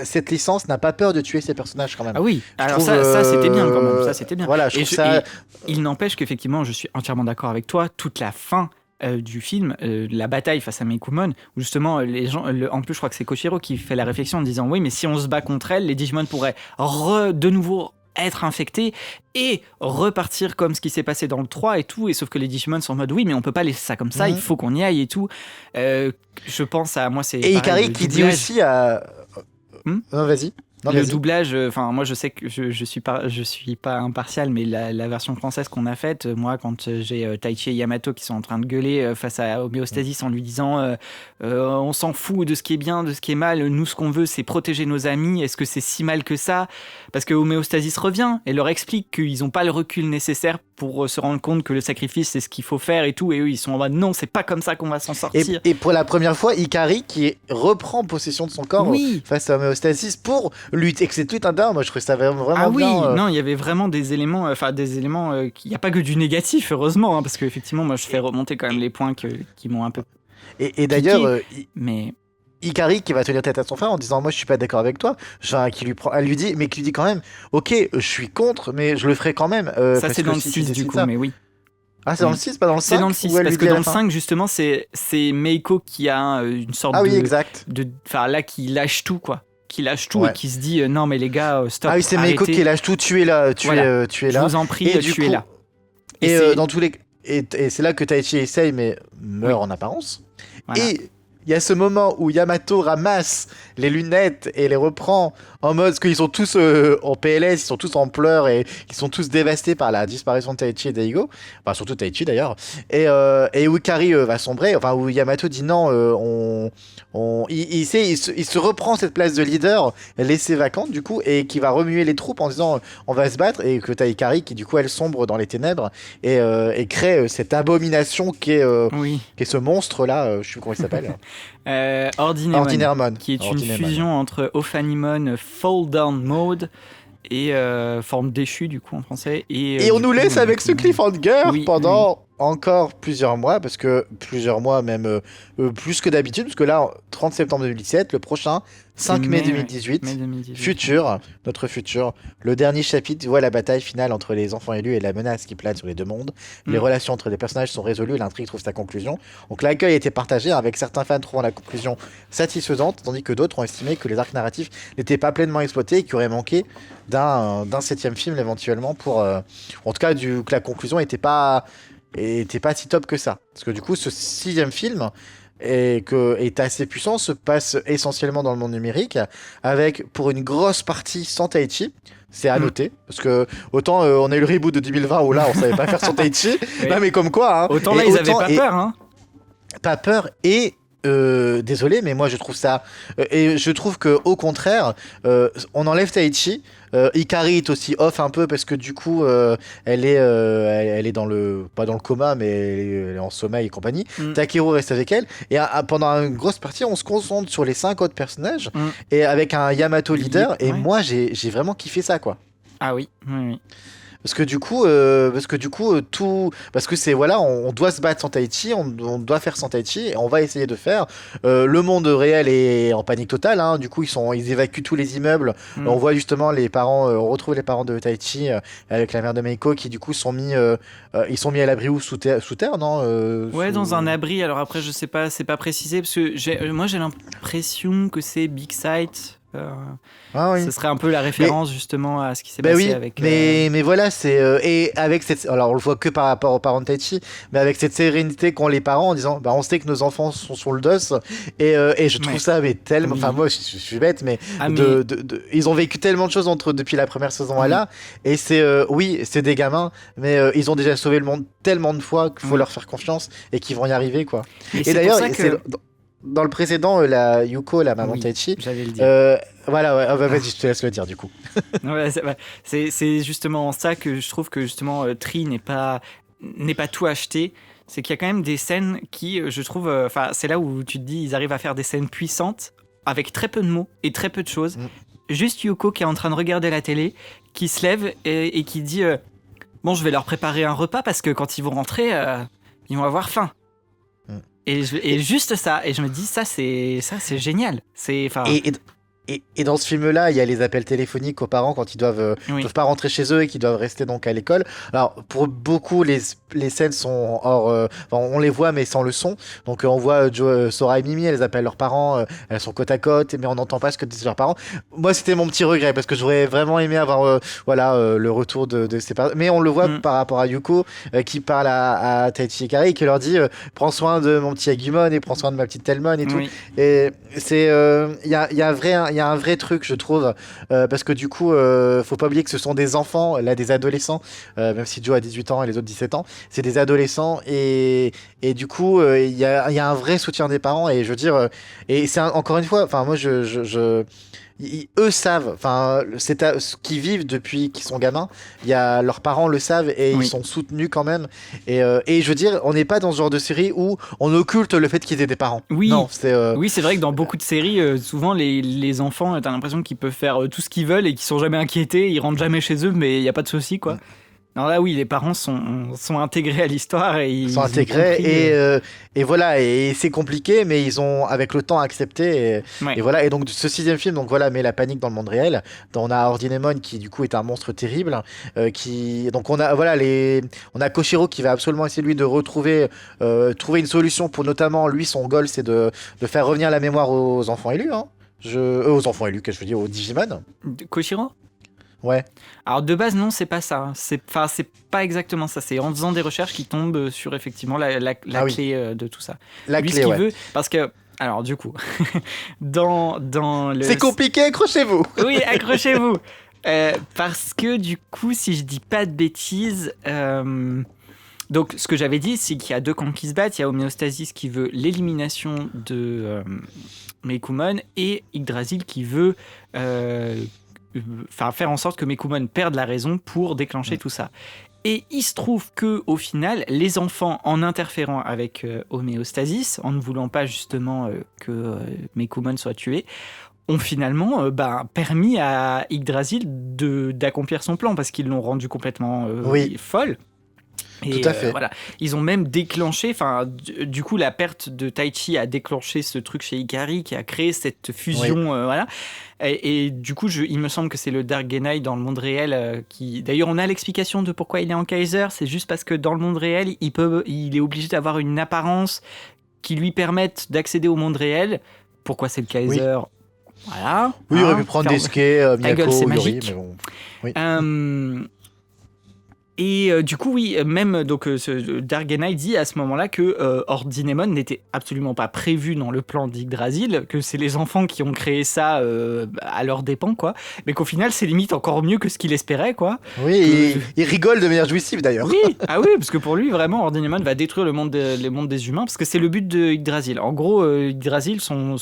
cette licence n'a pas peur de tuer ses personnages quand même. Ah oui, alors trouve, ça c'était bien quand même, ça c'était bien. Voilà, je Et trouve ça. et il n'empêche qu'effectivement, je suis entièrement d'accord avec toi, toute la fin du film, la bataille face à Mekumon, où justement les gens, en plus je crois que c'est Koshiro qui fait la réflexion en disant oui, mais si on se bat contre elle, les Digimon pourraient de nouveau être infectés et repartir comme ce qui s'est passé dans le 3 et tout, et sauf que les Digimon sont en mode oui, mais on peut pas laisser ça comme ça, il faut qu'on y aille et tout. Je pense à moi, c'est Et pareil, Ikari le qui dit doublage. aussi à. Non, vas-y. Non, le vas-y. doublage, enfin moi je sais que je suis pas impartial, mais la version française qu'on a faite, moi quand j'ai Taichi et Yamato qui sont en train de gueuler face à Homéostasis en lui disant on s'en fout de ce qui est bien, de ce qui est mal, nous ce qu'on veut c'est protéger nos amis, est-ce que c'est si mal que ça? Parce que Homéostasis revient et leur explique qu'ils n'ont pas le recul nécessaire pour se rendre compte que le sacrifice c'est ce qu'il faut faire et tout, et eux ils sont en mode non, c'est pas comme ça qu'on va s'en sortir. Et pour la première fois, Ikari qui reprend possession de son corps Oui. face à Homéostasis pour lutter. Et que c'est tout un dard. Moi, je trouvais ça vraiment Ah oui, bien. non, il y avait vraiment des éléments, il n'y a pas que du négatif, heureusement, hein, parce qu'effectivement, moi je fais remonter quand même les points qui m'ont un peu. Et d'ailleurs, mais Ikari qui va tenir tête à son frère en disant moi je suis pas d'accord avec toi, genre elle lui dit quand même ok je suis contre mais je le ferai quand même. Ça c'est dans le 6 du coup, mais oui. Ah c'est dans le 6 pas dans le 5. C'est dans le 6 parce que dans le 5 justement c'est Meiko qui a une sorte oui, exact. Enfin là qui lâche tout quoi. Qui lâche tout et qui se dit non mais les gars stop. Ah oui c'est Meiko qui lâche tout, tu es là, tu es là. Je vous en prie, tu es là. Et dans tous les et c'est là que Taichi essaye mais meurt en apparence. Voilà. Et il y a ce moment où Yamato ramasse les lunettes et les reprend en mode qu'ils sont tous en PLS, ils sont tous en pleurs et ils sont tous dévastés par la disparition de Taichi et Daigo. Enfin, surtout Taichi d'ailleurs. Et où Ikari va sombrer, enfin où Yamato dit non, il se reprend cette place de leader laissée vacante du coup et qui va remuer les troupes en disant on va se battre et que t'as Ikari qui du coup elle sombre dans les ténèbres et crée cette abomination qui est ce monstre là, je sais plus comment il s'appelle. Ordinaremon, qui est une fusion entre Ophanimon Fall Down Mode et forme déchue du coup en français. Et on nous laisse avec ce cliffhanger pendant encore plusieurs mois, parce que plusieurs mois même plus que d'habitude, parce que là 30 septembre 2017, le prochain 5 mai 2018, notre futur, le dernier chapitre voit la bataille finale entre les enfants élus et la menace qui plane sur les deux mondes. Les relations entre les personnages sont résolues et l'intrigue trouve sa conclusion. Donc l'accueil a été partagé, avec certains fans trouvant la conclusion satisfaisante, tandis que d'autres ont estimé que les arcs narratifs n'étaient pas pleinement exploités et qu'il aurait manqué d'un 7e film éventuellement pour en tout cas que la conclusion était pas si top que ça, parce que du coup ce 6e film est assez puissant, se passe essentiellement dans le monde numérique, avec pour une grosse partie sans Taichi. C'est à noter, parce que autant on a eu le reboot de 2020 où là on savait pas faire sans Taichi, non, mais comme quoi. Hein, autant là ils avaient pas peur. Hein. Pas peur et désolé, mais moi je trouve ça et je trouve que au contraire, on enlève Taichi. Ikari est aussi off un peu parce que du coup elle est dans le pas dans le coma mais elle est en sommeil et compagnie. Takeru reste avec elle et pendant une grosse partie on se concentre sur les 5 autres personnages et avec un Yamato leader et moi j'ai vraiment kiffé ça quoi. Ah oui. Parce que du coup, c'est voilà, on doit se battre sans Taichi, on doit faire sans Taichi, et on va essayer de faire. Le monde réel est en panique totale, hein, du coup ils évacuent tous les immeubles. On voit justement les parents, on retrouve les parents de Taichi avec la mère de Meiko qui du coup sont mis à l'abri ou sous terre, non dans un abri. Alors après je sais pas, c'est pas précisé parce que moi j'ai l'impression que c'est Big Sight. Ce serait un peu la référence justement à ce qui s'est passé avec. Mais voilà, c'est et avec cette, alors on le voit que par rapport aux parents de Taichi, mais avec cette sérénité qu'ont les parents en disant, on sait que nos enfants sont sur le dos et je trouve ça mais tellement, enfin moi je suis bête, mais ils ont vécu tellement de choses depuis la première saison à là, et c'est c'est des gamins, mais ils ont déjà sauvé le monde tellement de fois qu'il faut leur faire confiance et qu'ils vont y arriver quoi. Et d'ailleurs dans le précédent, la Yuko, la maman Taichi, j'allais le dire. Voilà, vas-y, je te laisse le dire du coup. C'est justement ça que je trouve que justement Tri n'est pas tout acheté. C'est qu'il y a quand même des scènes qui, je trouve, c'est là où tu te dis, ils arrivent à faire des scènes puissantes avec très peu de mots et très peu de choses. Juste Yuko qui est en train de regarder la télé, qui se lève et qui dit bon, je vais leur préparer un repas parce que quand ils vont rentrer, ils vont avoir faim. Et juste ça, et je me dis ça c'est génial. Et dans ce film-là, il y a les appels téléphoniques aux parents quand ils doivent pas rentrer chez eux et qu'ils doivent rester donc à l'école. Alors pour beaucoup, les scènes sont hors, on les voit mais sans le son. Donc on voit Sora et Mimi, elles appellent leurs parents, elles sont côte à côte, mais on n'entend pas ce que disent leurs parents. Moi, c'était mon petit regret parce que j'aurais vraiment aimé avoir le retour de ces parents. Mais on le voit par rapport à Yuko qui parle à Taichi Ikari et qui leur dit prends soin de mon petit Agumon et prends soin de ma petite Telmon et tout. Et c'est il y a y a un vrai truc, je trouve, parce que du coup, faut pas oublier que ce sont des enfants, là, des adolescents, même si Joe a 18 ans et les autres 17 ans, c'est des adolescents, et du coup, il y a un vrai soutien des parents, et je veux dire, et c'est encore une fois, enfin, moi, eux savent, enfin, ce qu'ils vivent depuis qu'ils sont gamins. Leurs parents le savent et ils Oui. sont soutenus quand même. Et je veux dire, on n'est pas dans ce genre de série où on occulte le fait qu'ils aient des parents. Oui, Non, c'est oui, c'est vrai que dans beaucoup de séries, souvent les enfants, t'as l'impression qu'ils peuvent faire tout ce qu'ils veulent et qu'ils sont jamais inquiétés, ils rentrent jamais chez eux, mais il y a pas de souci, quoi. Non, là, oui, les parents sont intégrés à l'histoire et ils sont ont intégrés compris. et voilà, et c'est compliqué, mais ils ont avec le temps accepté. Ouais. Et voilà, et donc ce sixième film, donc voilà, met la panique dans le monde réel. On a Ordinemon qui du coup est un monstre terrible, donc on a voilà on a Koshiro qui va absolument essayer lui de trouver une solution pour notamment lui son goal c'est de faire revenir la mémoire aux enfants élus, hein. Aux enfants élus, qu'est-ce que je veux dire, aux Digimon. Koshiro? Ouais. Alors de base non, c'est pas ça. C'est pas exactement ça. C'est en faisant des recherches qu'il tombe sur effectivement la Oui. clé de tout ça. La Lui, clé, ce qu'il ouais. veut, parce que alors du coup, dans le. C'est compliqué, accrochez-vous. Oui, accrochez-vous. Parce que du coup, si je dis pas de bêtises, donc ce que j'avais dit, c'est qu'il y a deux camps qui se battent. Il y a Homéostasis qui veut l'élimination de Meicoomon et Yggdrasil qui veut faire en sorte que Meicoomon perde la raison pour déclencher tout ça. Et il se trouve que au final, les enfants, en interférant avec Homéostasis, en ne voulant pas justement que Meicoomon soit tué, ont finalement permis à Yggdrasil d'accomplir son plan parce qu'ils l'ont rendu complètement folle. Et tout à fait. Voilà. Ils ont même déclenché, enfin, du coup, la perte de Taichi a déclenché ce truc chez Ikari qui a créé cette fusion, voilà. Et du coup, il me semble que c'est le Dark Genai dans le monde réel qui. D'ailleurs, on a l'explication de pourquoi il est en Kaiser. C'est juste parce que dans le monde réel, il est obligé d'avoir une apparence qui lui permette d'accéder au monde réel. Pourquoi c'est le Kaiser? Voilà. Oui, il aurait pu prendre des skates, Miyako, c'est Yori, magique. mais bon. Oui. Et du coup, oui, même donc, ce Dark Genai dit à ce moment-là que Ordinemon n'était absolument pas prévu dans le plan d'Yggdrasil, que c'est les enfants qui ont créé ça à leurs dépens, quoi. Mais qu'au final, c'est limite encore mieux que ce qu'il espérait, quoi. Oui, il rigole de manière jouissive d'ailleurs. Oui, parce que pour lui, vraiment, Ordinemon va détruire le monde des humains, parce que c'est le but de Yggdrasil. En gros, Yggdrasil, son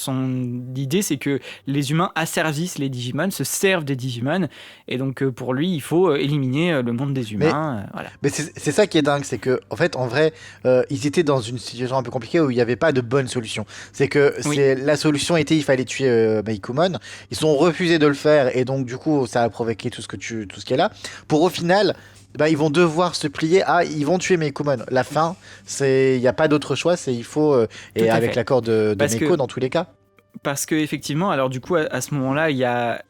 idée, c'est que les humains asservissent les Digimon, se servent des Digimon, et donc pour lui, il faut éliminer le monde des humains. Voilà. Mais c'est ça qui est dingue, c'est que en fait, en vrai, ils étaient dans une situation un peu compliquée où il n'y avait pas de bonne solution. C'est que la solution était il fallait tuer Meicoomon. Ils ont refusé de le faire et donc du coup ça a provoqué tout ce qui est là. Pour au final, ils vont devoir se plier à ils vont tuer Meicoomon. La fin, il n'y a pas d'autre choix, il faut et avec l'accord de Meiko dans tous les cas. Parce que effectivement, alors du coup à ce moment-là, il y a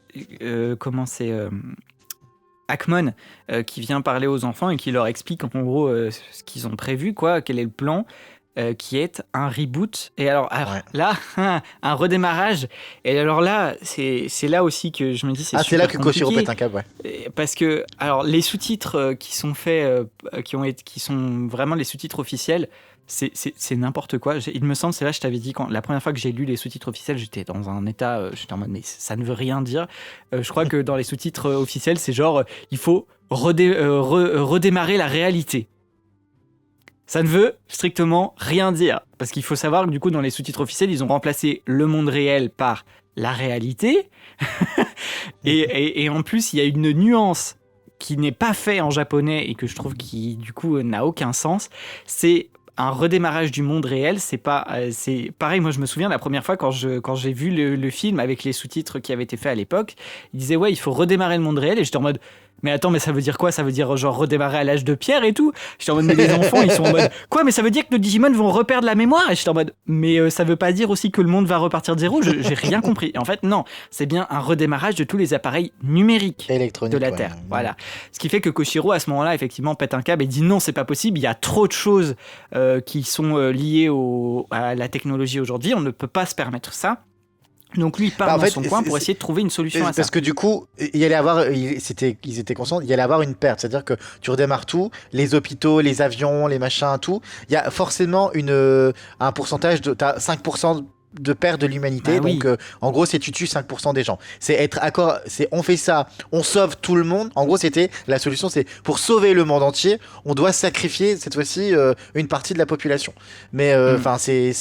Akmon qui vient parler aux enfants et qui leur explique en gros ce qu'ils ont prévu, quoi, quel est le plan, qui est un reboot. Et alors là, un redémarrage. Et alors là, c'est là aussi que je me dis c'est là que Koshiro pète un câble, ouais. Parce que alors les sous-titres qui sont faits, qui sont vraiment les sous-titres officiels. C'est n'importe quoi. Il me semble, c'est là, je t'avais dit, la première fois que j'ai lu les sous-titres officiels, j'étais dans un état, j'étais en mode, mais ça ne veut rien dire. Je crois que dans les sous-titres officiels, c'est genre, il faut redémarrer la réalité. Ça ne veut strictement rien dire. Parce qu'il faut savoir que du coup, dans les sous-titres officiels, ils ont remplacé le monde réel par la réalité. et en plus, il y a une nuance qui n'est pas faite en japonais et que je trouve qui, du coup, n'a aucun sens. C'est un redémarrage du monde réel. C'est pareil. Moi, je me souviens la première fois quand j'ai vu le film avec les sous-titres qui avaient été faits à l'époque, il disait ouais, il faut redémarrer le monde réel et j'étais en mode mais attends, mais ça veut dire quoi? Ça veut dire genre redémarrer à l'âge de pierre et tout? J'étais en mode mais les enfants ils sont en mode quoi? Mais ça veut dire que nos Digimon vont reperdre la mémoire? Et j'étais en mode mais ça veut pas dire aussi que le monde va repartir de zéro? J'ai rien compris. Et en fait non, c'est bien un redémarrage de tous les appareils numériques de la Terre. Voilà. Ce qui fait que Koshiro à ce moment-là effectivement pète un câble et dit non, c'est pas possible. Il y a trop de choses qui sont liées à la technologie aujourd'hui. On ne peut pas se permettre ça. Donc lui il part dans son coin pour essayer de trouver une solution à ça. Parce que du coup, ils étaient conscients, il y allait avoir une perte. C'est-à-dire que tu redémarres tout, les hôpitaux, les avions, les machins, tout. Il y a forcément un pourcentage t'as 5% de perte de l'humanité. Bah oui. Donc, en gros, c'est tu tues 5% des gens. C'est être accord, c'est on fait ça, on sauve tout le monde. En gros, c'était la solution, c'est pour sauver le monde entier, on doit sacrifier cette fois-ci une partie de la population. Mais enfin, c'est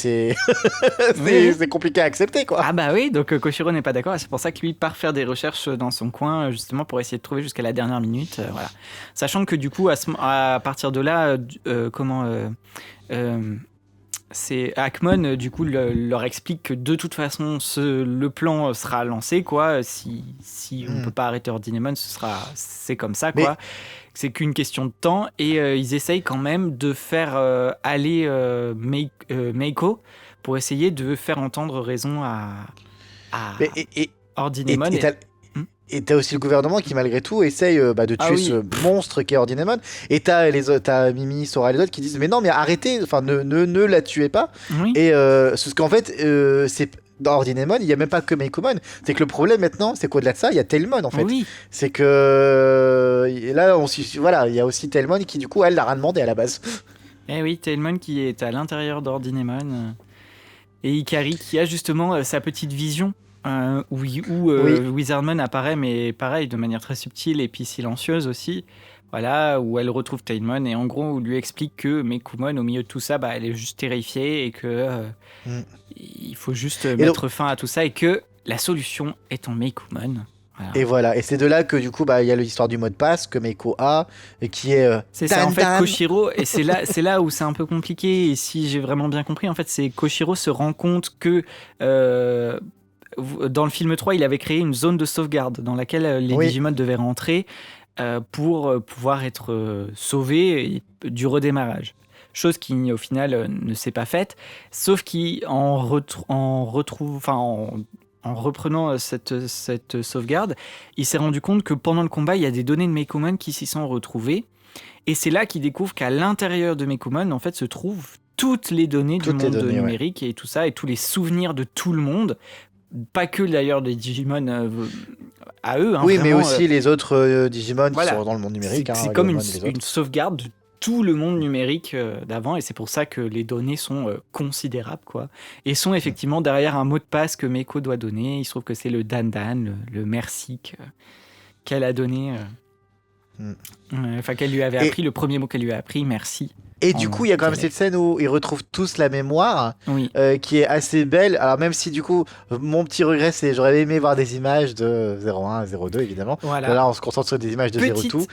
Oui. c'est compliqué à accepter, quoi. Ah bah oui, donc Koshiro n'est pas d'accord et c'est pour ça que lui part faire des recherches dans son coin justement pour essayer de trouver jusqu'à la dernière minute, voilà. Sachant que du coup à partir de là, c'est Hackmon du coup leur explique que de toute façon le plan sera lancé quoi. Si on peut pas arrêter Ordinamon, c'est comme ça quoi. Mais C'est qu'une question de temps et ils essayent quand même de faire aller Meiko pour essayer de faire entendre raison à Mais, Ordinamon. et t'as aussi le gouvernement qui, malgré tout, essaye de tuer ce monstre qui est Ordinamon. Et t'as Mimi, Sora et les autres qui disent mais non, mais arrêtez, enfin ne la tuez pas. Oui. Et ce qu'en fait, c'est dans Ordinamon, il n'y a même pas que Meicoomon. C'est que le problème maintenant, c'est qu'au-delà de ça, il y a Tailmon en fait. Oui. C'est que là, voilà, il y a aussi Tailmon qui, du coup, elle l'a rien demandé à la base. Eh oui, Tailmon qui est à l'intérieur d'Ordinamon. Et Ikari qui a justement sa petite vision où Wizardmon apparaît, mais pareil, de manière très subtile et puis silencieuse aussi. Voilà, où elle retrouve Tailmon et en gros, où lui explique que Meicoomon, au milieu de tout ça, elle est juste terrifiée et que il faut juste mettre fin à tout ça et que la solution est en Meicoomon. Voilà. Et voilà, et c'est de là que du coup, il y a l'histoire du mot de passe que Meiko a et qui est. C'est ça, en fait, Koshiro, et c'est là où c'est un peu compliqué. Et si j'ai vraiment bien compris, en fait, c'est Koshiro se rend compte que dans le film 3, il avait créé une zone de sauvegarde dans laquelle les Digimon devaient rentrer pour pouvoir être sauvés du redémarrage. Chose qui, au final, ne s'est pas faite, sauf qu'en reprenant cette sauvegarde, il s'est rendu compte que pendant le combat, il y a des données de Meicoomon qui s'y sont retrouvées. Et c'est là qu'il découvre qu'à l'intérieur de Meicoomon, en fait, se trouvent toutes les données du monde numérique et tout ça, et tous les souvenirs de tout le monde. Pas que d'ailleurs des Digimon à eux. Oui, vraiment, mais aussi les autres Digimon qui sont dans le monde numérique. C'est comme une sauvegarde de tout le monde numérique d'avant, et c'est pour ça que les données sont considérables, quoi. Et sont effectivement derrière un mot de passe que Meiko doit donner. Il se trouve que c'est le Dan, le merci qu'elle a donné. Enfin, qu'elle lui avait appris, le premier mot qu'elle lui a appris, merci. Et du coup, il y a quand même cette scène où ils retrouvent tous la mémoire, qui est assez belle. Alors même si du coup, mon petit regret, c'est j'aurais aimé voir des images de 01, 02 évidemment. Voilà. Là, on se concentre sur des images de 02.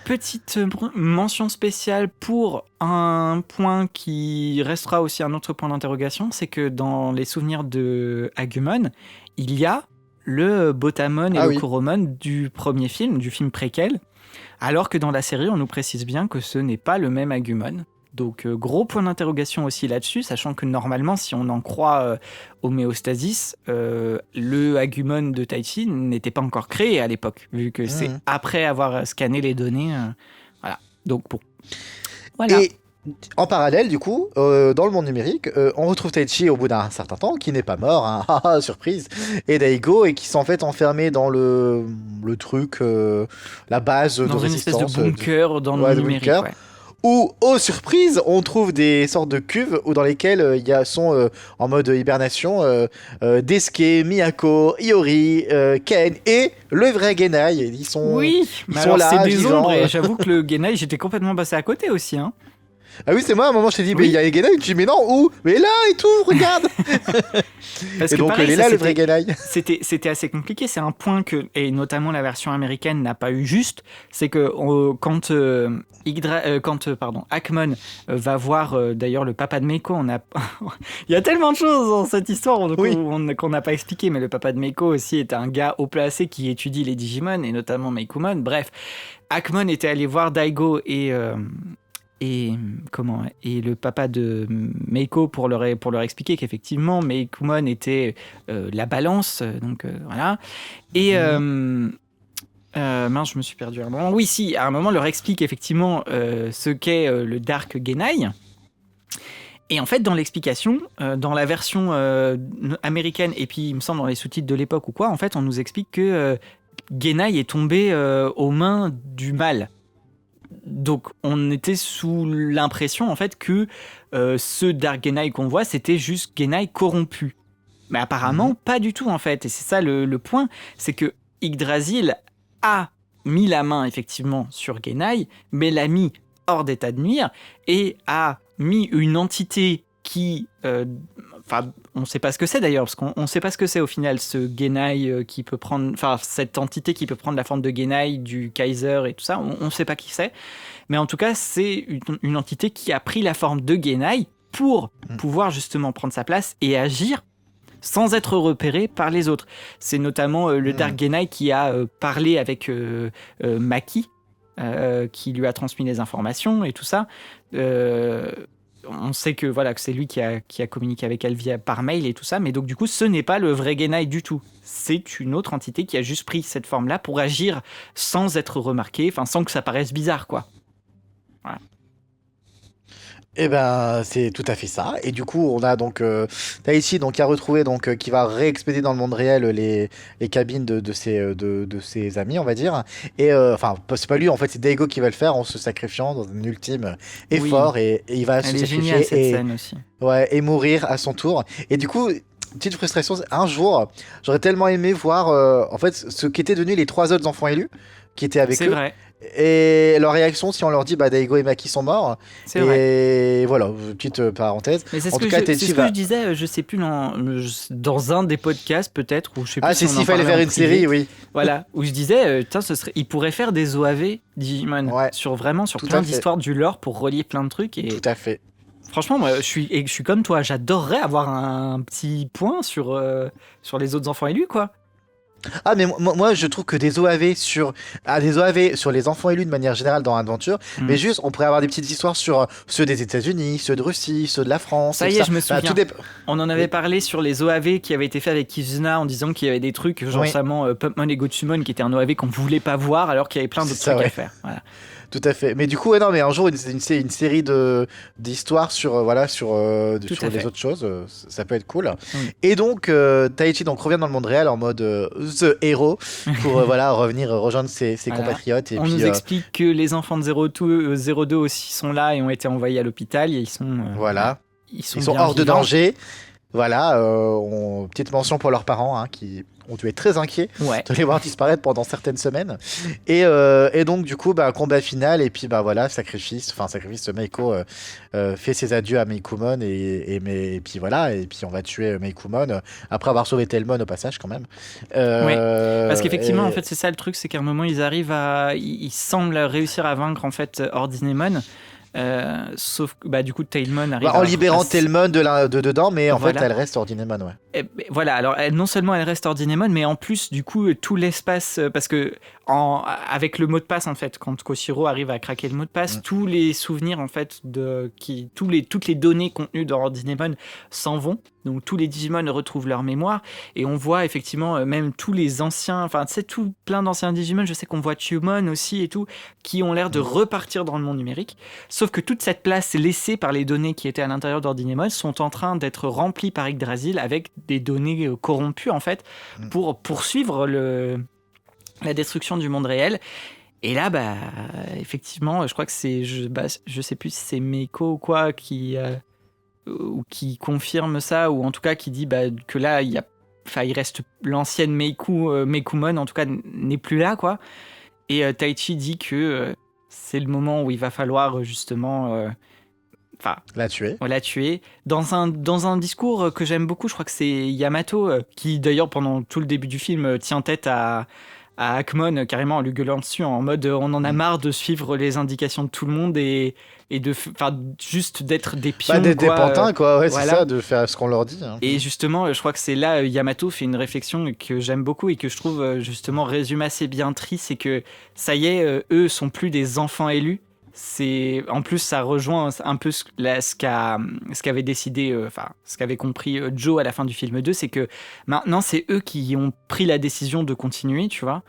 Petite mention spéciale pour un point qui restera aussi un autre point d'interrogation, c'est que dans les souvenirs de Agumon, il y a le Botamon et le Koromon du premier film, du film préquel, alors que dans la série, on nous précise bien que ce n'est pas le même Agumon. Donc gros point d'interrogation aussi là-dessus, sachant que normalement, si on en croit Homéostasis, le Agumon de Taichi n'était pas encore créé à l'époque, vu que c'est après avoir scanné les données. Voilà. Donc bon. Voilà. Et en parallèle, du coup, dans le monde numérique, on retrouve Taichi au bout d'un certain temps, qui n'est pas mort, hein, surprise, et Daigo, et qui sont en fait enfermés dans le truc, la base de résistance. Dans une espèce de bunker dans le numérique, où, aux surprises, on trouve des sortes de cuves dans lesquelles sont en mode hibernation Desuke, Miyako, Iori, Ken et le vrai Genai. Ils sont là, c'est des ombres, et j'avoue que le Genai, j'étais complètement passé à côté aussi. Hein. Ah oui, c'est moi, à un moment, je t'ai dit, mais il y a les Genai, tu dis, mais non, où? Mais là et tout, regarde. Parce et que donc, pareil, il est là, le vrai Genai. C'était assez compliqué, c'est un point que, et notamment la version américaine n'a pas eu juste, c'est que quand Hackmon va voir d'ailleurs le papa de Meiko, il y a tellement de choses dans cette histoire qu'on n'a pas expliqué, mais le papa de Meiko aussi est un gars haut placé qui étudie les Digimon, et notamment Meicoomon. Bref, Hackmon était allé voir Daigo et le papa de Meiko pour leur expliquer qu'effectivement Meicoomon était la balance, donc voilà. Et mince, je me suis perdu à un moment. Oui, si, à un moment leur explique effectivement ce qu'est le Dark Genai. Et en fait, dans l'explication, dans la version américaine, et puis il me semble dans les sous-titres de l'époque ou quoi, en fait, on nous explique que Genai est tombé aux mains du mal. Donc on était sous l'impression en fait que ce Dark Genai qu'on voit, c'était juste Genai corrompu. Mais apparemment, pas du tout, en fait. Et c'est ça le point, c'est que Yggdrasil a mis la main, effectivement, sur Genai, mais l'a mis hors d'état de nuire, et a mis une entité qui... on ne sait pas ce que c'est d'ailleurs, parce qu'on ne sait pas ce que c'est au final, ce Genai qui peut prendre... Enfin, cette entité qui peut prendre la forme de Genai, du Kaiser et tout ça, on ne sait pas qui c'est. Mais en tout cas, c'est une entité qui a pris la forme de Genai pour pouvoir justement prendre sa place et agir sans être repéré par les autres. C'est notamment le Dark Genai qui a parlé avec Maki, qui lui a transmis les informations et tout ça. On sait que c'est lui qui a communiqué avec elle par mail et tout ça, mais donc du coup ce n'est pas le vrai Genai du tout. C'est une autre entité qui a juste pris cette forme-là pour agir sans être remarqué, enfin sans que ça paraisse bizarre, quoi. Voilà. Eh ben, c'est tout à fait ça. Et du coup, on a donc Taichi donc, qui a retrouvé, donc, qui va réexpédier dans le monde réel les cabines de ses amis, on va dire. Et enfin, c'est pas lui, en fait, c'est Daigo qui va le faire en se sacrifiant dans un ultime effort. Et il va se sacrifier cette scène aussi. Ouais, et mourir à son tour. Et du coup, petite frustration, un jour, j'aurais tellement aimé voir en fait ce qu'étaient devenus les 3 autres enfants élus qui étaient avec eux. C'est vrai. Et leur réaction si on leur dit Daigo et Maki sont morts. C'est vrai. Et voilà, petite parenthèse. Mais c'est ce que je disais, je sais plus, dans un des podcasts peut-être, ou je sais plus. Ah, si s'il fallait faire une série, oui. Voilà, où je disais, il pourrait faire des OAV Digimon, sur plein d'histoires du lore pour relier plein de trucs. Et... Tout à fait. Franchement, moi, je suis comme toi, j'adorerais avoir un petit point sur les autres enfants élus, quoi. Ah, mais moi je trouve que des OAV sur les enfants élus de manière générale dans Adventure, mais juste on pourrait avoir des petites histoires sur ceux des États-Unis, ceux de Russie, ceux de la France. Ça y est, je me souviens. On en avait parlé sur les OAV qui avaient été faits avec Kizuna en disant qu'il y avait des trucs, genre récemment Pumpmon et Gotsumon qui était un OAV qu'on voulait pas voir alors qu'il y avait plein d'autres trucs à faire. Voilà. Tout à fait. Mais du coup, mais un jour, une série d'histoires sur les autres choses, ça peut être cool. Et donc, Taichi revient dans le monde réel en mode The Hero pour revenir rejoindre ses compatriotes. Et on nous explique que les enfants de 02 aussi sont là et ont été envoyés à l'hôpital. Et ils sont hors de danger. Voilà, petite mention pour leurs parents qui ont dû être très inquiets de les voir disparaître pendant certaines semaines. Et donc, du coup, combat final. Et puis, sacrifice. Meiko fait ses adieux à Meikumon. Et puis voilà. Et puis, on va tuer Meikumon après avoir sauvé Telmon au passage, quand même. Parce qu'effectivement, en fait, c'est ça le truc, c'est qu'à un moment, ils semblent réussir à vaincre en fait Ordinemon. Sauf que du coup Tailmon arrive en libérant Tailmon de dedans, mais en fait elle reste Ordinemon. Voilà, alors non seulement elle reste Ordinemon, mais en plus du coup tout l'espace, parce que avec le mot de passe en fait, quand Koshiro arrive à craquer le mot de passe, tous les souvenirs en fait toutes les données contenues dans Ordinemon s'en vont. Donc tous les Digimon retrouvent leur mémoire et on voit effectivement même tous les anciens, enfin tu sais, tout plein d'anciens Digimon, je sais qu'on voit Tyumon aussi et tout, qui ont l'air de repartir dans le monde numérique. Sauf que toute cette place laissée par les données qui étaient à l'intérieur d'Ordinemon sont en train d'être remplies par Yggdrasil avec des données corrompues en fait pour poursuivre la destruction du monde réel. Et là, effectivement, je crois que c'est, je sais plus si c'est Meiko ou quoi qui qui confirme ça, ou en tout cas qui dit que là il reste l'ancienne Meikumon en tout cas n'est plus là, quoi. Et Taichi dit que c'est le moment où il va falloir justement la tuer dans un discours que j'aime beaucoup. Je crois que c'est Yamato qui d'ailleurs pendant tout le début du film tient tête à Akmon, carrément en lui gueulant dessus en mode on en a marre de suivre les indications de tout le monde et de juste d'être des pions, des pantins, quoi. Ouais, voilà. C'est ça, de faire ce qu'on leur dit. Et justement, je crois que c'est là Yamato fait une réflexion que j'aime beaucoup et que je trouve justement résume assez bien Tri, c'est que ça y est, eux sont plus des enfants élus. En plus, ça rejoint un peu ce qu'avait décidé, ce qu'avait compris Joe à la fin du film 2, c'est que maintenant c'est eux qui ont pris la décision de continuer, tu vois,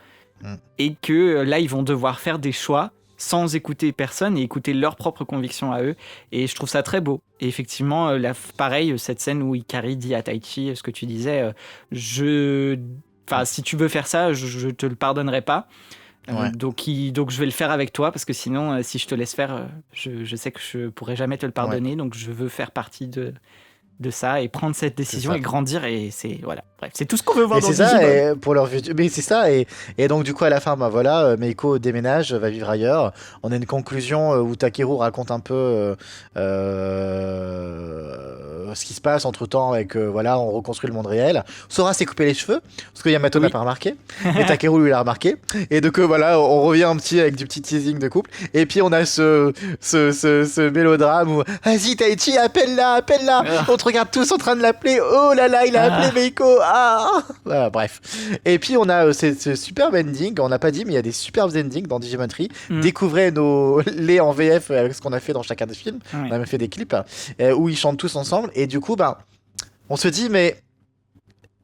et que là ils vont devoir faire des choix sans écouter personne et écouter leurs propres convictions à eux. Et je trouve ça très beau. Et effectivement, pareil, cette scène où Ikari dit à Taichi, ce que tu disais, si tu veux faire ça, je te le pardonnerai pas. Donc je vais le faire avec toi, parce que sinon si je te laisse faire, je sais que je pourrai jamais te le pardonner, donc je veux faire partie de ça et prendre cette décision et grandir, et c'est voilà, bref, c'est tout ce qu'on veut voir Et dans c'est Digimon. ça, pour leur futur. Mais c'est ça, et donc du coup à la fin, bah voilà, Meiko déménage, va vivre ailleurs. On a une conclusion où Takeru raconte un peu ce qui se passe entre temps avec voilà, on reconstruit le monde réel. Sora s'est coupé les cheveux, parce que Yamato n'a pas remarqué, et Takeru lui l'a remarqué. Et donc voilà, on revient un petit avec du petit teasing de couple. Et puis on a ce mélodrame où vas-y Taichi, appelle-la, on te regarde tous en train de l'appeler. Oh là là, il a appelé Meiko. Voilà, bref. Et puis on a ce superbe ending. On n'a pas dit, mais il y a des superbes endings dans Digimon Tree. Découvrez les en VF avec ce qu'on a fait dans chacun des films. On a même fait des clips où ils chantent tous ensemble. Et du coup, ben, on se dit, mais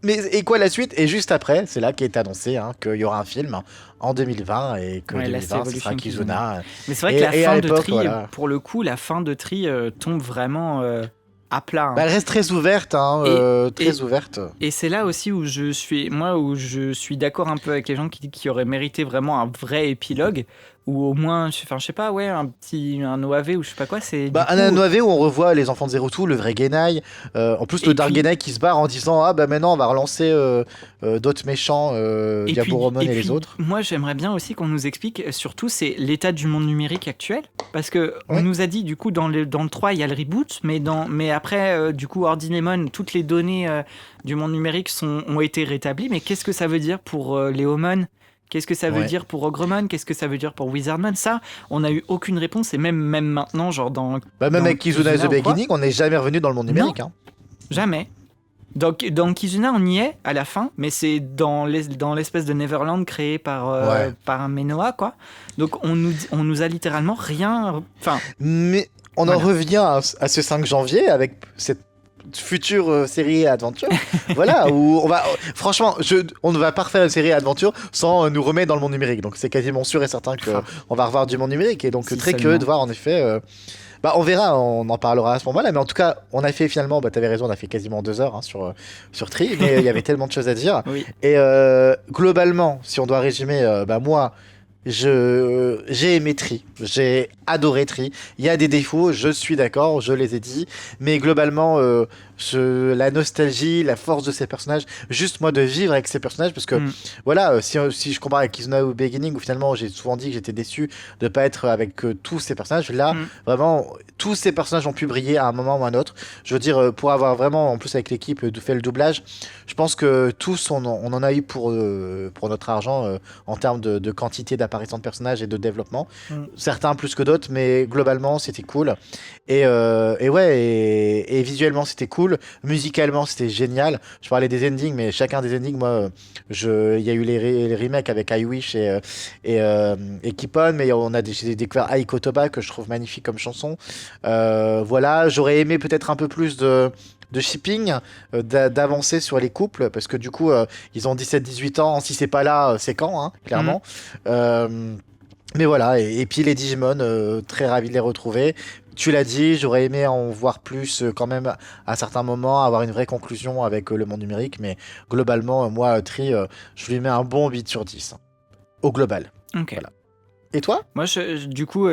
et quoi la suite? Et juste après, c'est là qu'est annoncé qu'il y aura un film en 2020 et que 2020 ce sera Kizuna. Mais c'est vrai que la fin de Tree, voilà. Pour le coup, la fin de Tree tombe vraiment à plat. Hein. Bah, elle reste très ouverte, très ouverte. Et c'est là aussi où je suis d'accord un peu avec les gens qui disent qu'il aurait mérité vraiment un vrai épilogue, ou au moins, enfin je sais pas, ouais, un OAV ou je sais pas quoi, c'est un OAV où on revoit les enfants de Zerutu, le vrai Genai, en plus le Dark Genai qui se barre en disant ah bah maintenant on va relancer d'autres méchants, Diaboromon et les autres. Moi j'aimerais bien aussi qu'on nous explique surtout c'est l'état du monde numérique actuel, parce que on nous a dit du coup dans le 3 il y a le reboot, mais après du coup Ordinemon, toutes les données du monde numérique ont été rétablies, mais qu'est-ce que ça veut dire pour Léomon? Qu'est-ce que ça veut dire pour Ogremon? Qu'est-ce que ça veut dire pour Wizardmon? Ça, on n'a eu aucune réponse, et même maintenant, genre dans... même avec Kizuna The Beginning, on n'est jamais revenu dans le monde numérique. Non, jamais. Dans Kizuna, on y est à la fin, mais c'est dans l'espèce de Neverland créé par un Menoa, quoi. Donc on nous a littéralement rien... Enfin, mais on en revient à ce 5 janvier avec cette future série Adventure, voilà, où on va, franchement, on ne va pas refaire une série Adventure sans nous remettre dans le monde numérique, donc c'est quasiment sûr et certain qu'on va revoir du monde numérique, et donc très curieux de voir en effet, bah on verra, on en parlera à ce moment-là, mais en tout cas, on a fait finalement, bah t'avais raison, on a fait quasiment 2 heures sur Tree, mais il y avait tellement de choses à dire, et globalement, si on doit résumer, bah moi, j'ai aimé Tree, j'ai adoré Tree. Il y a des défauts, je suis d'accord, je les ai dit, mais globalement, la nostalgie, la force de ces personnages, juste moi de vivre avec ces personnages, parce que voilà, si je compare avec Kizuna ou Beginning, où finalement j'ai souvent dit que j'étais déçu de pas être avec tous ces personnages, là vraiment tous ces personnages ont pu briller à un moment ou à un autre. Je veux dire, pour avoir vraiment, en plus avec l'équipe, fait le doublage, je pense que tous on en a eu pour notre argent en termes de quantité d'apparition de personnages et de développement. Certains plus que d'autres, mais globalement c'était cool. Et visuellement c'était cool. Musicalement c'était génial. Je parlais des endings, mais chacun des endings, moi, il y a eu les remakes avec I Wish et Keep On, mais j'ai découvert Aiko Toba que je trouve magnifique comme chanson. Voilà, j'aurais aimé peut-être un peu plus de shipping, d'avancer sur les couples, parce que du coup ils ont 17-18 ans, si c'est pas là c'est quand, hein, clairement. Mais voilà, et puis les Digimon, très ravi de les retrouver. Tu l'as dit, j'aurais aimé en voir plus quand même à certains moments, avoir une vraie conclusion avec le monde numérique, mais globalement, moi, Tree, je lui mets un bon 8 sur 10, au global. Ok. Voilà. Et toi? Moi, du coup,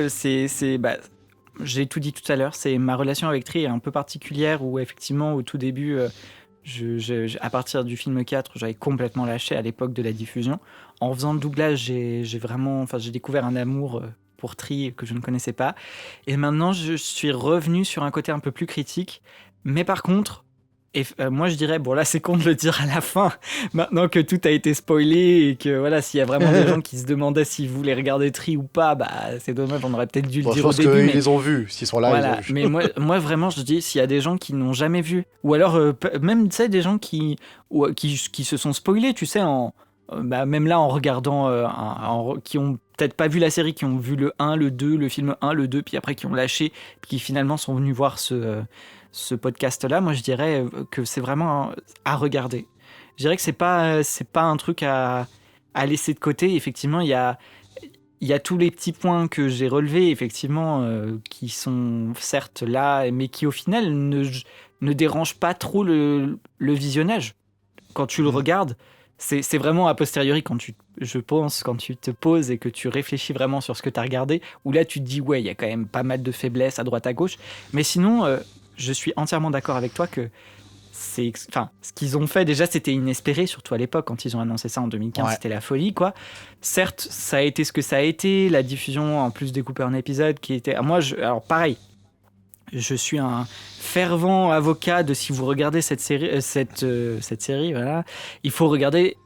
j'ai tout dit tout à l'heure, c'est ma relation avec Tree est un peu particulière, où effectivement, au tout début, à partir du film 4, j'avais complètement lâché à l'époque de la diffusion. En faisant le doublage, j'ai découvert un amour pour Tree que je ne connaissais pas. Et maintenant, je suis revenu sur un côté un peu plus critique. Mais par contre, moi je dirais, bon là c'est con de le dire à la fin, maintenant que tout a été spoilé et que voilà, s'il y a vraiment des gens qui se demandaient s'ils voulaient regarder Tree ou pas, bah c'est dommage, on aurait peut-être dû le dire au début. Je pense qu'ils les ont vus, s'ils sont là, voilà, ils ont vu. Mais moi vraiment je dis, s'il y a des gens qui n'ont jamais vu, ou alors même tu sais des gens qui se sont spoilés, tu sais, même là en regardant, qui ont peut-être pas vu la série, qui ont vu le 1, le 2, le film 1, le 2, puis après qui ont lâché, puis qui finalement sont venus voir ce podcast-là, moi je dirais que c'est vraiment à regarder. Je dirais que c'est pas un truc à laisser de côté. Effectivement, il y a tous les petits points que j'ai relevés, effectivement, qui sont certes là, mais qui au final ne dérangent pas trop le visionnage. Quand tu le regardes, c'est vraiment a posteriori, quand tu te poses et que tu réfléchis vraiment sur ce que tu as regardé, où là tu te dis ouais, il y a quand même pas mal de faiblesses à droite à gauche, mais sinon je suis entièrement d'accord avec toi que ce qu'ils ont fait, déjà, c'était inespéré, surtout à l'époque, quand ils ont annoncé ça en 2015, c'était la folie, quoi. Certes, ça a été ce que ça a été, la diffusion, en plus découpée en épisodes, qui était... Alors, pareil, je suis un fervent avocat de si vous regardez cette série, voilà, il faut regarder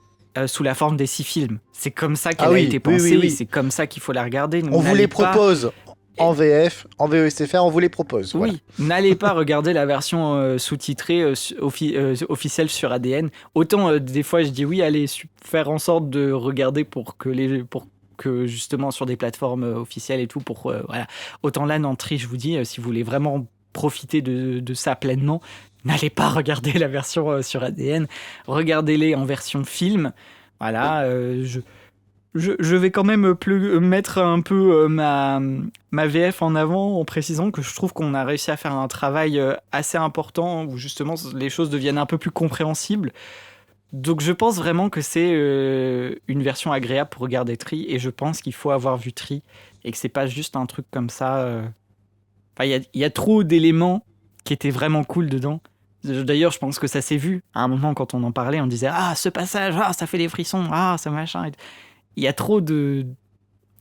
sous la forme des 6 films. C'est comme ça qu'elle a été pensée, oui. C'est comme ça qu'il faut la regarder. On vous les propose en VF, en VESTFR, on vous les propose. Oui, voilà. N'allez pas regarder la version sous-titrée officielle sur ADN. Autant des fois je dis oui, allez faire en sorte de regarder pour que justement sur des plateformes officielles et tout, voilà. Autant là, Nantri, je vous dis, si vous voulez vraiment profiter de ça pleinement, n'allez pas regarder la version sur ADN, regardez-les en version film. Voilà, je vais quand même mettre un peu ma VF en avant en précisant que je trouve qu'on a réussi à faire un travail assez important où justement les choses deviennent un peu plus compréhensibles. Donc je pense vraiment que c'est une version agréable pour regarder Tree et je pense qu'il faut avoir vu Tree et que c'est pas juste un truc comme ça. Il y a trop d'éléments qui étad'éléments vraiment cool dedans. D'ailleurs, je pense que ça s'est vu. À un moment, quand on en parlait, on disait « Ah, ce passage, ça fait des frissons, ça machin ». Il y a trop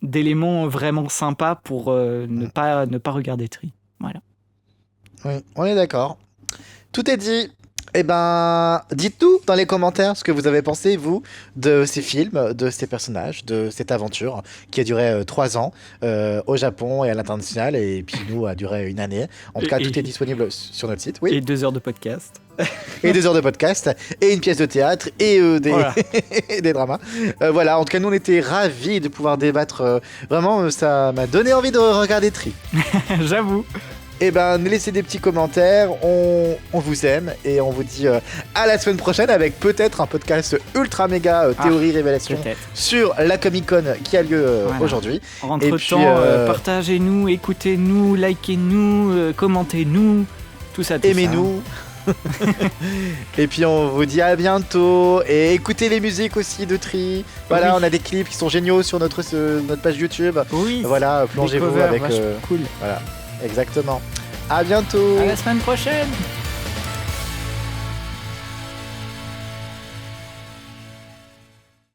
d'éléments vraiment sympas pour ne pas regarder Tree. Voilà. Oui, on est d'accord. Tout est dit. Eh ben, dites-nous dans les commentaires ce que vous avez pensé, vous, de ces films, de ces personnages, de cette aventure qui a duré 3 ans au Japon et à l'international, et puis nous, a duré 1 année. En tout cas, tout est disponible sur notre site. Oui. Et 2 heures de podcast. Et 2 heures de podcast, et une pièce de théâtre, et des dramas. Voilà, en tout cas, nous, on était ravis de pouvoir débattre. Vraiment, ça m'a donné envie de regarder Tree. J'avoue. Eh ben, nous laissez des petits commentaires, on vous aime et on vous dit à la semaine prochaine avec peut-être un podcast ultra méga théorie révélation sur la Comic Con qui a lieu aujourd'hui. Entre-temps, partagez-nous, écoutez-nous, likez-nous, commentez-nous, tout ça. Aimez-nous. Et puis on vous dit à bientôt et écoutez les musiques aussi de Tree. Voilà, on a des clips qui sont géniaux sur notre page YouTube. Oui. Voilà, plongez-vous avec cool. Voilà. Exactement. À bientôt. À la semaine prochaine.